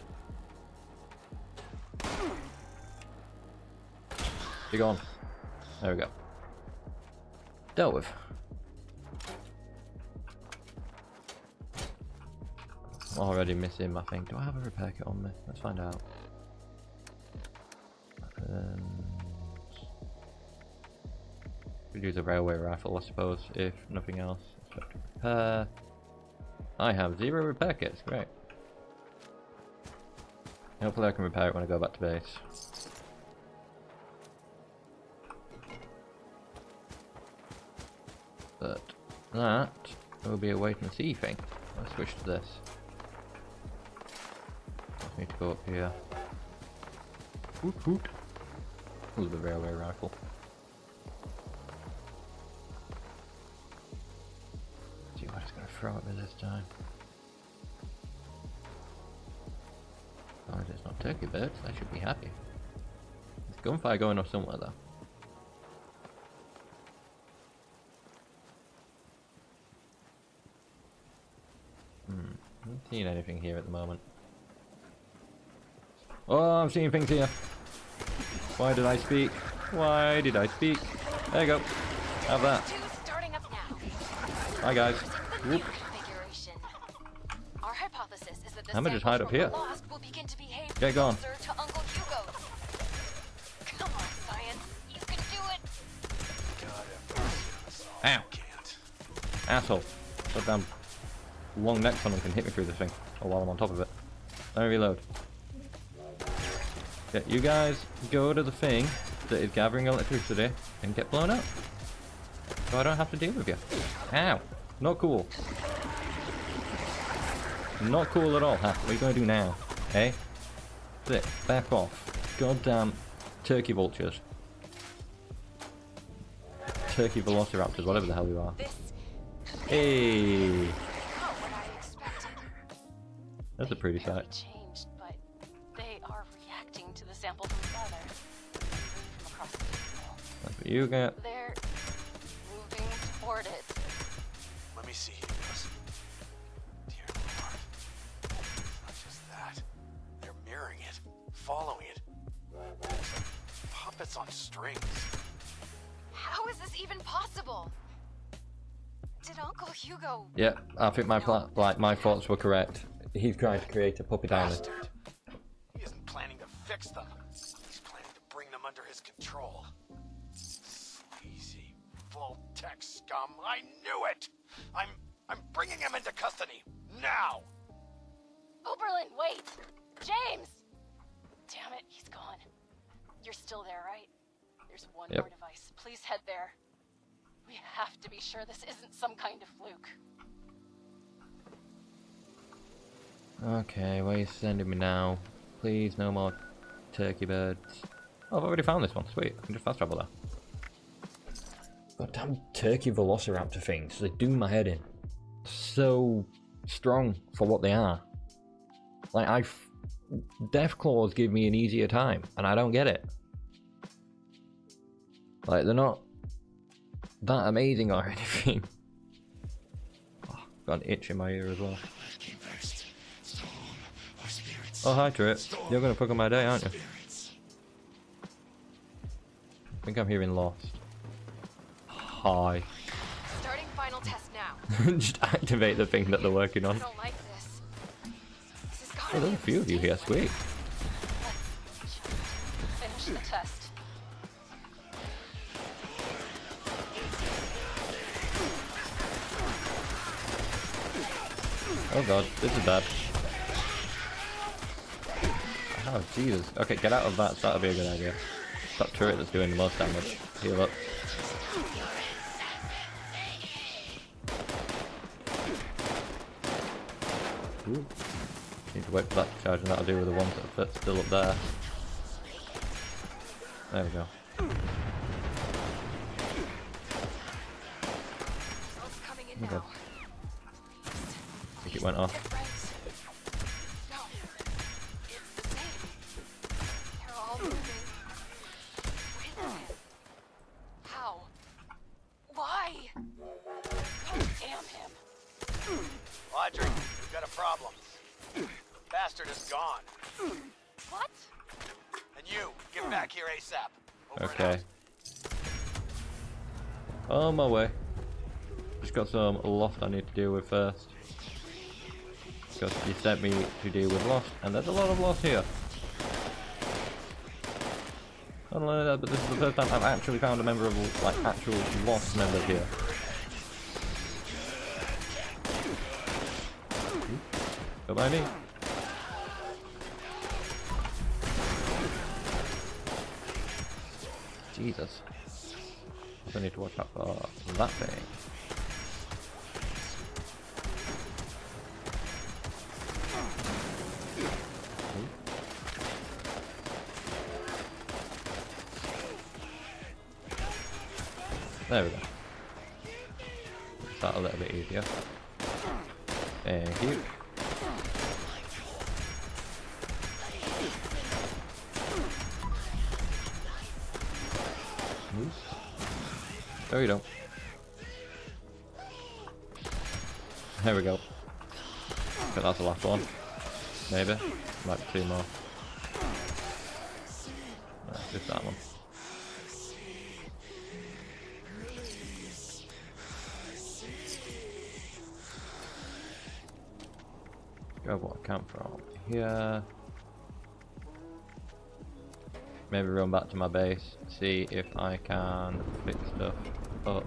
Be gone. There we go. Dealt with. I'm already missing my thing. Do I have a repair kit on me? Let's find out. Could use a railway rifle, I suppose, if nothing else. Repair. I have 0 repair kits. Great. Hopefully I can repair it when I go back to base. But that will be a wait and see thing. Let's switch to this. I need to go up here. Hoot hoot. Ooh, the railway rifle. Let's see what it's going to throw at me this time. As long as it's not turkey birds, I should be happy. There's gunfire going off somewhere though. I'm not seeing anything here at the moment. Oh, I'm seeing things here. Why did I speak? Why did I speak? There you go. Have that. Hi guys. Whoop. Our hypothesis is that the I'm gonna just hide up here. will begin to behave Get gone. closer to Uncle Hugo. Come on, science. You can do it. Ow. Asshole. Goddamn long neck someone can hit me through this thing. Or while I'm on top of it. Let me reload. Yeah, you guys go to the thing that is gathering electricity and get blown up. So I don't have to deal with you. Ow. Not cool. Not cool at all, huh? What are you going to do now? Eh? Sit. Back off. Goddamn turkey vultures. turkey velociraptors, whatever the hell you are. This Hey! not what I expected. That's a pretty Barely sight. changed, but they are reacting to the sample from father. From across the table. That's what you get. They're moving toward it. Let me see. Dear Lord. It's not just that. They're mirroring it, following it. Puppets on strings. How is this even possible? Did Uncle Hugo... Yeah, I think my my thoughts were correct. He's trying to create a puppet island. Bastard. He isn't planning to fix them. He's planning to bring them under his control. Sleazy, Vault-Tec scum. I knew it! I'm bringing him into custody. Now! Oberlin, wait! James! Damn it, he's gone. You're still there, right? There's one Yep. more device. Please head there. We have to be sure this isn't some kind of fluke. Okay, where are you sending me now? Please, no more turkey birds. Oh, I've already found this one. Sweet. I can just fast travel there. Goddamn turkey velociraptor things. They do my head in. So strong for what they are. Like, Deathclaws give me an easier time, and I don't get it. Like, they're not that amazing or anything. Oh, got an itch in my ear as well. Oh, hi, Trip. You're gonna fuck up my day, aren't you? I think I'm hearing Lost. Hi. Starting final test now. Just activate the thing that they're working I on. don't like this. This has Oh, gotta there's be a few of you here, sweet. Finish the test. Oh god, this is bad. Oh, Jesus. Okay, get out of that. That'll be a good idea. That turret that's doing the most damage. Heal up. Ooh. Need to wait for that to charge, and that'll do with the ones that are still up there. There we go. Results coming in Okay. now. I think it went off. Get right. No. It's the same. They're all moving. Wait a minute. How? Why? God damn him. Audrey, we've got a problem. Bastard is gone. What? And you, get back here ASAP. Over and Okay. out. On my way. Just got some Lost I need to deal with first. Because you sent me to deal with Lost, and there's a lot of Lost here. Not only that, but this is the first time I've actually found a member of, like, actual Lost members here. Go by me. Jesus. I need to watch out for that thing. There we go. Makes that a little bit easier. Thank you. There we go. There we go. Okay, that's the last one. Maybe. Might be two more. No, just that one. Grab what I can from here. Maybe run back to my base, see if I can fix stuff up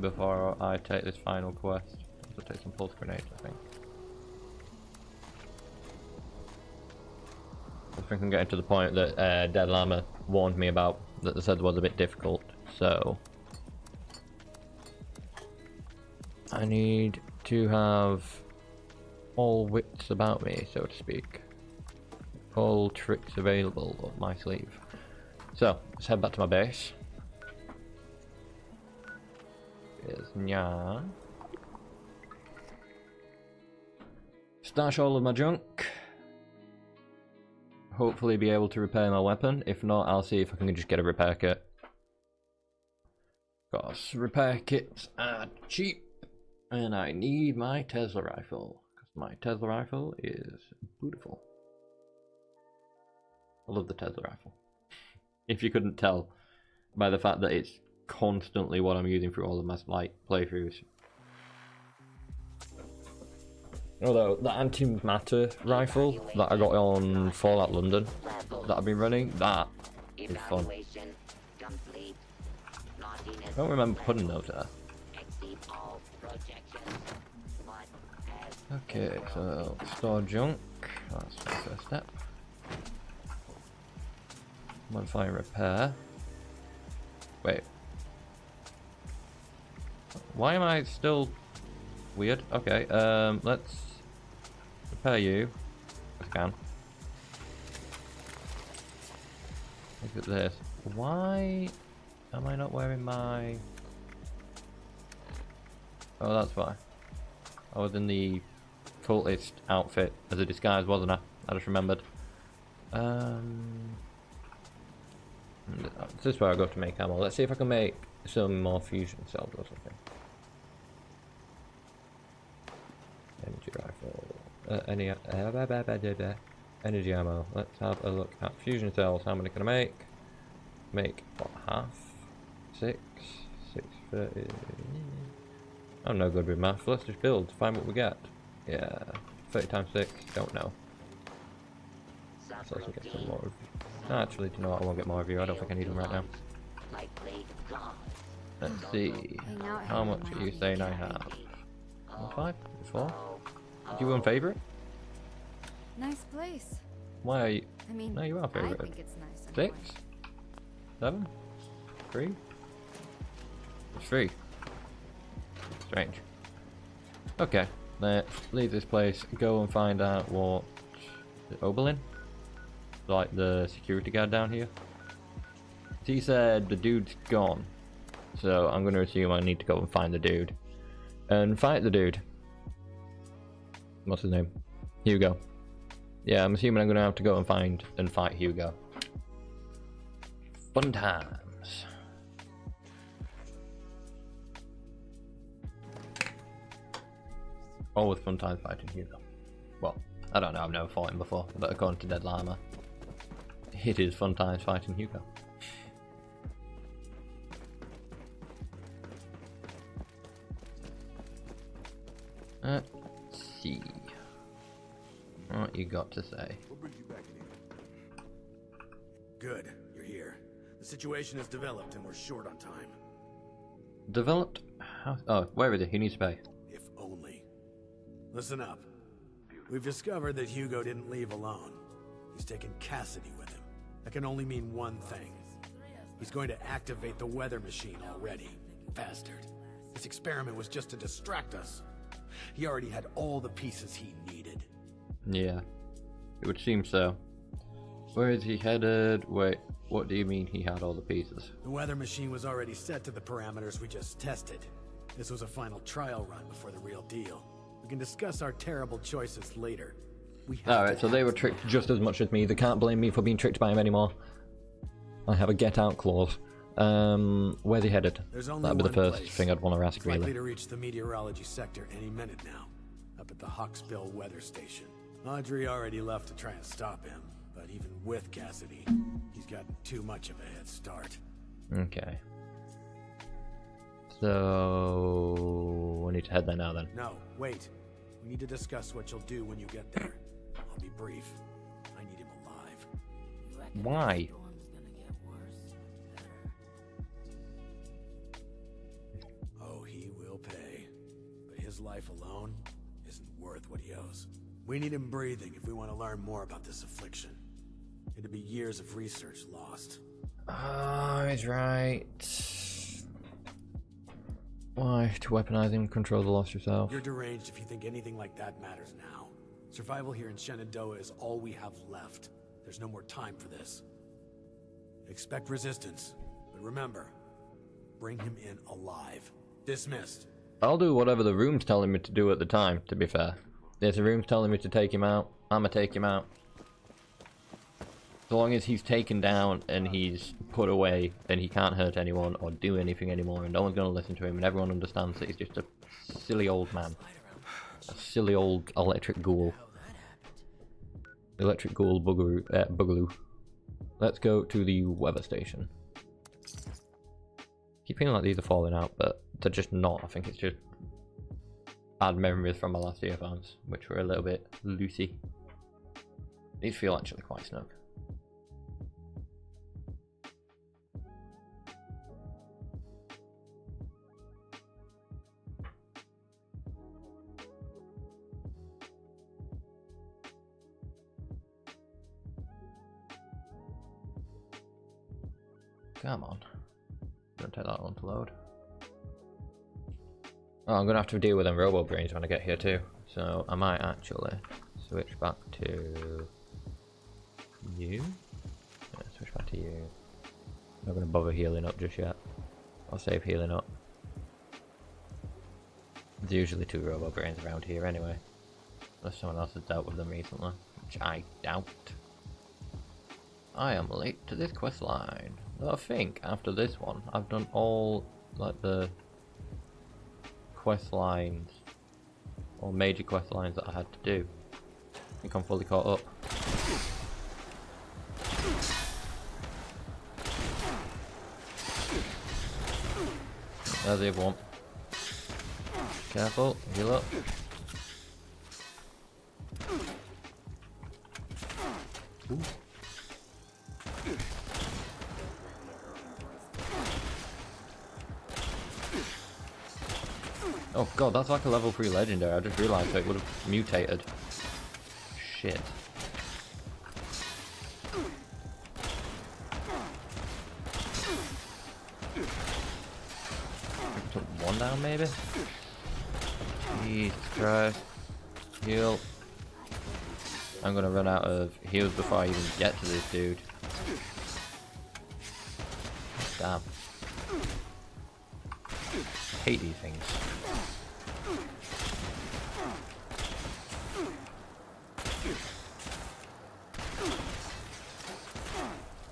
before I take this final quest. I'll take some pulse grenades, I think. I think I'm getting to the point that Dead Llama warned me about, that they said was a bit difficult, so I need to have all wits about me, so to speak. All tricks available up my sleeve. So, let's head back to my base. Yeah. Stash all of my junk. Hopefully be able to repair my weapon. If not, I'll see if I can just get a repair kit. Because repair kits are cheap. And I need my Tesla rifle. Because my Tesla rifle is beautiful. I love the Tesla rifle. If you couldn't tell by the fact that it's constantly what I'm using through all of my playthroughs. Although the antimatter rifle that I got on Fallout London that I've been running, that is fun. I don't remember putting those there. Okay, so store junk, that's the first step. Modify and repair. Wait. Why am I still weird? Okay, let's repair you. If I can. Look at this. Why am I not wearing my... Oh, that's why. I was in the cultist outfit as a disguise, wasn't I? I just remembered. This is where I go to make ammo. Let's see if I can make some more fusion cells or something. Energy rifle. Energy ammo. Let's have a look at fusion cells. How many can I make? Make what, half? 6? 630. I'm no good with math. Let's just build. Find what we get. Yeah. 30 times 6. Don't know. Let's also get some more. Actually, do you know what? I won't get more of you. I don't think I need them right now. Let's see. How much are you saying I have? 5? 4? Do you want favorite? Nice place. Why are you? I mean, no, you are favorite. I think it's nice. 6? 7? 3? It's 3. Strange. Okay, let's leave this place. Go and find out what Oberlin, like the security guard down here. He said the dude's gone, so I'm going to assume I need to go and find the dude and fight the dude. What's his name? Hugo. Yeah, I'm assuming I'm going to have to go and find and fight Hugo. Fun times. Always fun times fighting Hugo. Well, I don't know, I've never fought him before, but according to Dead Llama, it is fun times fighting Hugo. Let's see. What you got to say? Good, you're here. The situation has developed and we're short on time. Developed? How? Oh, where is it? He needs to pay. If only. Listen up. We've discovered that Hugo didn't leave alone. He's taken Cassidy with him. That can only mean one thing. He's going to activate the weather machine already. Bastard. This experiment was just to distract us. He already had all the pieces he needed. Yeah, it would seem so. Where is he headed? Wait, what do you mean he had all the pieces? The weather machine was already set to the parameters we just tested. This was a final trial run before the real deal. We can discuss our terrible choices later. Alright, so they were tricked just as much as me. They can't blame me for being tricked by him anymore. I have a get out clause. Where's he headed? That'd be the first thing I'd want to ask, really. Likely to reach the meteorology sector any minute now. Up at the Hawksbill weather station. Audrey already left to try and stop him, but even with Cassidy, he's got too much of a head start. Okay. So I need to head there now then. No, wait. We need to discuss what you'll do when you get there. I'll be brief. I need him alive. Why? Oh, he will pay. But his life alone isn't worth what he owes. We need him breathing if we want to learn more about this affliction. It'd be years of research lost. Oh, he's right. Why? To weaponize him, control the loss yourself. You're deranged if you think anything like that matters now. Survival here in Shenandoah is all we have left. There's no more time for this. Expect resistance, but remember, bring him in alive. Dismissed. I'll do whatever the room's telling me to do at the time, to be fair. If the room's telling me to take him out, I'ma take him out. As long as he's taken down and he's put away, then he can't hurt anyone or do anything anymore, and no one's gonna listen to him, and everyone understands that he's just a silly old man. A silly old electric ghoul. Electric ghoul boogaloo. Let's go to the weather station. Keep feeling like these are falling out, but they're just not. I think it's just bad memories from my last earphones, which were a little bit loosey. These feel actually quite snug. Come on. Don't take that long to load. Oh, I'm gonna have to deal with them robo brains when I get here too. So I might actually switch back to you. Yeah, switch back to you. I'm not gonna bother healing up just yet. I'll save healing up. There's usually 2 robo brains around here anyway. Unless someone else has dealt with them recently, which I doubt. I am late to this quest line. I think after this one, I've done all like the quest lines or major quest lines that I had to do. I think I'm fully caught up. There's the other one. Careful, heal up. Ooh. Oh god, that's like a level 3 legendary. I just realised it would have mutated. Shit. Took 1 down maybe? Jesus Christ. Heal. I'm gonna run out of heals before I even get to this dude. Damn. I hate these things.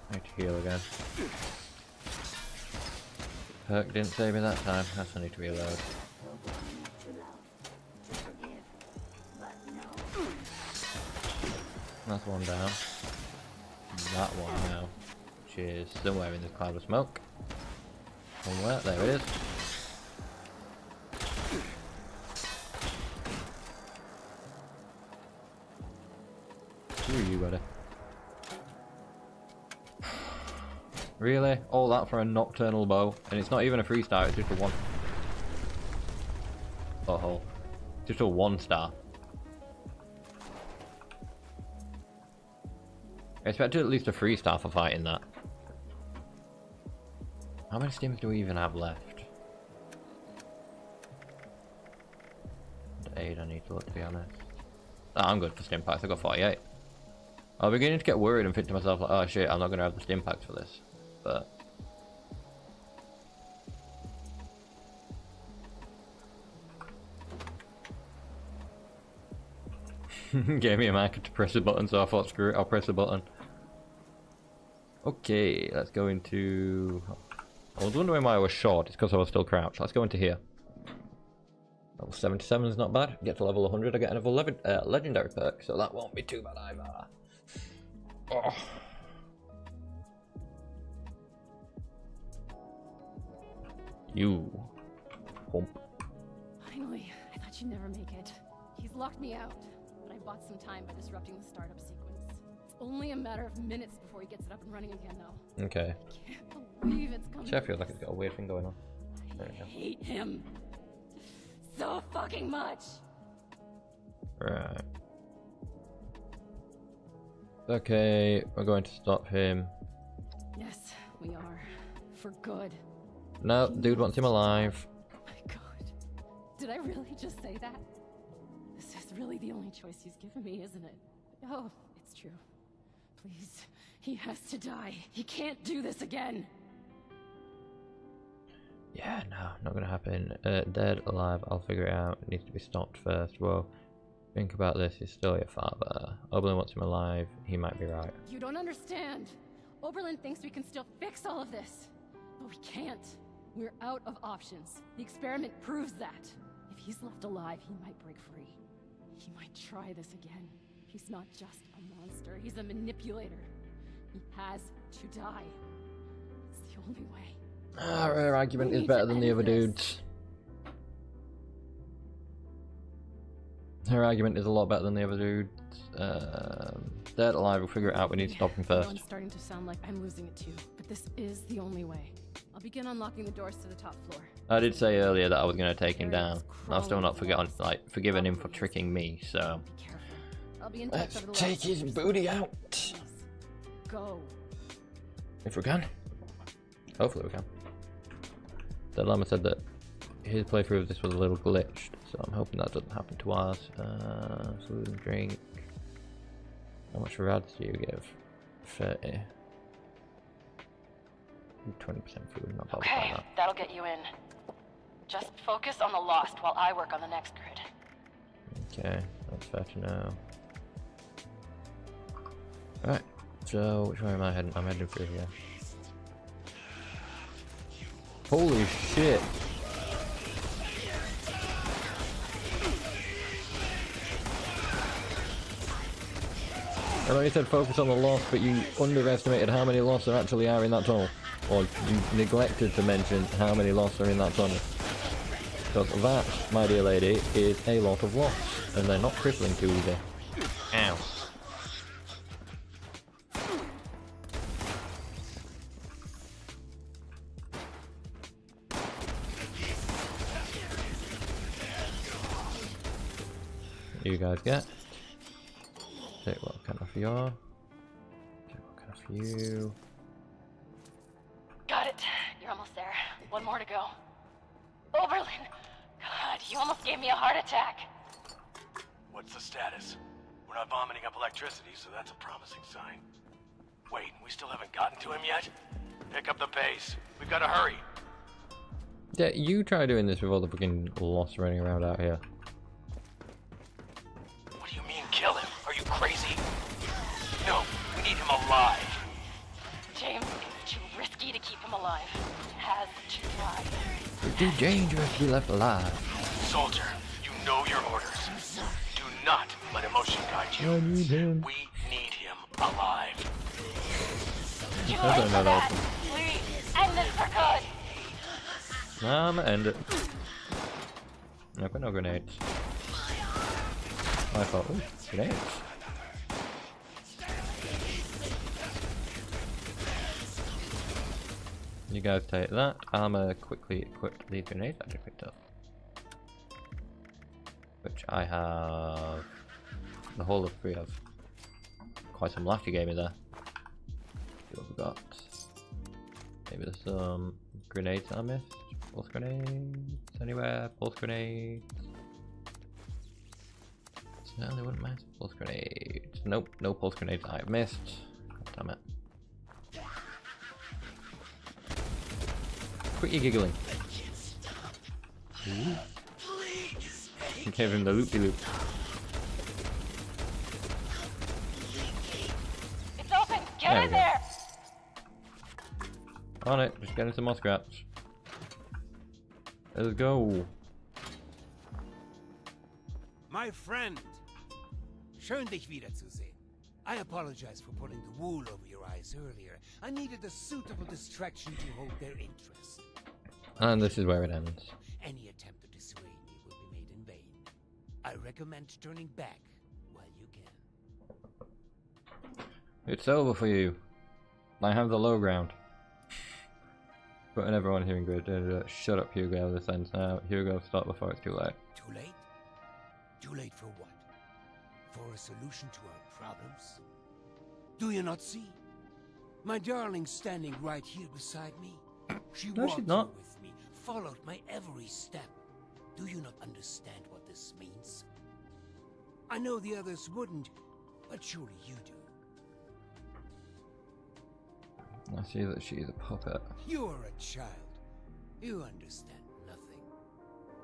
I need to heal again. Perk didn't save me that time. That's I need to reload. That's 1 down. That one now, which is somewhere in this cloud of smoke. Somewhere, there it is. Who are you, buddy? Really? All that for a nocturnal bow? And it's not even a 3-star, it's just a 1. Oh, just a 1-star. I expected at least a 3-star for fighting that. How many stims do we even have left? What aid I need to look, to be honest. Oh, I'm good for stim packs, I got 48. I'm beginning to get worried and think to myself like, oh shit, I'm not going to have the stim packs for this. But gave me a marker to press a button, so I thought screw it, I'll press a button. Okay, let's go into... I was wondering why I was short, it's because I was still crouched. Let's go into here. Level 77 is not bad. Get to level 100, I get another legendary perk, so that won't be too bad either. Oh. You. Hump. Finally, I thought you'd never make it. He's locked me out, but I bought some time by disrupting the startup sequence. It's only a matter of minutes before he gets it up and running again, though. Okay. I can't believe it's coming. Chef feels like it's got a weird thing going on. I hate him so fucking much. Right. Okay, we're going to stop him. Yes, we are. For good. No, dude wants him alive. My god. Did I really just say that? This is really the only choice he's given me, isn't it? Oh, it's true. Please. He has to die. He can't do this again. Yeah, no, not gonna happen. Dead, alive, I'll figure it out. It needs to be stopped first. Well, think about this, he's still your father. Oberlin wants him alive, he might be right. You don't understand. Oberlin thinks we can still fix all of this. But we can't. We're out of options. The experiment proves that. If he's left alive, he might break free. He might try this again. He's not just a monster, he's a manipulator. He has to die. It's the only way. Her argument is better than the other dudes. Her argument is a lot better than the other dudes. Dead, alive, we'll figure it out. We need to stop him first. It's starting to sound like I'm losing it too, but this is the only way. I'll begin unlocking the doors to the top floor. I did say earlier that I was going to take him down. I've still not forgiven him for tricking me, so... Be careful. I'll be in touch Let's over the take his booty out. Please, go. If we can. Hopefully we can. The llama said that his playthrough of this was a little glitched, so I'm hoping that doesn't happen to ours. Food and drink. How much rads do you give? 30. 20% food, not bothered by that. That'll get you in. Just focus on the lost while I work on the next grid. Okay, that's fair to know. Alright, so which way am I heading? I'm heading through here. Holy shit! I know you said focus on the lost, but you underestimated how many losts there actually are in that tunnel. Or you neglected to mention how many losts are in that tunnel. Because that, my dear lady, is a lot of losts. And they're not crippling too easy. Ow. You guys get. Take what kind of you are. Take what kind of you. Got it. You're almost there. One more to go. Oberlin! God, you almost gave me a heart attack. What's the status? We're not vomiting up electricity, so that's a promising sign. Wait, we still haven't gotten to him yet? Pick up the pace. We've got to hurry. Yeah, you try doing this with all the fucking lost running around out here. What do you mean, kill him? Are you crazy? No, we need him alive. James, it's too risky to keep him alive. He has to die. It's too dangerous to be left alive. Soldier, you know your orders. Do not let emotion guide you. I need him. We need him alive. Too I late don't know for that. that. Please, end this for good. Nah, I'ma end it. I've got no grenades. I thought, ooh, grenades. You guys take that. I'ma quickly equip these grenades I just picked up. Which I have the whole of 3 of. Quite some luck you gave me there. See what we got. Maybe there's some grenades I missed. Pulse grenades anywhere? Pulse grenades. Certainly wouldn't mind some pulse grenades. Nope, no pulse grenades I've missed. God damn it. Quit your giggling. Ooh. You gave him the loopy-loop. It's open. Get in there. On it, just getting some more scraps. Let's go. My friend, schön dich wiederzusehen. I apologize for pulling the wool over your eyes earlier. I needed a suitable distraction to hold their interest. And this is where it ends. Any attempt to dissuade me will be made in vain. I recommend turning back while you can. It's over for you. I have the low ground. Putting everyone here in grid. Shut up, Hugo. This ends now. Hugo, stop before it's too late. Too late? Too late for what? For a solution to our problems? Do you not see? My darling's standing right here beside me. She No, walked she's here not. with me, followed my every step. Do you not understand what this means? I know the others wouldn't, but surely you do. I see that she's a puppet. You are a child. You understand nothing.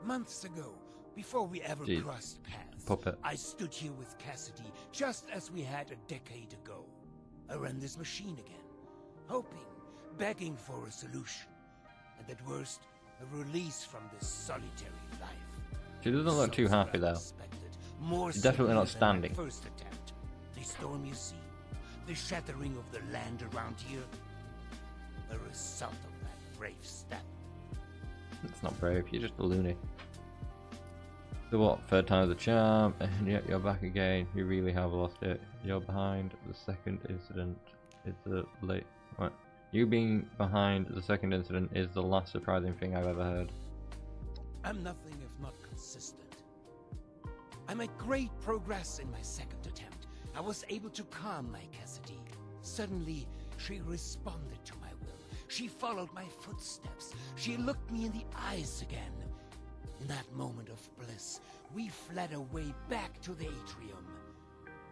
Months ago, before we ever Jeez. crossed paths, Puppet. I stood here with Cassidy just as we had a decade ago. I ran this machine again, hoping, begging for a solution, and at worst, a release from this solitary life. She doesn't look too happy though. More She's definitely not severe than my standing. First attempt. The storm you see, the shattering of the land around here, a result of that brave step. It's not brave, you're just a loony. So what, third time's the charm, and yet you're back again, you really have lost it. You're behind the second incident is the late... What? You being behind the second incident is the last surprising thing I've ever heard. I'm nothing if not consistent. I made great progress in my second attempt. I was able to calm my Cassidy. Suddenly, she responded to my will. She followed my footsteps. She looked me in the eyes again. In that moment of bliss, we fled away back to the atrium.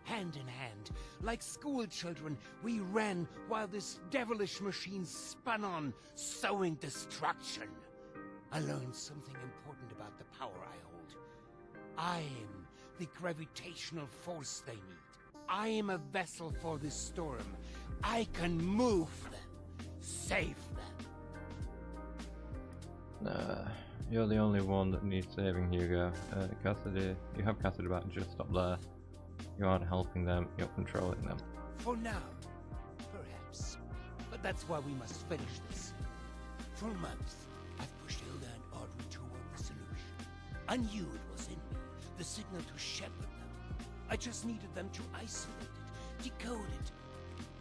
Hand in hand, like school children, we ran while this devilish machine spun on, sowing destruction. I learned something important about the power I hold. I am the gravitational force they need. I am a vessel for this storm. I can move them, save them. You're the only one that needs saving, Hugo. Cassidy, you have Cassidy back just up there. You aren't helping them, you're controlling them. For now, perhaps. But that's why we must finish this. For months, I've pushed Hilda and Audrey toward the solution. I knew it was in me, the signal to shepherd them. I just needed them to isolate it, decode it,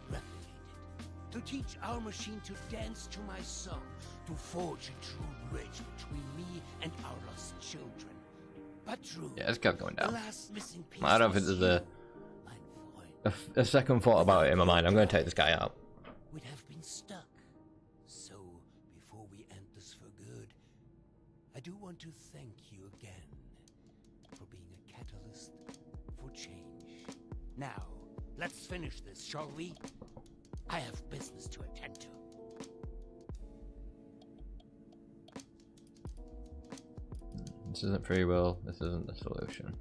replicate it. To teach our machine to dance to my song, to forge a true bridge between me and our lost children. But true, Yeah, it's kept going down. the last missing piece I don't think was there's a second thought about it in my mind. I'm going to take this guy out. We'd have been stuck. So, before we end this for good, I do want to thank you again for being a catalyst for change. Now, let's finish this, shall we? I have business to attend to. This isn't free will, this isn't the solution.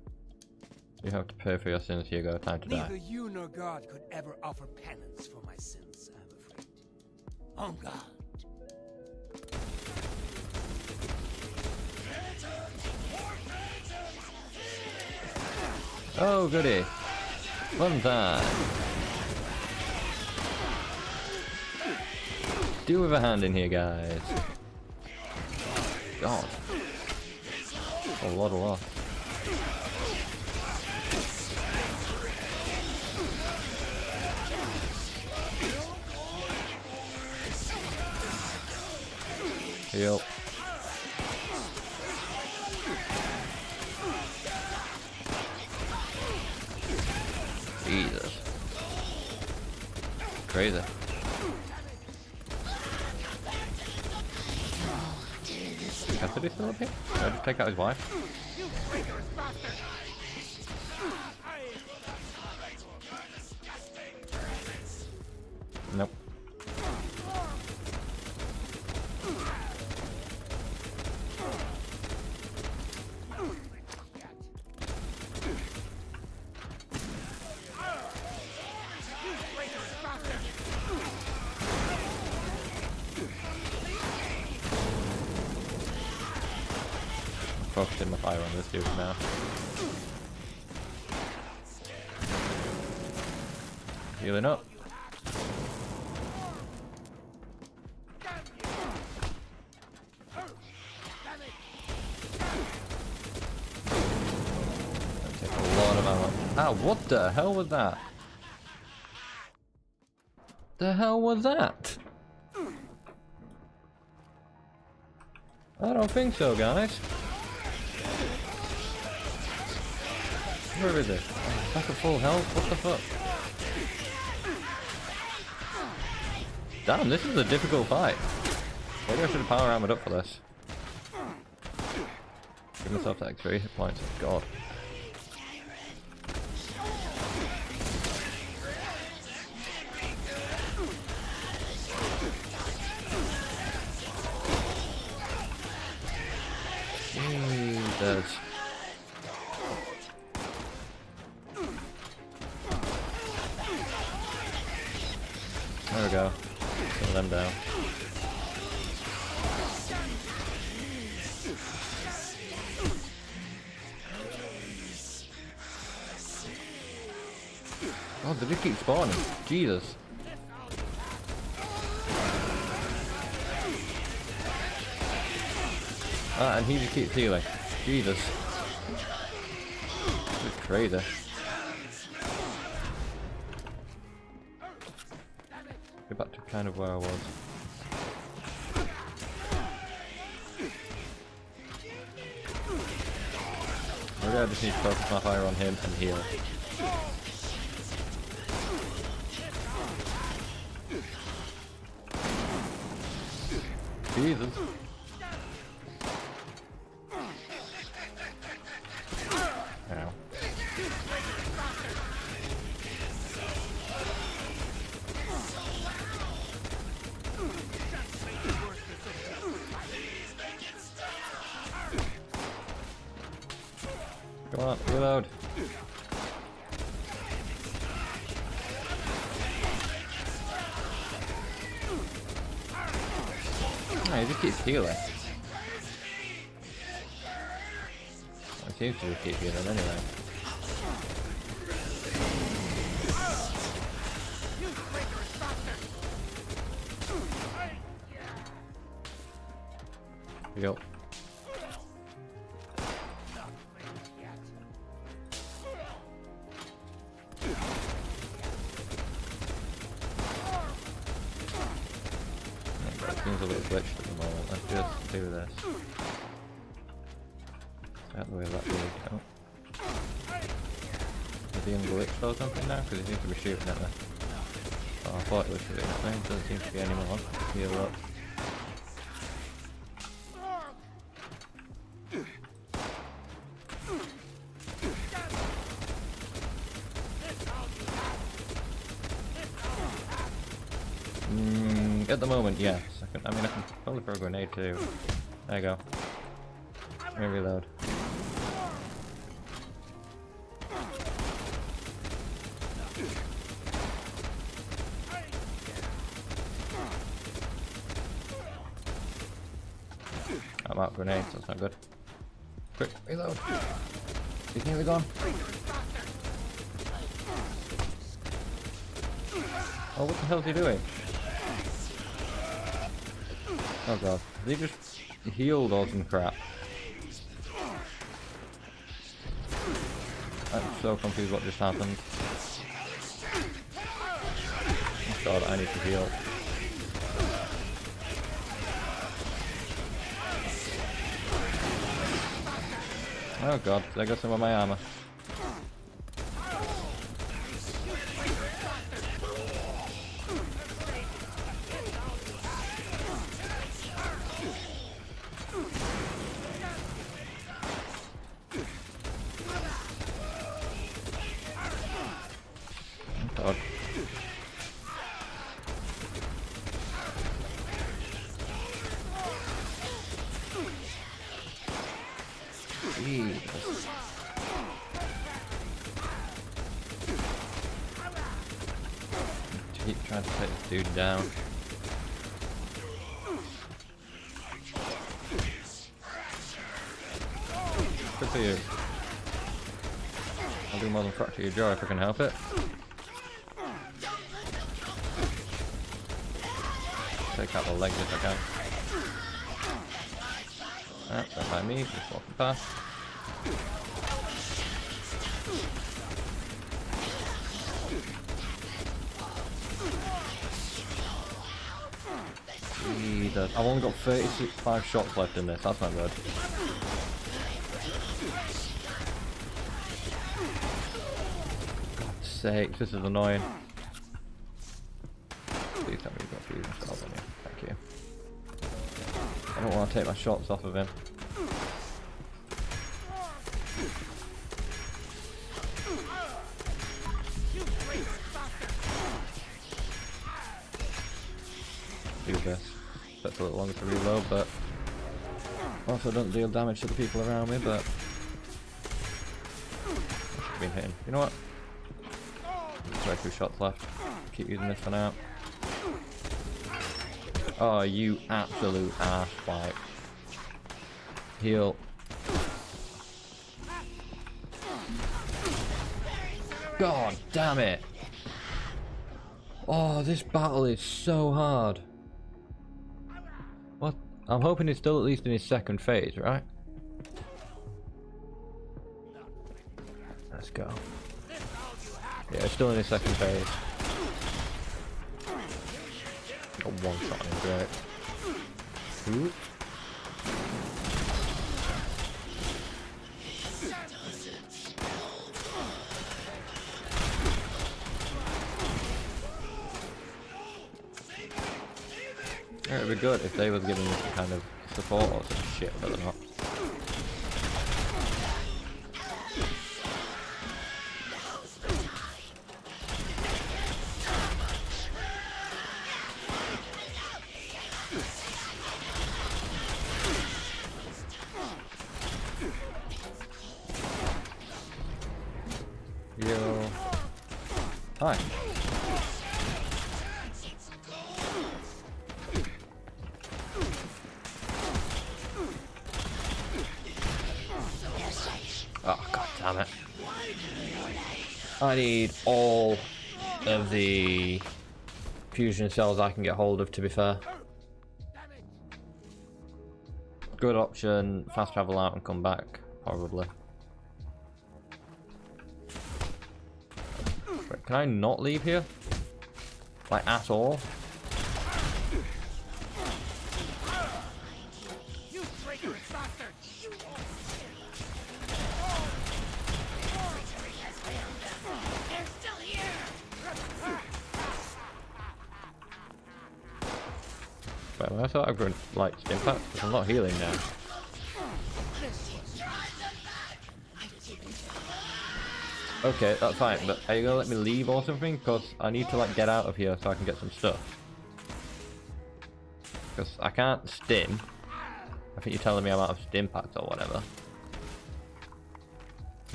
You have to pay for your sins, Hugo. Time to die. Neither you nor God could ever offer penance for my sins, I'm afraid. On God. Oh, goody. Fun time. Deal with a hand in here, guys. God. A lot of loss. Heal. Jesus. Crazy. Cassidy still up here? Did I just take out his wife? Nope. Focusing my fire on this dude now. Healing up. That takes a lot of ammo. Ah, what the hell was that? The hell was that? I don't think so, guys. Where is it? Back at full health? What the fuck? Damn, this is a difficult fight. Maybe I should have power armored up for this. Give myself that extra hit points. God. Jesus. There we go. Kill them down. Oh, they just keep spawning. Jesus. Ah, and he just keeps healing. Jesus. This is crazy. Go back to kind of where I was. Maybe I just need to focus my fire on him and heal. Jesus. Ow. Come on, reload. Oh, he just keeps healing. He seems to just keep healing anyway. Yep. Seems a little glitched at the moment. Let's just do this. Out the way of that really go. Is he glitched or something now? Because he seems to be shooting at me. Oh, I thought he was shooting at me. Doesn't seem to be anymore. Heal up. At the moment, yes. I mean, I can probably throw a grenade too. There you go. Let me reload. I'm out of grenades, that's not good. Quick, reload. He's nearly gone. Oh, what the hell is he doing? Oh god, they just healed all some crap. I'm so confused what just happened. Oh god, I need to heal. Oh god, there goes some of my armor. God. Jesus. Keep trying to take this dude down. Good for you. I'll do more than fracture your jaw if I can help it. Take out the legs if I can. Ah, don't mind me, just walking past. Jesus, I've only got 35 shots left in this, that's not good. God's sake, this is annoying. Please tell me you've got fusion cells on you. Thank you. I don't want to take my shots off of him. Do this. Takes a little longer to reload, but Also don't deal damage to the people around me, but I've been hitting. You know what? There's 2 shots left. Keep using this for now. Oh, you absolute ass wipe. Heal. God damn it! Oh, this battle is so hard. What? I'm hoping he's still at least in his second phase, right? Let's go. Yeah, he's still in his second phase. Got 1 shot in, great. Ooh. It would be good if they was giving me some kind of support or some shit, but they're not. Yo. Hi. Oh, god damn it. I need all of the fusion cells I can get hold of, to be fair. Good option, fast travel out and come back, probably. Wait, can I not leave here? Like, at all? Wait, I thought I could like impact because I'm not healing now. Okay, that's fine, but are you gonna let me leave or something? Because I need to like get out of here so I can get some stuff. Because I can't stim. I think you're telling me I'm out of stim packs or whatever.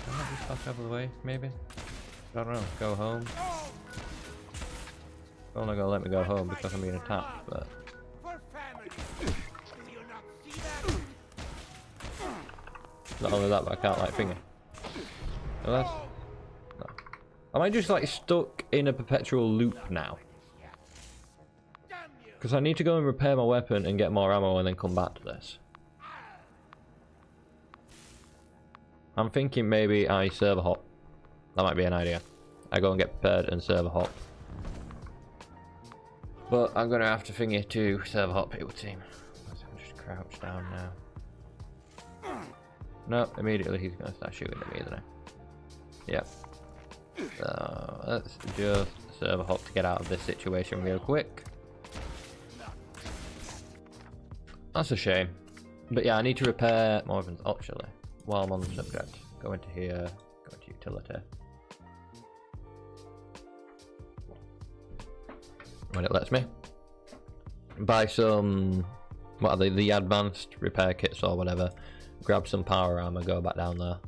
Can I just fast travel away, maybe? I don't know, go home. They're not gonna let me go home because I'm being attacked, but... Not only that, but I can't like finger. Unless... No. Am I just like stuck in a perpetual loop now? Because I need to go and repair my weapon and get more ammo and then come back to this. I'm thinking maybe I server hop. That might be an idea. I go and get prepared and server hop. But I'm gonna have to finger to server hop people team. I'm just crouch down now. No, immediately he's gonna start shooting at me, isn't he? Yep. So let's just server hop to get out of this situation real quick. That's a shame. But yeah, I need to repair more weapons actually. While I'm on the subject. Go into here, go into utility. When it lets me. Buy some, what are they, the advanced repair kits or whatever. Grab some power armor, go back down there.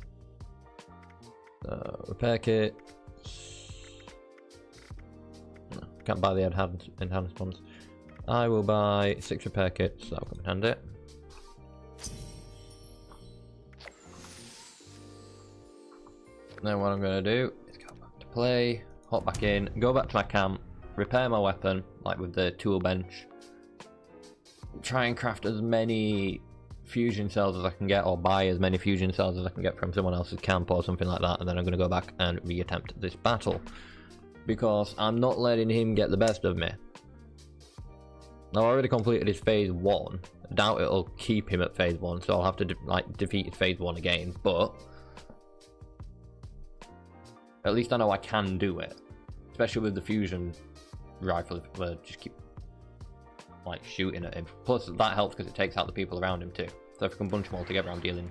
Repair kit. No, can't buy the enhanced ones. I will buy 6 repair kits, that'll come in handy. Then what I'm going to do is go back to play, hop back in, go back to my camp, repair my weapon, like with the tool bench. Try and craft as many fusion cells as I can get, or buy as many fusion cells as I can get from someone else's camp or something like that, and then I'm going to go back and reattempt this battle. Because I'm not letting him get the best of me. I've already completed his phase 1. I doubt it'll keep him at phase 1, so I'll have to defeat his phase 1 again, but at least I know I can do it. Especially with the fusion rifle, where just keep like shooting at him. Plus that helps because it takes out the people around him too. So if I can bunch them all together, I'm dealing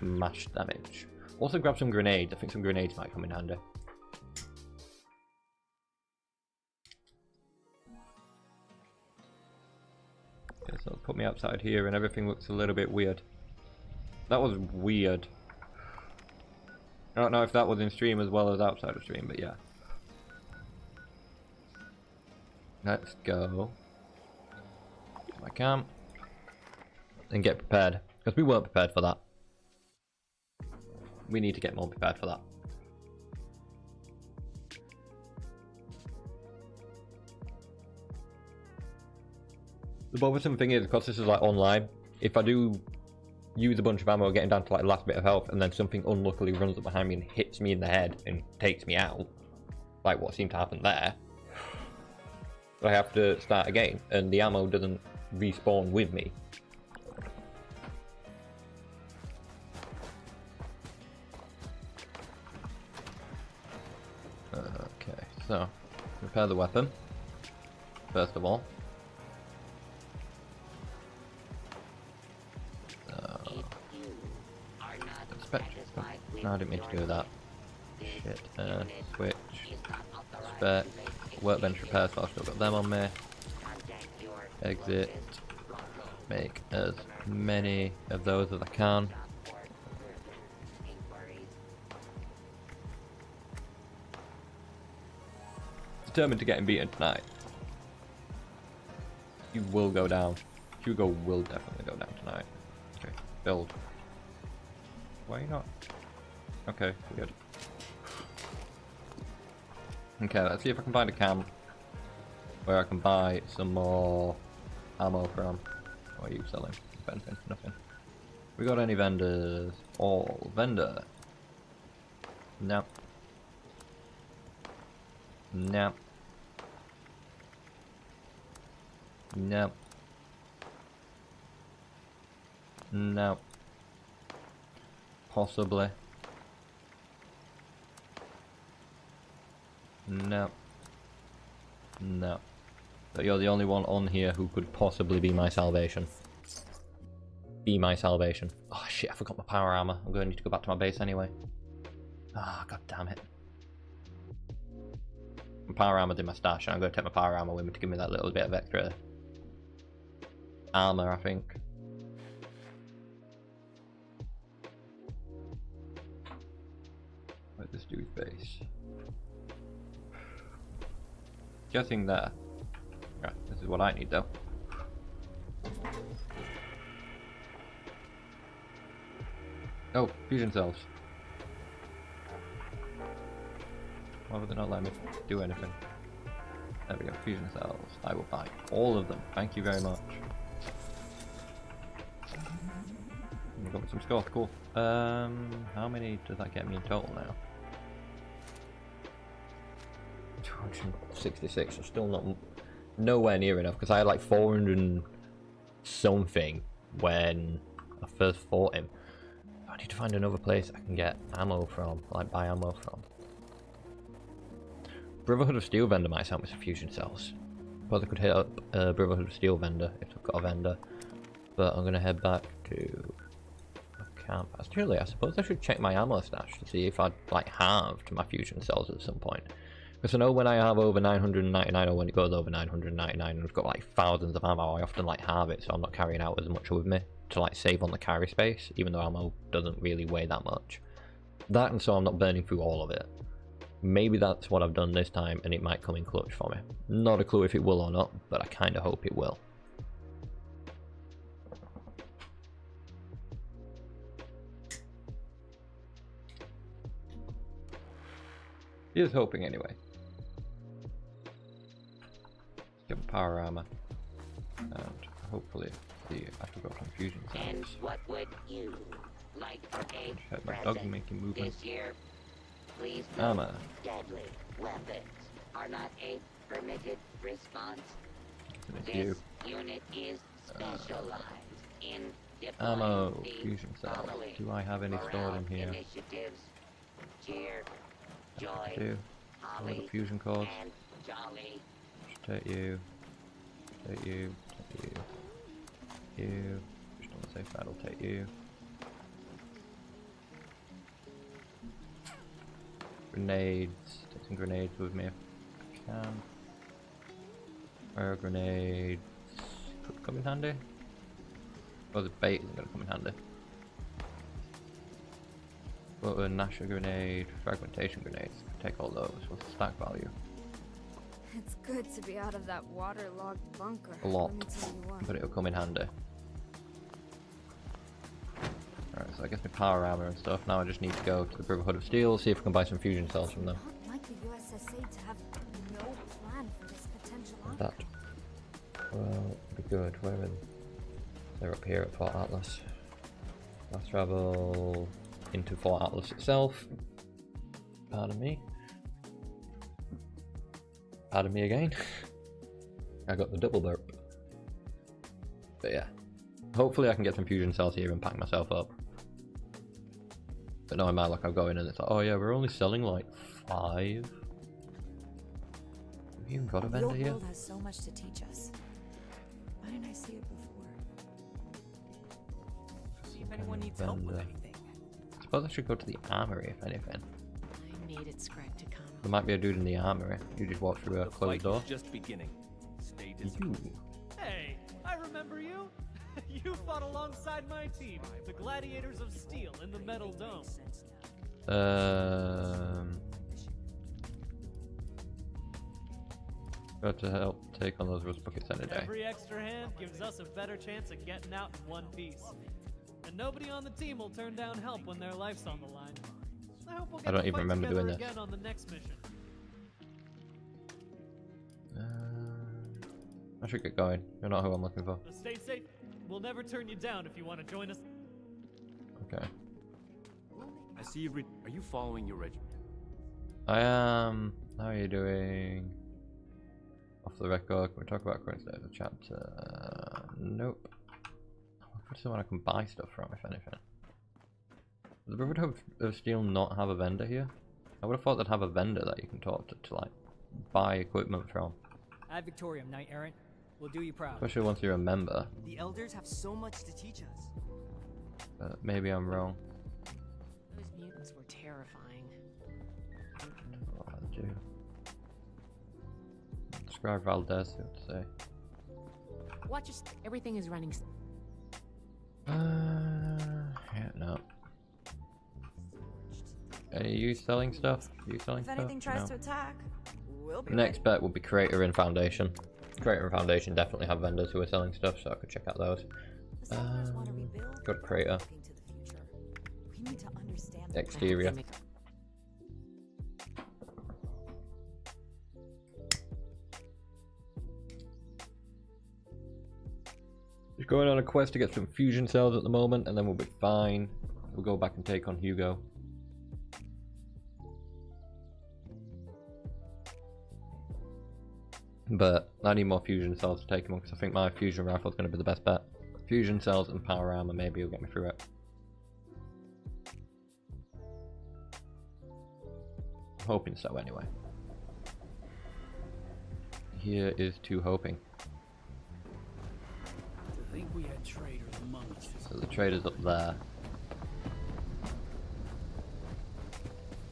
mash damage. Also grab some grenades. I think some grenades might come in handy. Okay, so put me outside here and everything looks a little bit weird. That was weird. I don't know if that was in stream as well as outside of stream, but yeah. Let's go to my camp and get prepared, because we weren't prepared for that. We need to get more prepared for that. The bothersome thing is, because this is like online, if I do use a bunch of ammo getting down to like the last bit of health and then something unluckily runs up behind me and hits me in the head and takes me out, like what seemed to happen there, I have to start again and the ammo doesn't respawn with me. Okay, so repair the weapon first of all. No, I didn't mean to do that. Shit, switch, spec, workbench repair, so I've still got them on me. Exit, make as many of those as I can. Determined to get him beaten tonight. He will go down. Hugo will definitely go down tonight. Okay, build. Why are you not? Okay, good. Okay, let's see if I can find a camp where I can buy some more ammo from. What are you selling? If anything, nothing. We got any vendors? All vendor. No. No. No. No. Possibly. No. No. But you're the only one on here who could possibly be my salvation. Be my salvation. Oh shit, I forgot my power armor. I'm going to need to go back to my base anyway. Ah, god damn it. My power armor's in my stash and I'm going to take my power armor with me to give me that little bit of extra armor, I think. Where's this dude's base? Guessing there. Right, this is what I need though. Oh, fusion cells. Why would they not let me do anything? There we go, fusion cells. I will buy all of them. Thank you very much. We got some score, cool. How many does that get me in total now? 266, so still not nowhere near enough because I had like 400 and something when I first fought him. I need to find another place I can get ammo from, like buy ammo from. Brotherhood of Steel vendor might sell me some fusion cells. But I could hit up Brotherhood of Steel vendor if I've got a vendor. But I'm gonna head back to my camp. Actually, I suppose I should check my ammo stash to see if I'd like halved my fusion cells at some point. Because I know when I have over 999 or when it goes over 999 and I've got like thousands of ammo, I often like halve it so I'm not carrying out as much with me to like save on the carry space, even though ammo doesn't really weigh that much. That and so I'm not burning through all of it. Maybe that's what I've done this time and it might come in clutch for me. Not a clue if it will or not, but I kind of hope it will. Here's hoping anyway. Get power armor. And hopefully see if I can go from fusion cells. And what would you like for a Had my dog making movement. this year? Please Armor. Deadly weapons are not a permitted response. This unit is specialized in ammo, deploying the fusion cells. following Do I have any stored in here? initiatives. Cheer, joy, I do. All the fusion cores. and jolly. Take you. Take you. Take you. You. Just on the safe side, I'll take you. Grenades. Take some grenades with me if I can. Where are grenades? Could come in handy. Oh, the bait isn't going to come in handy. But a Nasher grenade, fragmentation grenades. Take all those. What's the stack value? It's good to be out of that waterlogged bunker. A lot. Let me tell you what. But it'll come in handy. Alright, so I guess my power armor and stuff. Now I just need to go to the Brotherhood of Steel, see if I can buy some fusion cells from them. Not like the USSA to have no plan for this potential That. Well, be good. Where are they? They're up here at Fort Atlas. Fast travel into Fort Atlas itself. Pardon me. Pardon me again. I got the double burp. But yeah. Hopefully I can get some fusion cells here and pack myself up. But no, I might like I'll go in and it's like, oh yeah, we're only selling like 5. Have you even got a vendor Your here? world has so much to teach us. Why didn't I see it before? See if anyone needs help with anything. I suppose I should go to the armory if anything. I made it, Scrag Takano. There might be a dude in the armory. You just walk through a closed door. Just beginning. Stay disciplined. Hey, I remember you. You fought alongside my team, the Gladiators of Steel in the Metal Dome. Got to help take on those rust buckets any day. Every extra hand gives us a better chance of getting out in one piece. And nobody on the team will turn down help when their life's on the line. I hope we'll get I don't to even fight remember together doing this. again on the next mission. I should get going. You're not who I'm looking for. So stay safe. We'll never turn you down if you want to join us. Okay. I see you. Are you following your regiment? I am. How are you doing? Off the record. Can we talk about current state of the chapter? Nope. What's the one I can buy stuff from, if anything? Does the Brotherhood of Steel not have a vendor here? I would have thought they'd have a vendor that you can talk to like buy equipment from. Ad Victorium, Knight Errant. We'll do you proud. Especially once you're a member. The elders have so much to teach us. Maybe I'm wrong. Those mutants were terrifying. What I'll do. Describe Valdez, what to say. Watch your everything is running. Yeah, no. Are you selling stuff? Are you selling If stuff? anything tries No. to attack, we'll be Next bet will be Creator and Foundation. Creator and Foundation definitely have vendors who are selling stuff, so I could check out those. Go to Creator. We need to understand the Exterior. Just going on a quest to get some fusion cells at the moment, and then we'll be fine. We'll go back and take on Hugo. But I need more fusion cells to take him on because I think my fusion rifle is going to be the best bet. Fusion cells and power armor maybe will get me through it. I'm hoping so anyway. Here is to hoping. I think we had traders among us. So the trader's up there.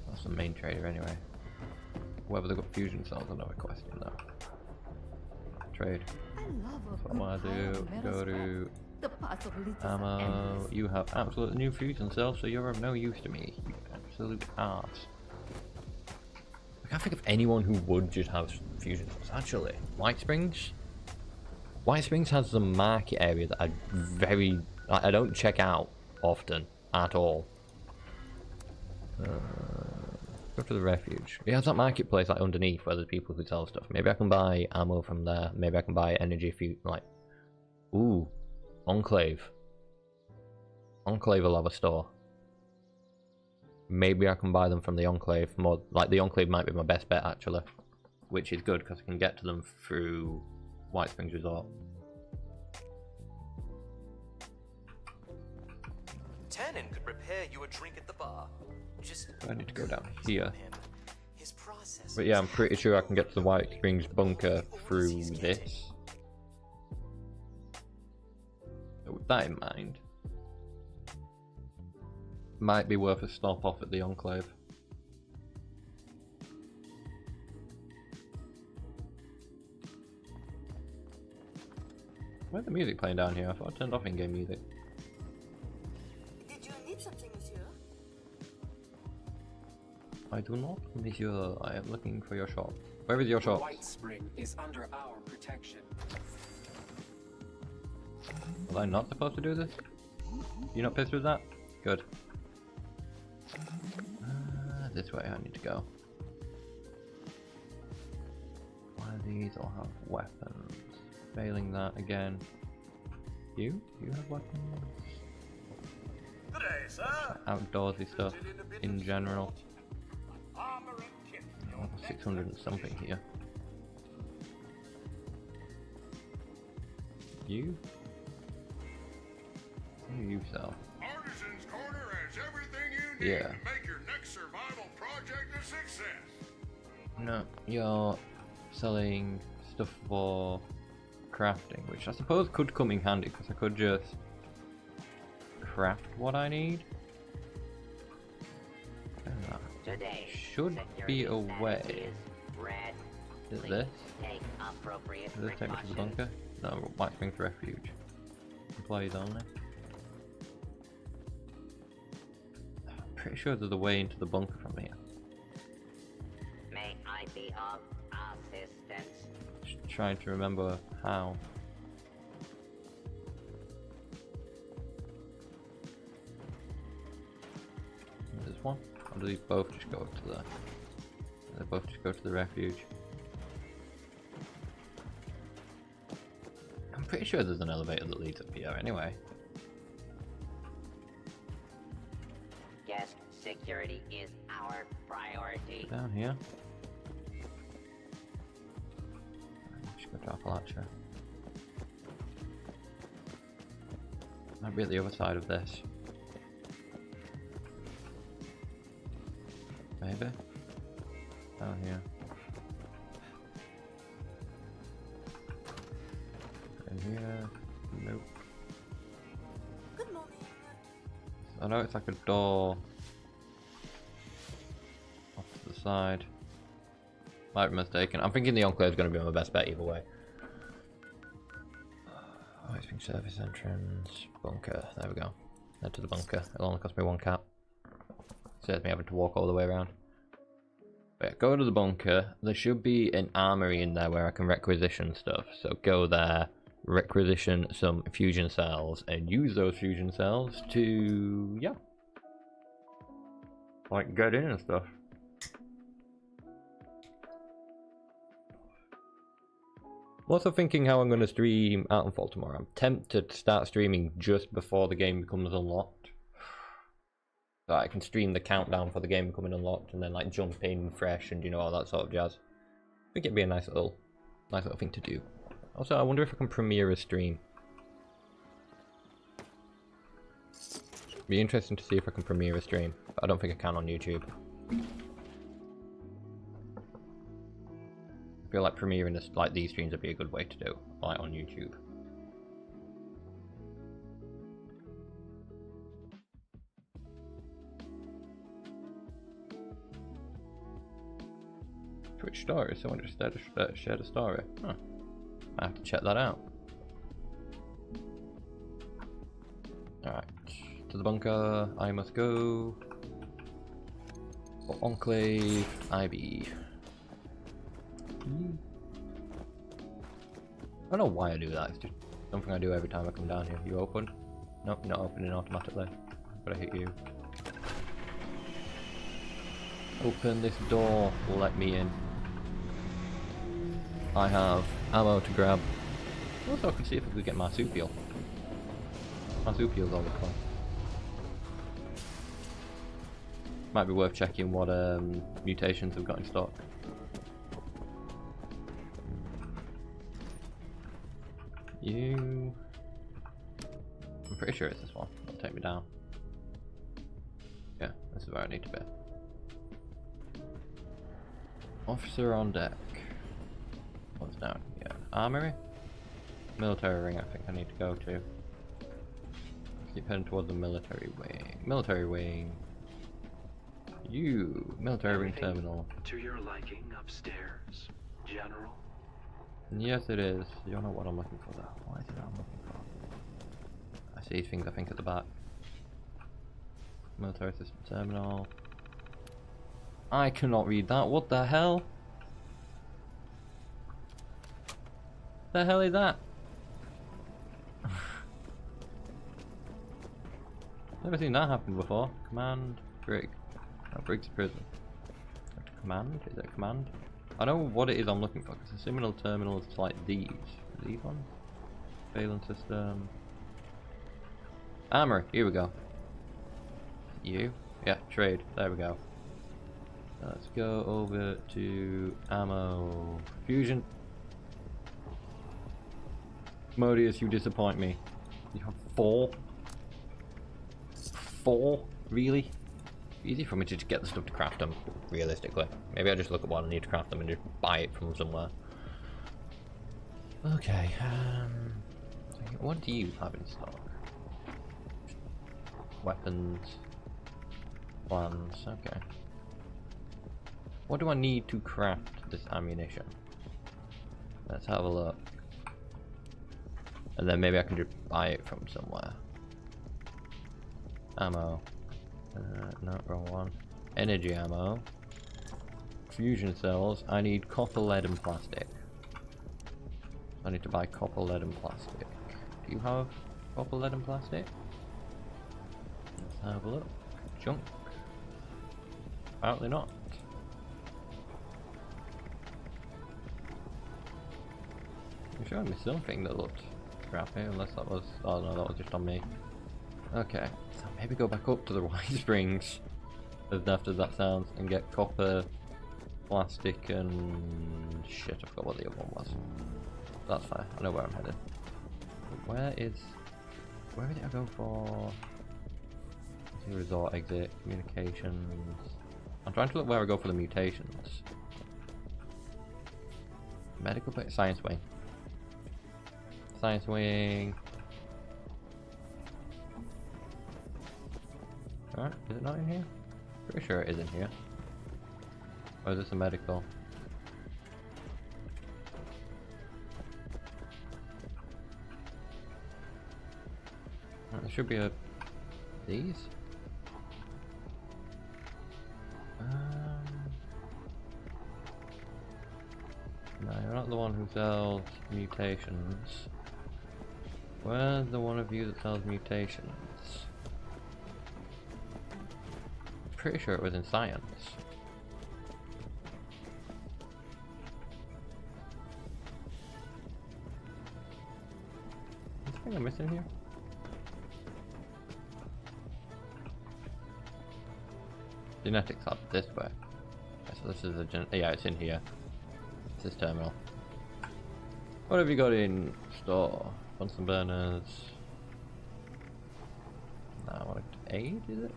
That's the main trader anyway. Whether they've got fusion cells, another question though. Trade. That's what I do. Go to ammo. You have absolute new fusion cells, so you're of no use to me. You absolute arse. I can't think of anyone who would just have fusion cells. Actually, White Springs. White Springs has a market area that I don't check out often at all. Go to the refuge. It has that marketplace like underneath where there's people who sell stuff. Maybe I can buy ammo from there. Maybe I can buy energy if you like. Ooh, Enclave. Enclave will have a store. Maybe I can buy them from the Enclave. More like the Enclave might be my best bet actually, which is good because I can get to them through White Springs Resort. Tannen could prepare you a drink at the bar. Just I need to go down here. his process. But yeah, I'm pretty sure I can get to the White Springs bunker through this. So with that in mind, might be worth a stop off at the Enclave. Where's the music playing down here? I thought I turned off in-game music. Did you need something, monsieur? I do not, monsieur. I am looking for your shop. Where is your shop? White Spring is under our protection. Was I not supposed to do this? You not pissed with that? Good. This way I need to go. One of these all have weapons. Failing that again. You have weapons? Good day, sir. Outdoorsy stuff in general. 600 and something here. You? What do you sell? Artisan's Corner has everything you need Yeah. to make your next survival project a success. No, you're selling stuff for crafting, which I suppose could come in handy because I could just craft what I need. Today, Should be a way. red. Is this? Take appropriate Does this take me to the bunker? No, White Springs Refuge. Employees only. I'm pretty sure there's a way into the bunker from here. May I be of assistance? Just trying to remember how. Is this one? Or do these both just go to the... They both just go to the refuge. I'm pretty sure there's an elevator that leads up here anyway. Guest security is our priority. Down here. Just go to Appalachia. Might be at the other side of this. Maybe? Down here. In here? Nope. Good morning. I know it's like a door off to the side. Might be mistaken. I'm thinking the Enclave is going to be my best bet either way. Oh, it's being service entrance. Bunker. There we go. Head to the bunker. It'll only cost me 1 cap. Saves me having to walk all the way around. But yeah, go to the bunker. There should be an armory in there where I can requisition stuff. So go there, requisition some fusion cells, and use those fusion cells to, yeah, like get in and stuff. I'm also thinking how I'm going to stream Outfall tomorrow. I'm tempted to start streaming just before the game becomes unlocked. So I can stream the countdown for the game becoming unlocked and then like jump in fresh and you know all that sort of jazz. I think it'd be a nice little thing to do. Also, I wonder if I can premiere a stream. Be interesting to see if I can premiere a stream, but I don't think I can on YouTube. I feel like premiering this, like these streams would be a good way to do, like on YouTube. Twitch story, someone just shared a story. Huh. I have to check that out. Alright, to the bunker I must go. For Enclave IB. I don't know why I do that, it's just something I do every time I come down here. You opened? Nope, not opening automatically. Gotta hit you. Open this door, let me in. I have ammo to grab. Also, I could see if we could get marsupial. Marsupial's always fun. Might be worth checking what mutations we've got in stock. You... I'm pretty sure it's this one. It'll take me down. Yeah, this is where I need to be. Officer on deck. What's down here? Armory? Military ring I think I need to go to. Keep heading towards the military wing. Military wing. You! Military ring terminal. To your liking upstairs, General? Yes, it is. You don't know what I'm looking for though. What is it I'm looking for? I see things I think at the back. Military system terminal. I cannot read that. What the hell? The hell is that? Never seen that happen before. Command brig. No, brig's prison. Command? Is it a command? I know what it is I'm looking for because the similar terminals like these. These ones? Surveillance system. Armory. Here we go. You? Yeah, trade. There we go. Let's go over to ammo. Fusion. Modius, you disappoint me. You have 4? 4? Really? Easy for me to just get the stuff to craft them, realistically. Maybe I just look at what I need to craft them and just buy it from somewhere. Okay, what do you have in stock? Weapons. Plans, okay. What do I need to craft this ammunition? Let's have a look. And then maybe I can just buy it from somewhere. Ammo. No, wrong one. Energy ammo. Fusion cells. I need copper, lead, and plastic. I need to buy copper, lead, and plastic. Do you have copper, lead, and plastic? Let's have a look. Junk. Apparently not. You showed me something that looked crappy, unless that was... oh no, that was just on me. Okay, so maybe go back up to the White Springs, as daft as that sounds, and get copper, plastic, and... shit, I forgot what the other one was. That's fine, I know where I'm headed. But where did I go for... resort exit, communications... I'm trying to look where I go for the mutations. Medical base, science wing. Science wing. Alright, is it not in here? Pretty sure it is in here. Or is this a medical? There should be a... these? No, you're not the one who sells mutations. Where's the one of you that sells mutations? Pretty sure it was in science. Is there anything I'm missing here? Genetics up this way. Okay, so this is a yeah, it's in here. It's this terminal. What have you got in store? Bunsen burners. No, I want to aid, is it?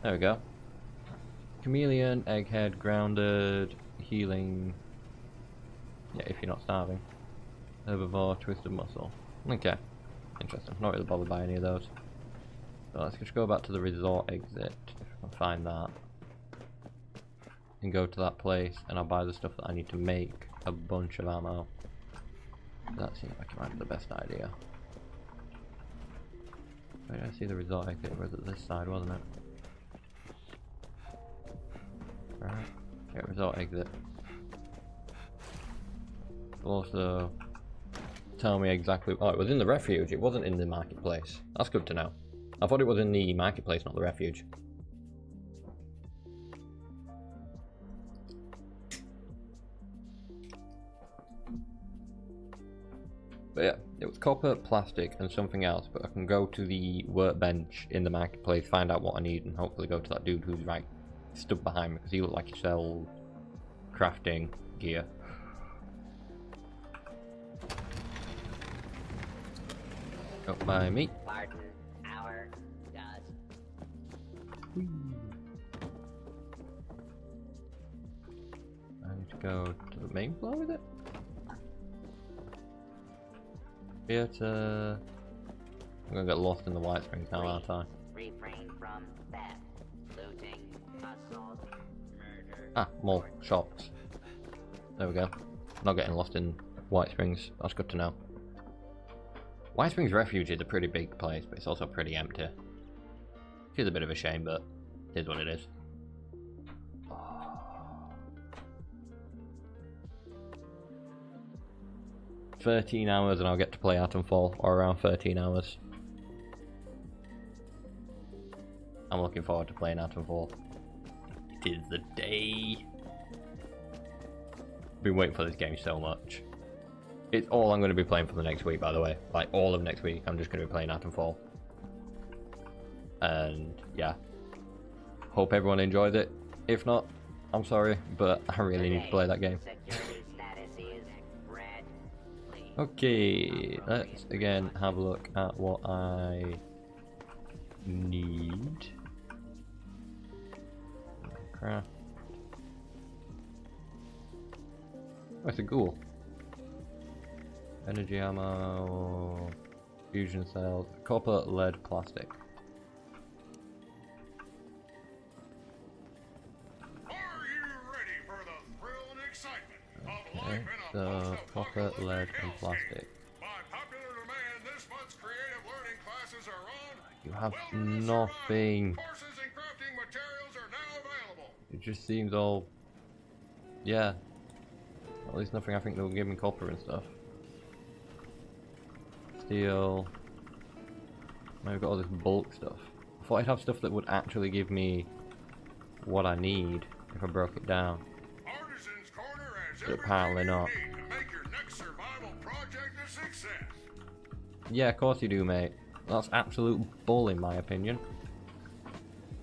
There we go. Chameleon, egghead, grounded, healing. Yeah, if you're not starving. Herbivore, twisted muscle. Okay. Interesting. Not really bothered by any of those. So let's just go back to the resort exit. If I can find that. And go to that place and I'll buy the stuff that I need to make a bunch of ammo. That seems like it might be the best idea. Where did I see the resort exit? Was it this side, wasn't it? Right. Yeah, resort exit. It'll also tell me exactly... oh, it was in the refuge, it wasn't in the marketplace. That's good to know. I thought it was in the marketplace, not the refuge. But yeah, it was copper, plastic, and something else, but I can go to the workbench in the marketplace, find out what I need, and hopefully go to that dude who's right stood behind me, because he looked like he sold crafting gear. Up by me. Pardon our dust. I need to go to the main floor with it. Theater. I'm gonna get lost in the White Springs now, aren't I? Refrain from theft, looting, assault, murder. Ah, more shops. There we go. Not getting lost in White Springs. That's good to know. White Springs Refuge is a pretty big place, but it's also pretty empty. Which is a bit of a shame, but it is what it is. 13 hours and I'll get to play Atomfall, or around 13 hours. I'm looking forward to playing Atomfall. It is the day. Been waiting for this game so much. It's all I'm going to be playing for the next week, by the way. Like, all of next week, I'm just going to be playing Atomfall. And, yeah. Hope everyone enjoys it. If not, I'm sorry, but I really need to play that game. Okay, let's again have a look at what I need. Craft. Oh, it's a ghoul. Energy ammo, fusion cells, copper, lead, plastic. Okay, so copper, lead, and plastic. You have nothing. It just seems all, yeah. At least nothing. I think they'll give me copper and stuff. Steel. Now we've got all this bulk stuff. I thought I'd have stuff that would actually give me what I need if I broke it down. But apparently not. Yeah, of course you do, mate. That's absolute bull in my opinion.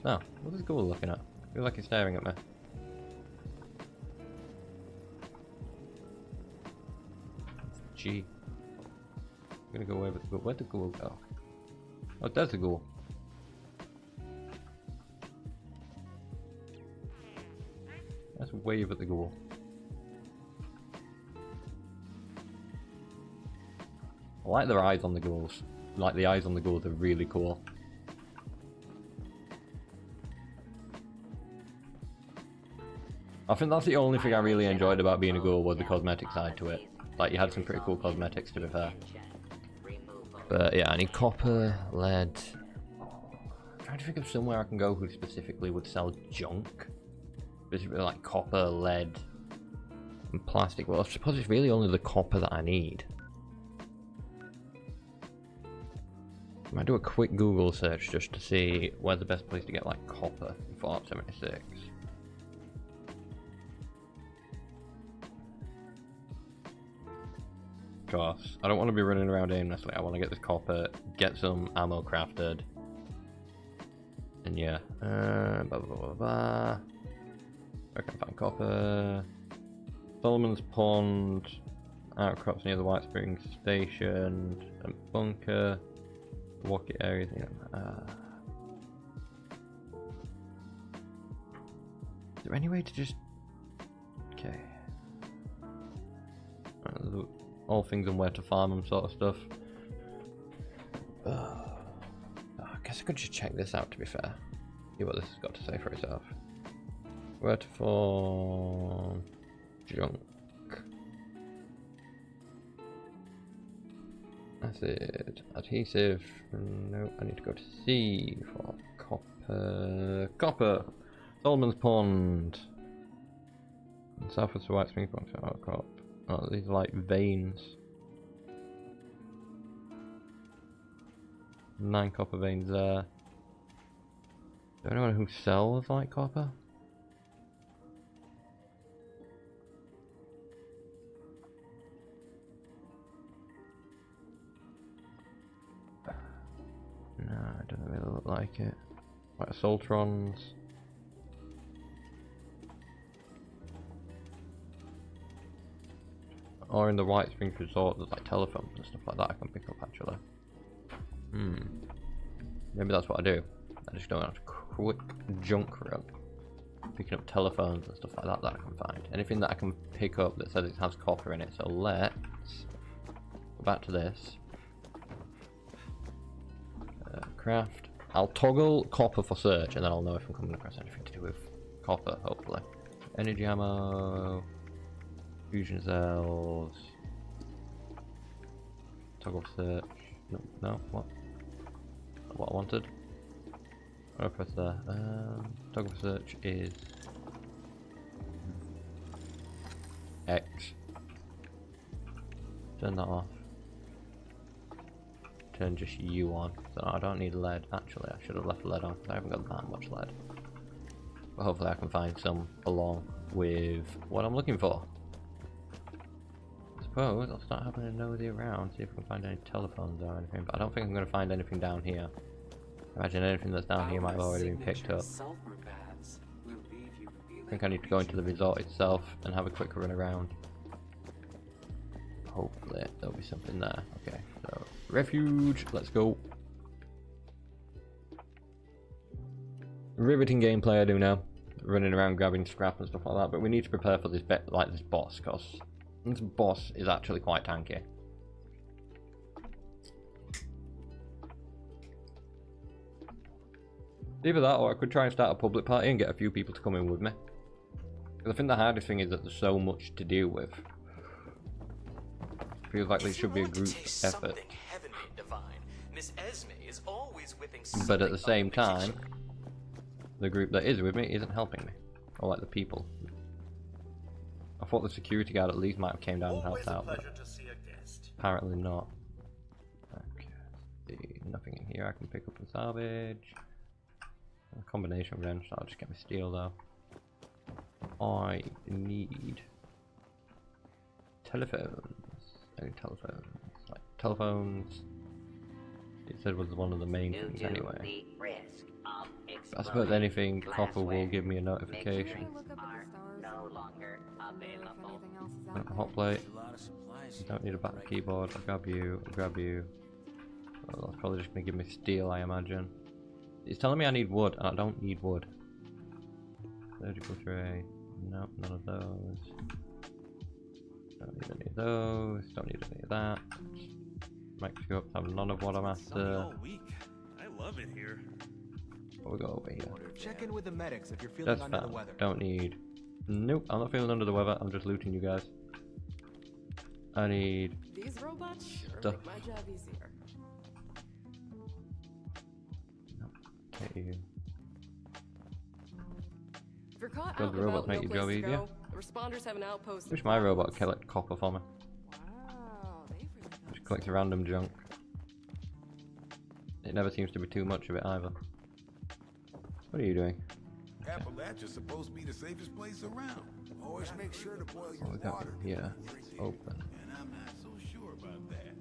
Oh, what is Ghoul looking at? I feel like he's staring at me. It's G. I'm gonna go away with the Ghoul. Where'd the Ghoul go? Oh, there's the Ghoul. Let's wave at the Ghoul. I like their eyes on the ghouls. Like, the eyes on the ghouls are really cool. I think that's the only thing I really enjoyed about being a ghoul was the cosmetic side to it. Like, you had some pretty cool cosmetics, to be fair. But yeah, I need copper, lead. I'm trying to think of somewhere I can go who specifically would sell junk. Specifically like copper, lead, and plastic. Well, I suppose it's really only the copper that I need. I might do a quick Google search just to see where's the best place to get like copper in Fallout 76. Because I don't want to be running around aimlessly. I want to get this copper, get some ammo crafted, and yeah. Blah blah blah blah. I can find copper. Solomon's Pond, outcrops near the White Springs Station, and bunker. Walkie areas, you know. Is there any way to just... Okay. All things on where to farm them sort of stuff. I guess I could just check this out, to be fair. See what this has got to say for itself. Where to farm... junk. Acid, adhesive, no, I need to go to C for copper. Copper! Solomon's Pond! South of the White Springs Pond, outcrop. Oh, these are like veins. 9 copper veins there. Is there anyone who sells like copper? No, it doesn't really look like it. Like Soltrons. Or in the White Springs Resort, there's like telephones and stuff like that I can pick up actually. Maybe that's what I do. I just don't have a quick junk run. Picking up telephones and stuff like that that I can find. Anything that I can pick up that says it has copper in it. So let's go back to this. Craft. I'll toggle copper for search and then I'll know if I'm coming across anything to do with copper, hopefully. Energy ammo, fusion cells, Toggle search. No, no, what? What I wanted. What do I press there? Toggle search is X. Turn that off. Turn just U on. So I don't need lead. Actually, I should have left lead on because I haven't got that much lead. But hopefully I can find some along with what I'm looking for. I suppose I'll start having a nosy around, see if I can find any telephones or anything, but I don't think I'm going to find anything down here. Imagine anything that's down here might have already been picked up. I think I need to go into the resort itself and have a quick run around. Hopefully there'll be something there. Okay, so refuge, let's go. Riveting gameplay I do now. Running around grabbing scrap and stuff like that, but we need to prepare for this this boss, because this boss is actually quite tanky. Either that, or I could try and start a public party and get a few people to come in with me. Because I think the hardest thing is that there's so much to deal with. Feels like there should be a group effort. Miss Esme is always whipping But at the same time, the group that is with me isn't helping me. Or like the people. I thought the security guard at least might have came down and helped out, but apparently not. Okay, see, nothing in here I can pick up and salvage. A combination wrench, that'll just get me steel though. I need telephones. Any telephones? Like telephones. It said was one of the main things anyway. I suppose anything copper will give me a notification. Hot plate. Don't need a back keyboard. I'll grab you. I'll grab you. Well, that's probably just gonna give me steel, I imagine. It's telling me I need wood, and I don't need wood. Surgical tray. Nope, none of those. Don't need any of those. Don't need any of that. Make sure I have none of what I'm after. I love it here. We'll go over here. Check in with the medics if you're feeling under the weather. Don't need. Nope, I'm not feeling under the weather. I'm just looting you guys. I need. These robots sure stuff. make my job easier. Get you. If you're caught Does out the and robots about, make no your job place to easier? go, the responders have an outpost. Wish my robot collect copper for me. Wow, they've really got Just collects random junk. It never seems to be too much of it either. What are you doing? Appalachia's supposed to be the safest place around. Always make sure to boil your What we got water. here? Open. And I'm not so sure about that.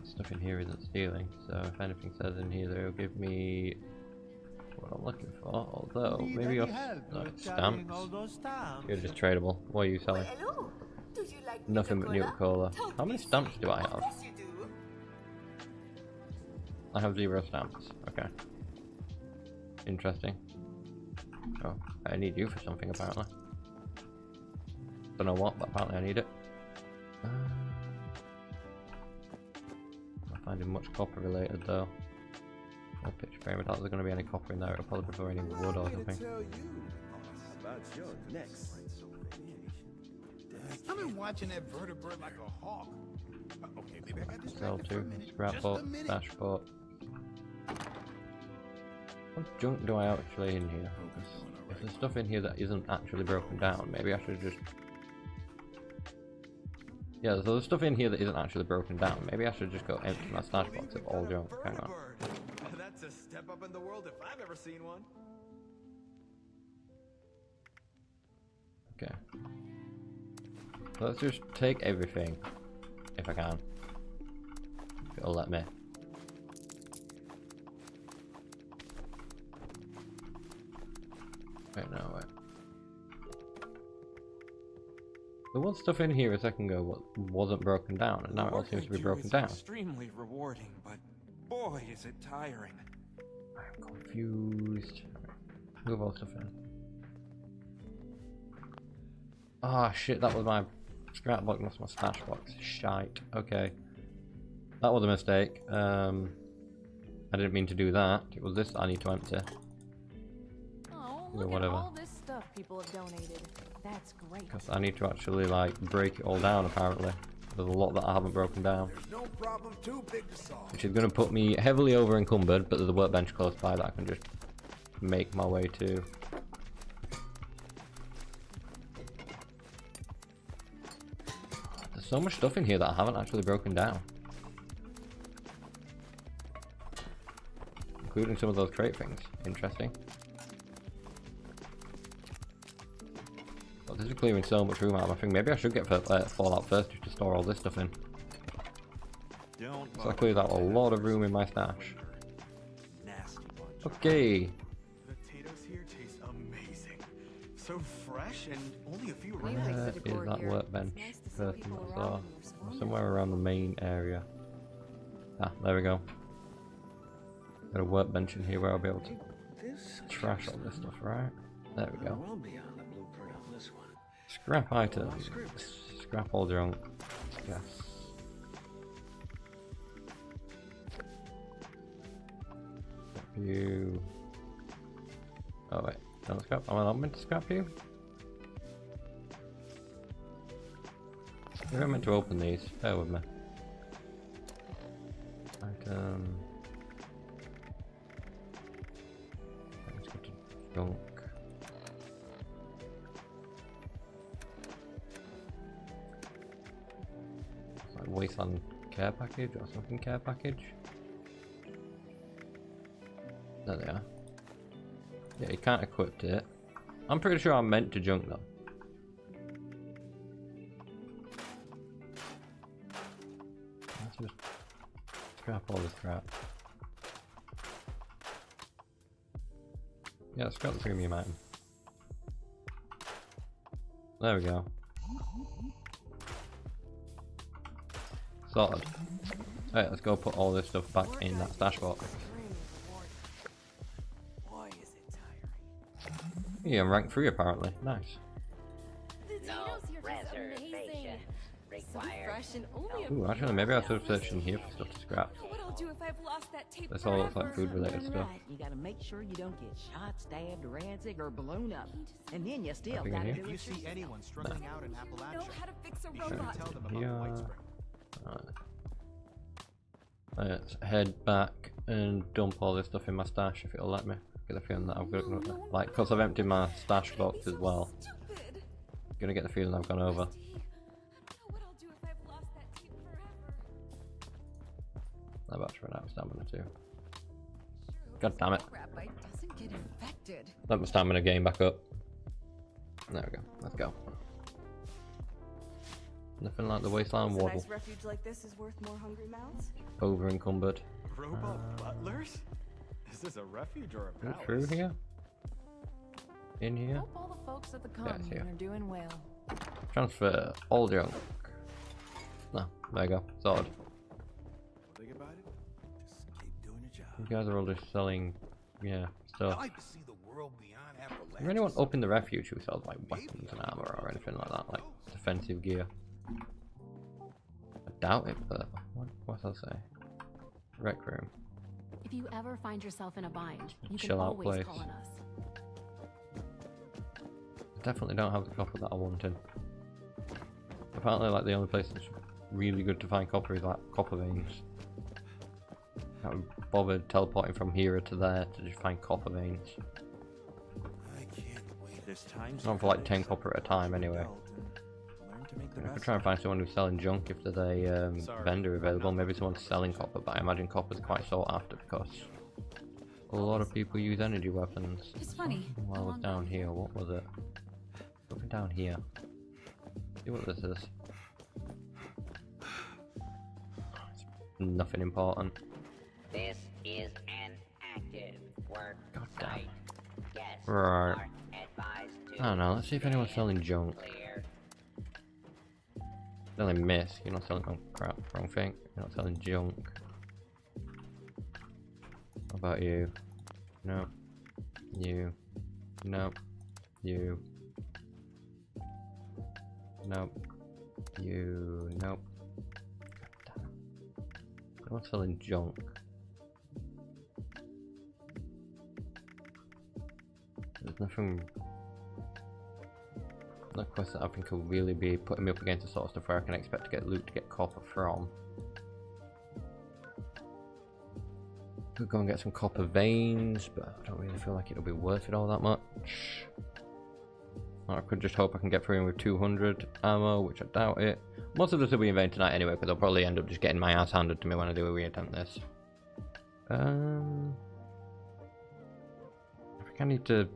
Stuff in here isn't stealing, so if anything says in here, they'll give me what I'm looking for. Although maybe you're stamps. You're just tradable. What are you selling? Nothing but Nuka-Cola. How many stamps do I have? I have 0 stamps. Okay. Interesting. Oh, I need you for something apparently. Don't know what, but apparently I need it. Not finding much copper related though. No picture frame. I doubt there's going to be any copper in there. It'll probably be for any wood or something. I've been watching that vertebrate like a hawk. Okay, maybe I got Sell distracted for a to minute. scrapbook, dashboard. What junk do I actually in here? If there's stuff in here that isn't actually broken down, maybe I should just. Yeah, so there's stuff in here that isn't actually broken down. Maybe I should just go empty my stash box of all junk. Hang on. That's a step up in the world if I've ever seen one. Okay. Let's just take everything, if I can. It'll let me. Wait, no, wait. There was stuff in here a second ago what wasn't broken down, and now it all seems to be broken down. Extremely rewarding, but boy, is it tiring. I'm confused. Move all stuff in. Ah, shit, that was my scrapbook, that's my stash box. Shite. Okay. That was a mistake. I didn't mean to do that. It was this that I need to empty. Oh, Or look whatever. at all this stuff people have donated. That's great. Because I need to actually, like, break it all down, apparently. There's a lot that I haven't broken down. There's no problem too big to solve. Which is going to put me heavily over encumbered, but there's a workbench close by that I can just make my way to. There's so much stuff in here that I haven't actually broken down. Including some of those crate things. Interesting. But this is clearing so much room out of my thing. Maybe I should get Fallout first just to store all this stuff in. So I cleared out a lot of room in my stash. Okay. The potatoes here taste amazing. So fresh and only a few Where is that workbench person I saw? Somewhere around the main area. Ah, there we go. Got a workbench in here where I'll be able to trash all this stuff, right? There we go. Scrap items. Scrap all junk. Yes. You. Oh wait, don't scrap. Am I not meant to scrap you? Maybe I'm meant to open these. Bear with me. Item. Let's go to junk. It's like wasteland care package or something care package. There they are. Yeah, you can't equip it. I'm pretty sure I'm meant to junk them. Let's just scrap all this crap. Yeah, scrap the premium item. There we go. Sorted. Alright, let's go put all this stuff back in that stash box. Yeah, I'm rank 3 apparently. Nice. No reservation required. Ooh, actually, maybe I should have searched in here for stuff to scrap. What I'll do if I've lost that tape This all looks like food related stuff. Right, you gotta make sure you don't get shot, stabbed, rancid, or blown up. And then you still Nothing in gotta here? do If you it see yourself. anyone struggling out in Appalachia, know how to fix a be sure robot. to tell them about the White Spring. Let's head back and dump all this stuff in my stash if it'll let me. Get the feeling that I've got like, because I've emptied my stash box as well. Gonna get the feeling I've gone over. I'm about to run out of stamina too. God damn it. Doesn't get infected. Let my stamina gain back up. There we go. Let's go. Nothing like the wasteland A waddle. nice refuge like this is worth more hungry mouths. Over encumbered. Robot butlers? Is this a refuge or a Go palace? through here? In here? Hope all the folks at the Yeah, it's commune here. are doing well. Transfer all junk. No, there you go. Sorted. Think about it. Just keep doing your job. You guys are all just selling, yeah, I stuff. like to see the world beyond Appalachia. Is there anyone up in the refuge who sells like weapons and armor or anything like that, like defensive gear? I doubt it, but what else I'll say? Rec room. If you ever find yourself in a bind, you can Chill out always place. call on us. I definitely don't have the copper that I wanted. Apparently, like the only place that's really good to find copper is like copper veins. I haven't bothered teleporting from here to there to just find copper veins. I can't wait. There's times Not for like 10 copper at a time anyway. I could try and find someone who's selling junk if there's a vendor available. Maybe someone's selling copper, but I imagine copper's quite sought after because a lot of people use energy weapons. It's funny. While I was down here, what was it? Something down here. See what this is. It's nothing important. This is an active work site. Guests Right. are advised to I don't know, let's see if anyone's selling junk. clear. Selling miss, you're not selling, oh crap, wrong thing. You're not selling junk. How about you? No. You. No. You. Nope. You. Nope. God damn it. No one's selling junk. There's nothing. the quest that I think will really be putting me up against the sort of stuff where I can expect to get loot to get copper from. Could go and get some copper veins, but I don't really feel like it'll be worth it all that much. Or I could just hope I can get through with 200 ammo, which I doubt it. Most of this will be in vain tonight anyway, because I'll probably end up just getting my ass handed to me when I do a reattempt this. I think I need to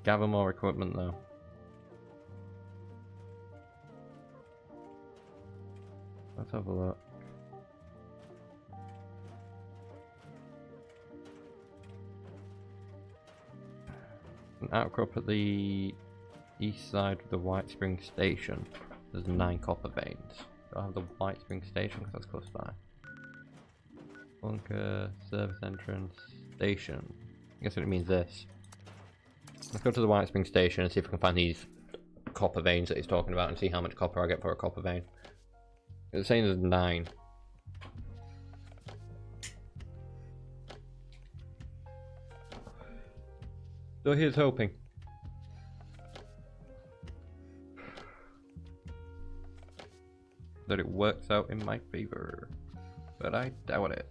gather more equipment though. Let's have a look. An outcrop at the east side of the White Spring Station. There's 9 copper veins. Do I have the White Spring Station? Because that's close by. Bunker, service entrance, station. I guess it means this. Let's go to the White Spring Station and see if we can find these copper veins that he's talking about and see how much copper I get for a copper vein. It's saying there's 9. So here's hoping. That it works out in my favor. But I doubt it.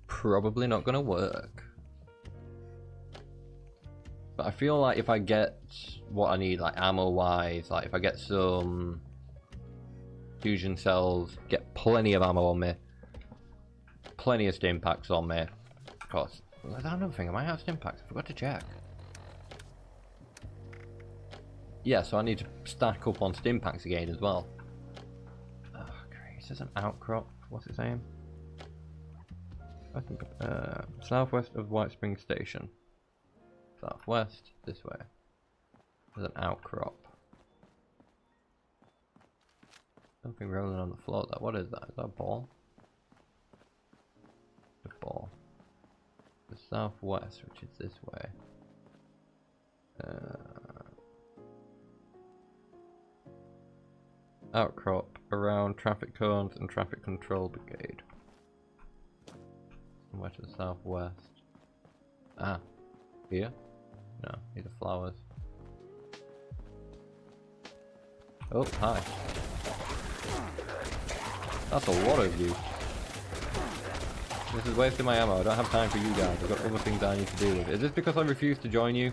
Probably not gonna work. But I feel like if I get what I need, like ammo wise, like if I get some fusion cells, get plenty of ammo on me, plenty of stim packs on me. Of course, that's another thing, I might have stim packs, I forgot to check. Yeah, so I need to stack up on stim packs again as well. Oh, great, this is an outcrop, what's it saying? I think, southwest of White Spring Station. Southwest, this way. There's an outcrop. Something rolling on the floor there. What is that? Is that a ball? A ball. The southwest, which is this way. Outcrop around traffic cones and traffic control brigade. Somewhere to the southwest. Ah, here? No, these are flowers. Oh, hi. That's a lot of you. This is wasting my ammo. I don't have time for you guys. I've got other things I need to do with. Is this because I refuse to join you?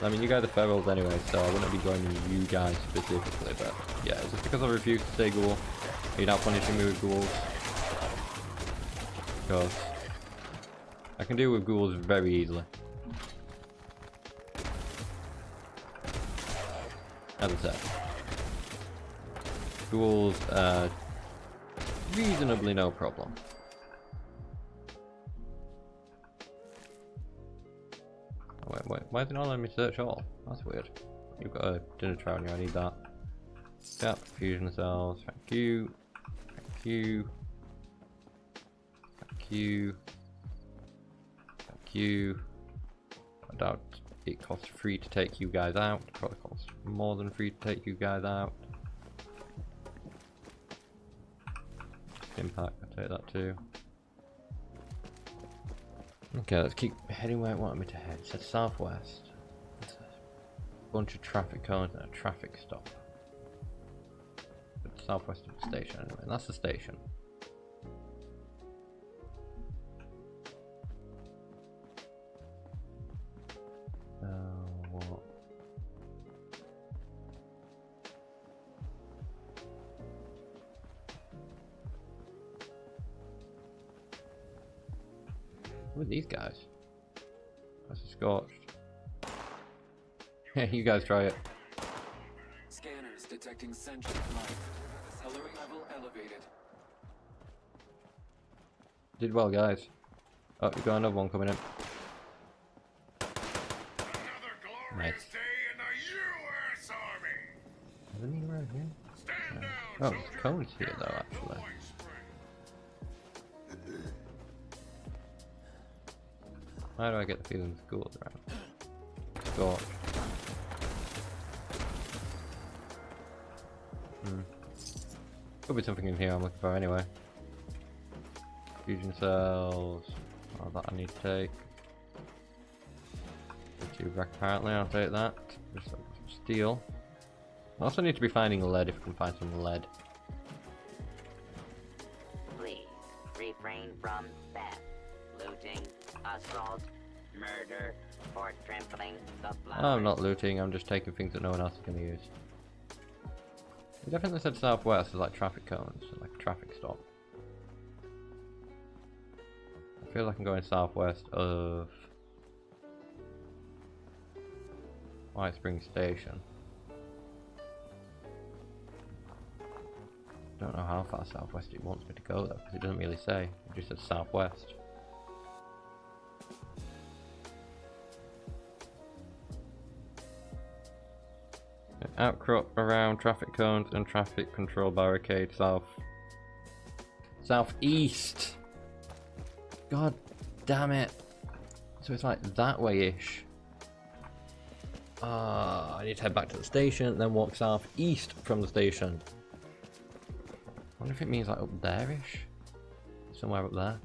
I mean, you guys are ferals anyway, so I wouldn't be joining you guys specifically, but yeah, is this because I refuse to stay ghoul? Are you now punishing me with ghouls? Because I can deal with ghouls very easily. As I said, ghouls, reasonably no problem. Oh, wait, why is it not letting me search all? That's weird. You've got a dinner tray on you, I need that. Yep, fusion cells, thank you. Thank you. Thank you. Thank you. I doubt it costs free to take you guys out. It probably costs more than free to take you guys out. Impact, I'll take that too. Okay, let's keep heading where it wanted me to head. It says southwest. It's a bunch of traffic cones and a traffic stop. But southwest of the station anyway, and that's the station. What? Who are these guys? That's a scorched. Yeah, you guys try it. Scanners detecting sentient life. Celery level elevated. Did well, guys. Oh, you got another one coming in. Nice. Isn't he right here? Oh, there's cones here though, actually. Why do I get the feeling the ghouls around? Scorch. Could be something in here I'm looking for anyway. Fusion cells. Oh, that I need to take. Tube rack apparently, I'll take that. Just some steel. I also need to be finding lead if I can find some lead. Please refrain from theft, looting, assault, murder, or trampling the flowers. I'm not looting, I'm just taking things that no one else is going to use. You definitely said southwest is like traffic cones, like a traffic stop. I feel like I'm going southwest of White Springs Station. Don't know how far southwest it wants me to go though, because it doesn't really say. It just says southwest. Outcrop around traffic cones and traffic control barricade southeast. God damn it. So it's like that way-ish. I need to head back to the station and then walk southeast from the station. I wonder if it means like up there-ish? Somewhere up there.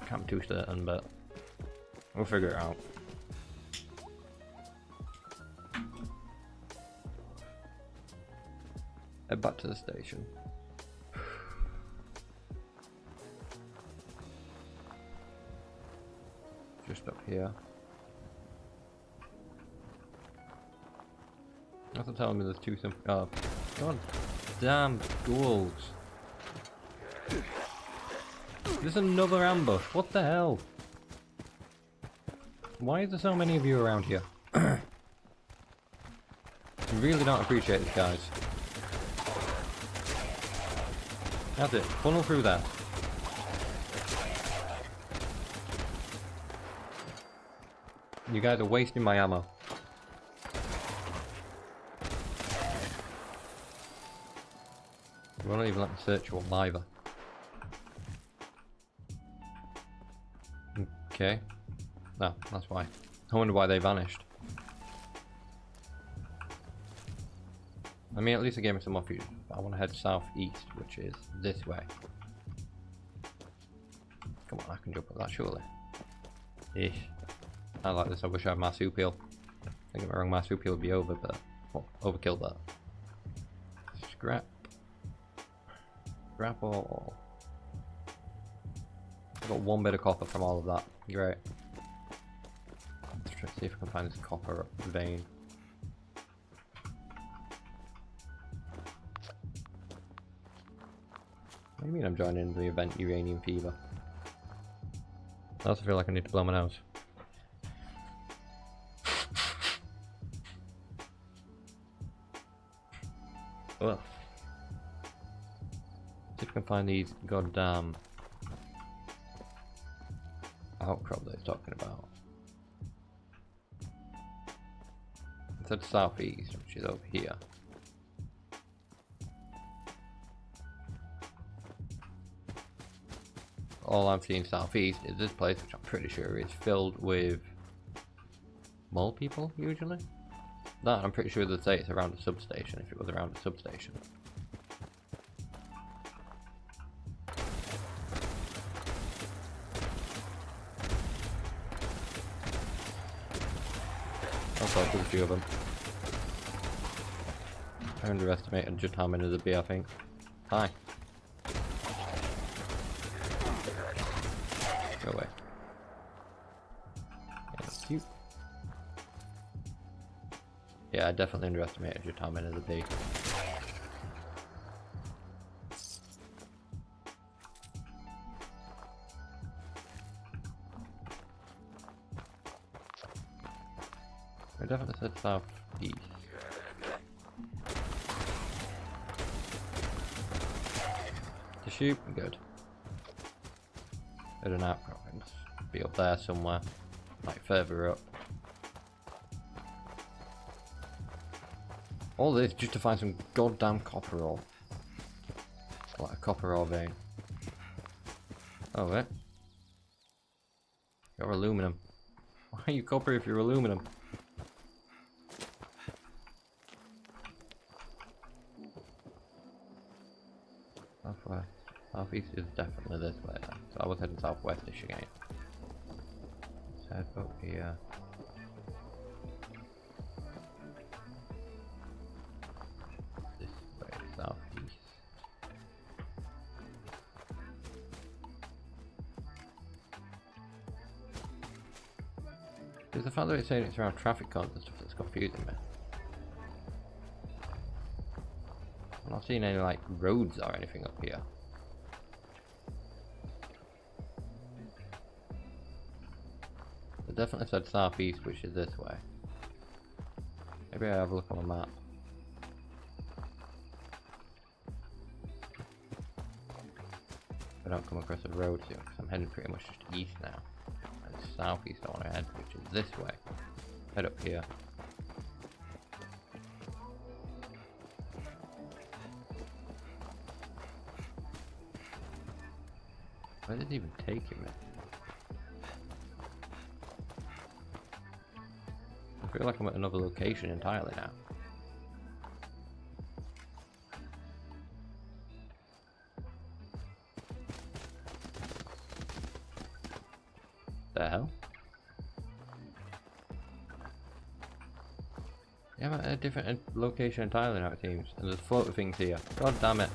Can't be too certain, but we'll figure it out. Head back to the station. Just up here. That's telling me there's two simple. Oh, god damn ghouls. There's another ambush. What the hell? Why is there so many of you around here? I really don't appreciate this, guys. That's it. Funnel through that. You guys are wasting my ammo. You won't even let me search you either. Okay. No, that's why. I wonder why they vanished. I mean, at least it gave me some more food. I want to head southeast, which is this way. Come on, I can jump up that surely. Eesh. I like this. I wish I had marsupial. Don't get me wrong, marsupial would be over, but well, overkill that. Scrap. Scrap all. I got one bit of copper from all of that. Great. Let's try to see if I can find this copper vein. What do you mean I'm joining the event Uranium Fever? I also feel like I need to blow my nose. Well, see if I can find these goddamn outcrop that he's talking about. It said southeast, which is over here. All I'm seeing southeast is this place, which I'm pretty sure is filled with mole people, usually. That, I'm pretty sure they'd say it's around a substation, if it was around a substation. I'll talk to a few of them. I underestimated just how many there'd be, I think. Hi. Go away. Yeah, that's cute. Yeah, I definitely underestimated just how many there'd be. I definitely said southeast. To shoot, good. At an outcrop, it must be up there somewhere, like further up. All this just to find some goddamn copper ore. Like a copper ore vein. Oh, wait. You're aluminum. Why are you copper if you're aluminum? Southwest. Southeast is definitely this way then. So I was heading southwestish again. Head up here. This way, southeast. Because the fact that it's saying it's around traffic cones and stuff that's confusing me. I'm not seeing any like roads or anything up here. It definitely said southeast, which is this way. Maybe I have a look on the map. I don't come across a road soon because I'm heading pretty much just east now. And it's southeast I want to head, which is this way. Head up here. Where is it even taking me? I feel like I'm at another location entirely now. The hell? Yeah, I'm at a different location entirely now it seems. And there's floating things here. God damn it.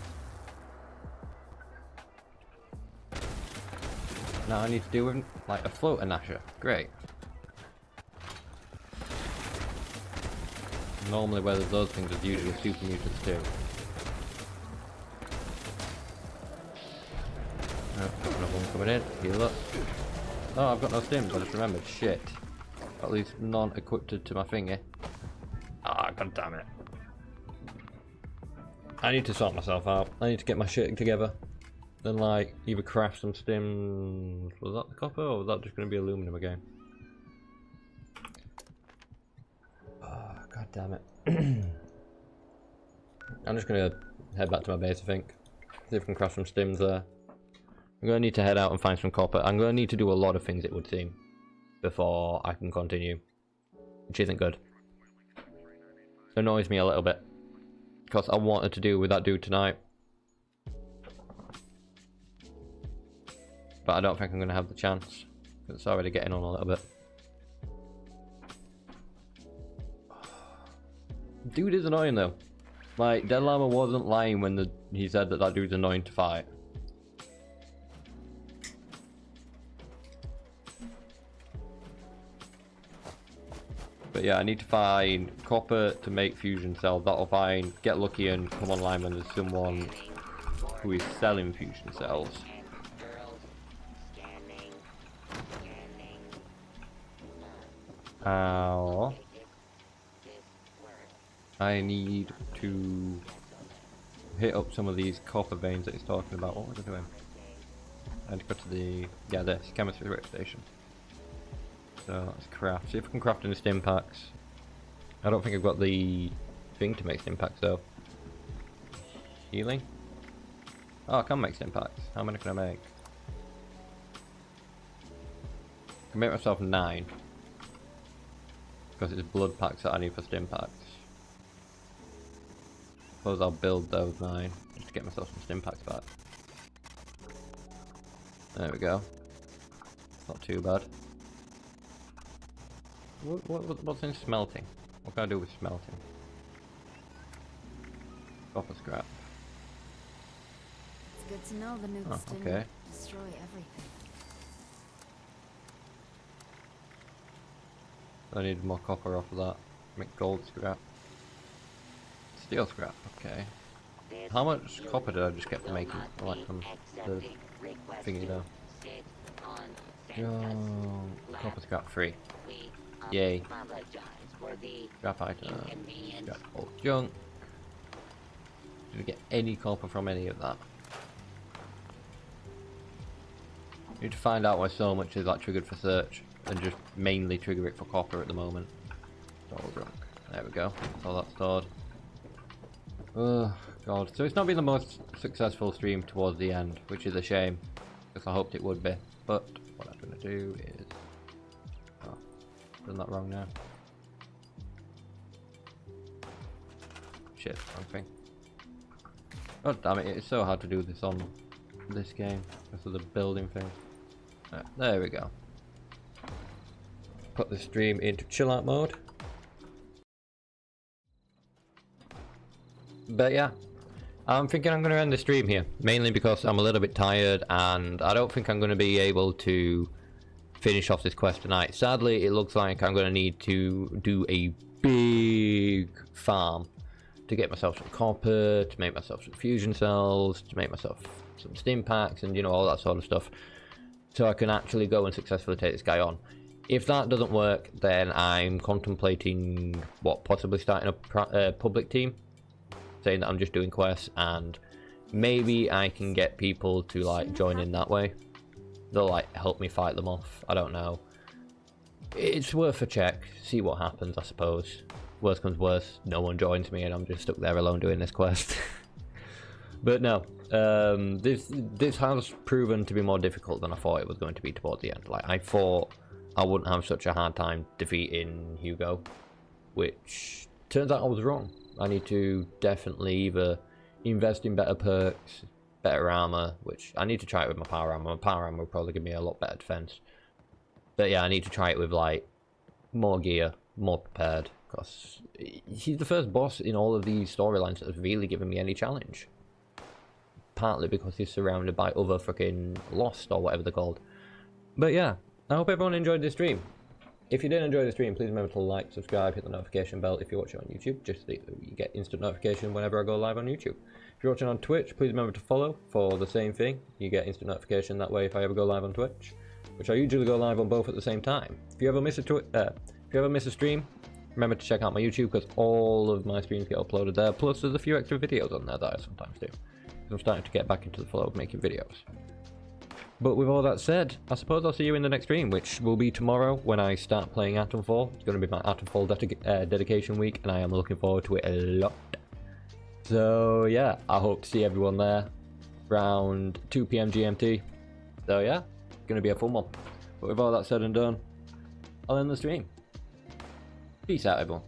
Now I need to do with like a floater nasher. Great. Normally where there's those things there's usually super mutants too. Oh, got another one coming in. Heal up. Oh, I've got no stims, I just remembered. Shit. At least none equipped to my thingy. Ah, god damn it. I need to sort myself out. I need to get my shit together. Then like either craft some stims. Was that the copper or was that just going to be aluminum again? Oh, god damn it. I'm just going to head back to my base I think. See if I can craft some stims there. I'm going to need to head out and find some copper. I'm going to need to do a lot of things it would seem. Before I can continue. Which isn't good. It annoys me a little bit. Because I wanted to do with that dude tonight. But I don't think I'm going to have the chance. It's already getting on a little bit. Dude is annoying though. Like, Dead Llama wasn't lying when he said that dude's annoying to fight. But yeah, I need to find copper to make fusion cells. That'll get lucky and come online when there's someone who is selling fusion cells. Ow. I need to hit up some of these copper veins that he's talking about. What was I doing? I had to go to the, this chemistry workstation. So let's craft. See if I can craft any stim packs. I don't think I've got the thing to make stim packs though. Healing? Oh, I can make stim packs. How many can I make? I can make myself 9. Because it's blood packs that I need for stim packs. Suppose I'll build those 9 just to get myself some stim packs back. There we go. It's not too bad. What's in smelting? What can I do with smelting? Copper scrap. It's good to know the nukes didn't destroy everything. I need more copper off of that. Make gold scrap. Steel scrap, okay. How much copper did I just get from making, like from the thingy though? Copper scrap 3. Yay. Scrap item. Scrap old junk. Did we get any copper from any of that? Need to find out why so much is like triggered for search and just mainly trigger it for copper at the moment. Old junk. There we go. That's all that's stored. Oh god. So it's not been the most successful stream towards the end, which is a shame. Because I hoped it would be. But what I'm gonna do is done that wrong now. Shit, wrong thing. God damn it, it's so hard to do this on this game because of the building thing. There we go. put the stream into chill out mode. But yeah, I'm thinking I'm going to end the stream here, mainly because I'm a little bit tired and I don't think I'm going to be able to finish off this quest tonight. Sadly, it looks like I'm going to need to do a big farm to get myself some copper, to make myself some fusion cells, to make myself some stim packs, and you know, all that sort of stuff, so I can actually go and successfully take this guy on. If that doesn't work, then I'm contemplating possibly starting a public team, saying that I'm just doing quests, and maybe I can get people to like join in that way. They'll like help me fight them off. I don't know. It's worth a check, see what happens, I suppose. Worst comes worst, no one joins me and I'm just stuck there alone doing this quest. But no, this has proven to be more difficult than I thought it was going to be towards the end. Like, I thought I wouldn't have such a hard time defeating Hugo, which turns out I was wrong. I need to definitely either invest in better perks, better armor, which I need to try it with my power armor. My power armor will probably give me a lot better defense. But yeah, I need to try it with like more gear, more prepared, because he's the first boss in all of these storylines that has really given me any challenge. Partly because he's surrounded by other freaking Lost or whatever they're called. But yeah, I hope everyone enjoyed this stream. If you did enjoy the stream, please remember to like, subscribe, hit the notification bell if you're watching on YouTube, just so you get instant notification whenever I go live on YouTube. If you're watching on Twitch, please remember to follow for the same thing. You get instant notification that way if I ever go live on Twitch, which I usually go live on both at the same time. If you ever miss a stream, remember to check out my YouTube, because all of my streams get uploaded there. Plus, there's a few extra videos on there that I sometimes do. I'm starting to get back into the flow of making videos. But with all that said, I suppose I'll see you in the next stream, which will be tomorrow when I start playing Atomfall. It's going to be my Atomfall dedication week, and I am looking forward to it a lot. So yeah, I hope to see everyone there around 2 PM GMT. So yeah, it's going to be a fun one. But with all that said and done, I'll end the stream. Peace out, everyone.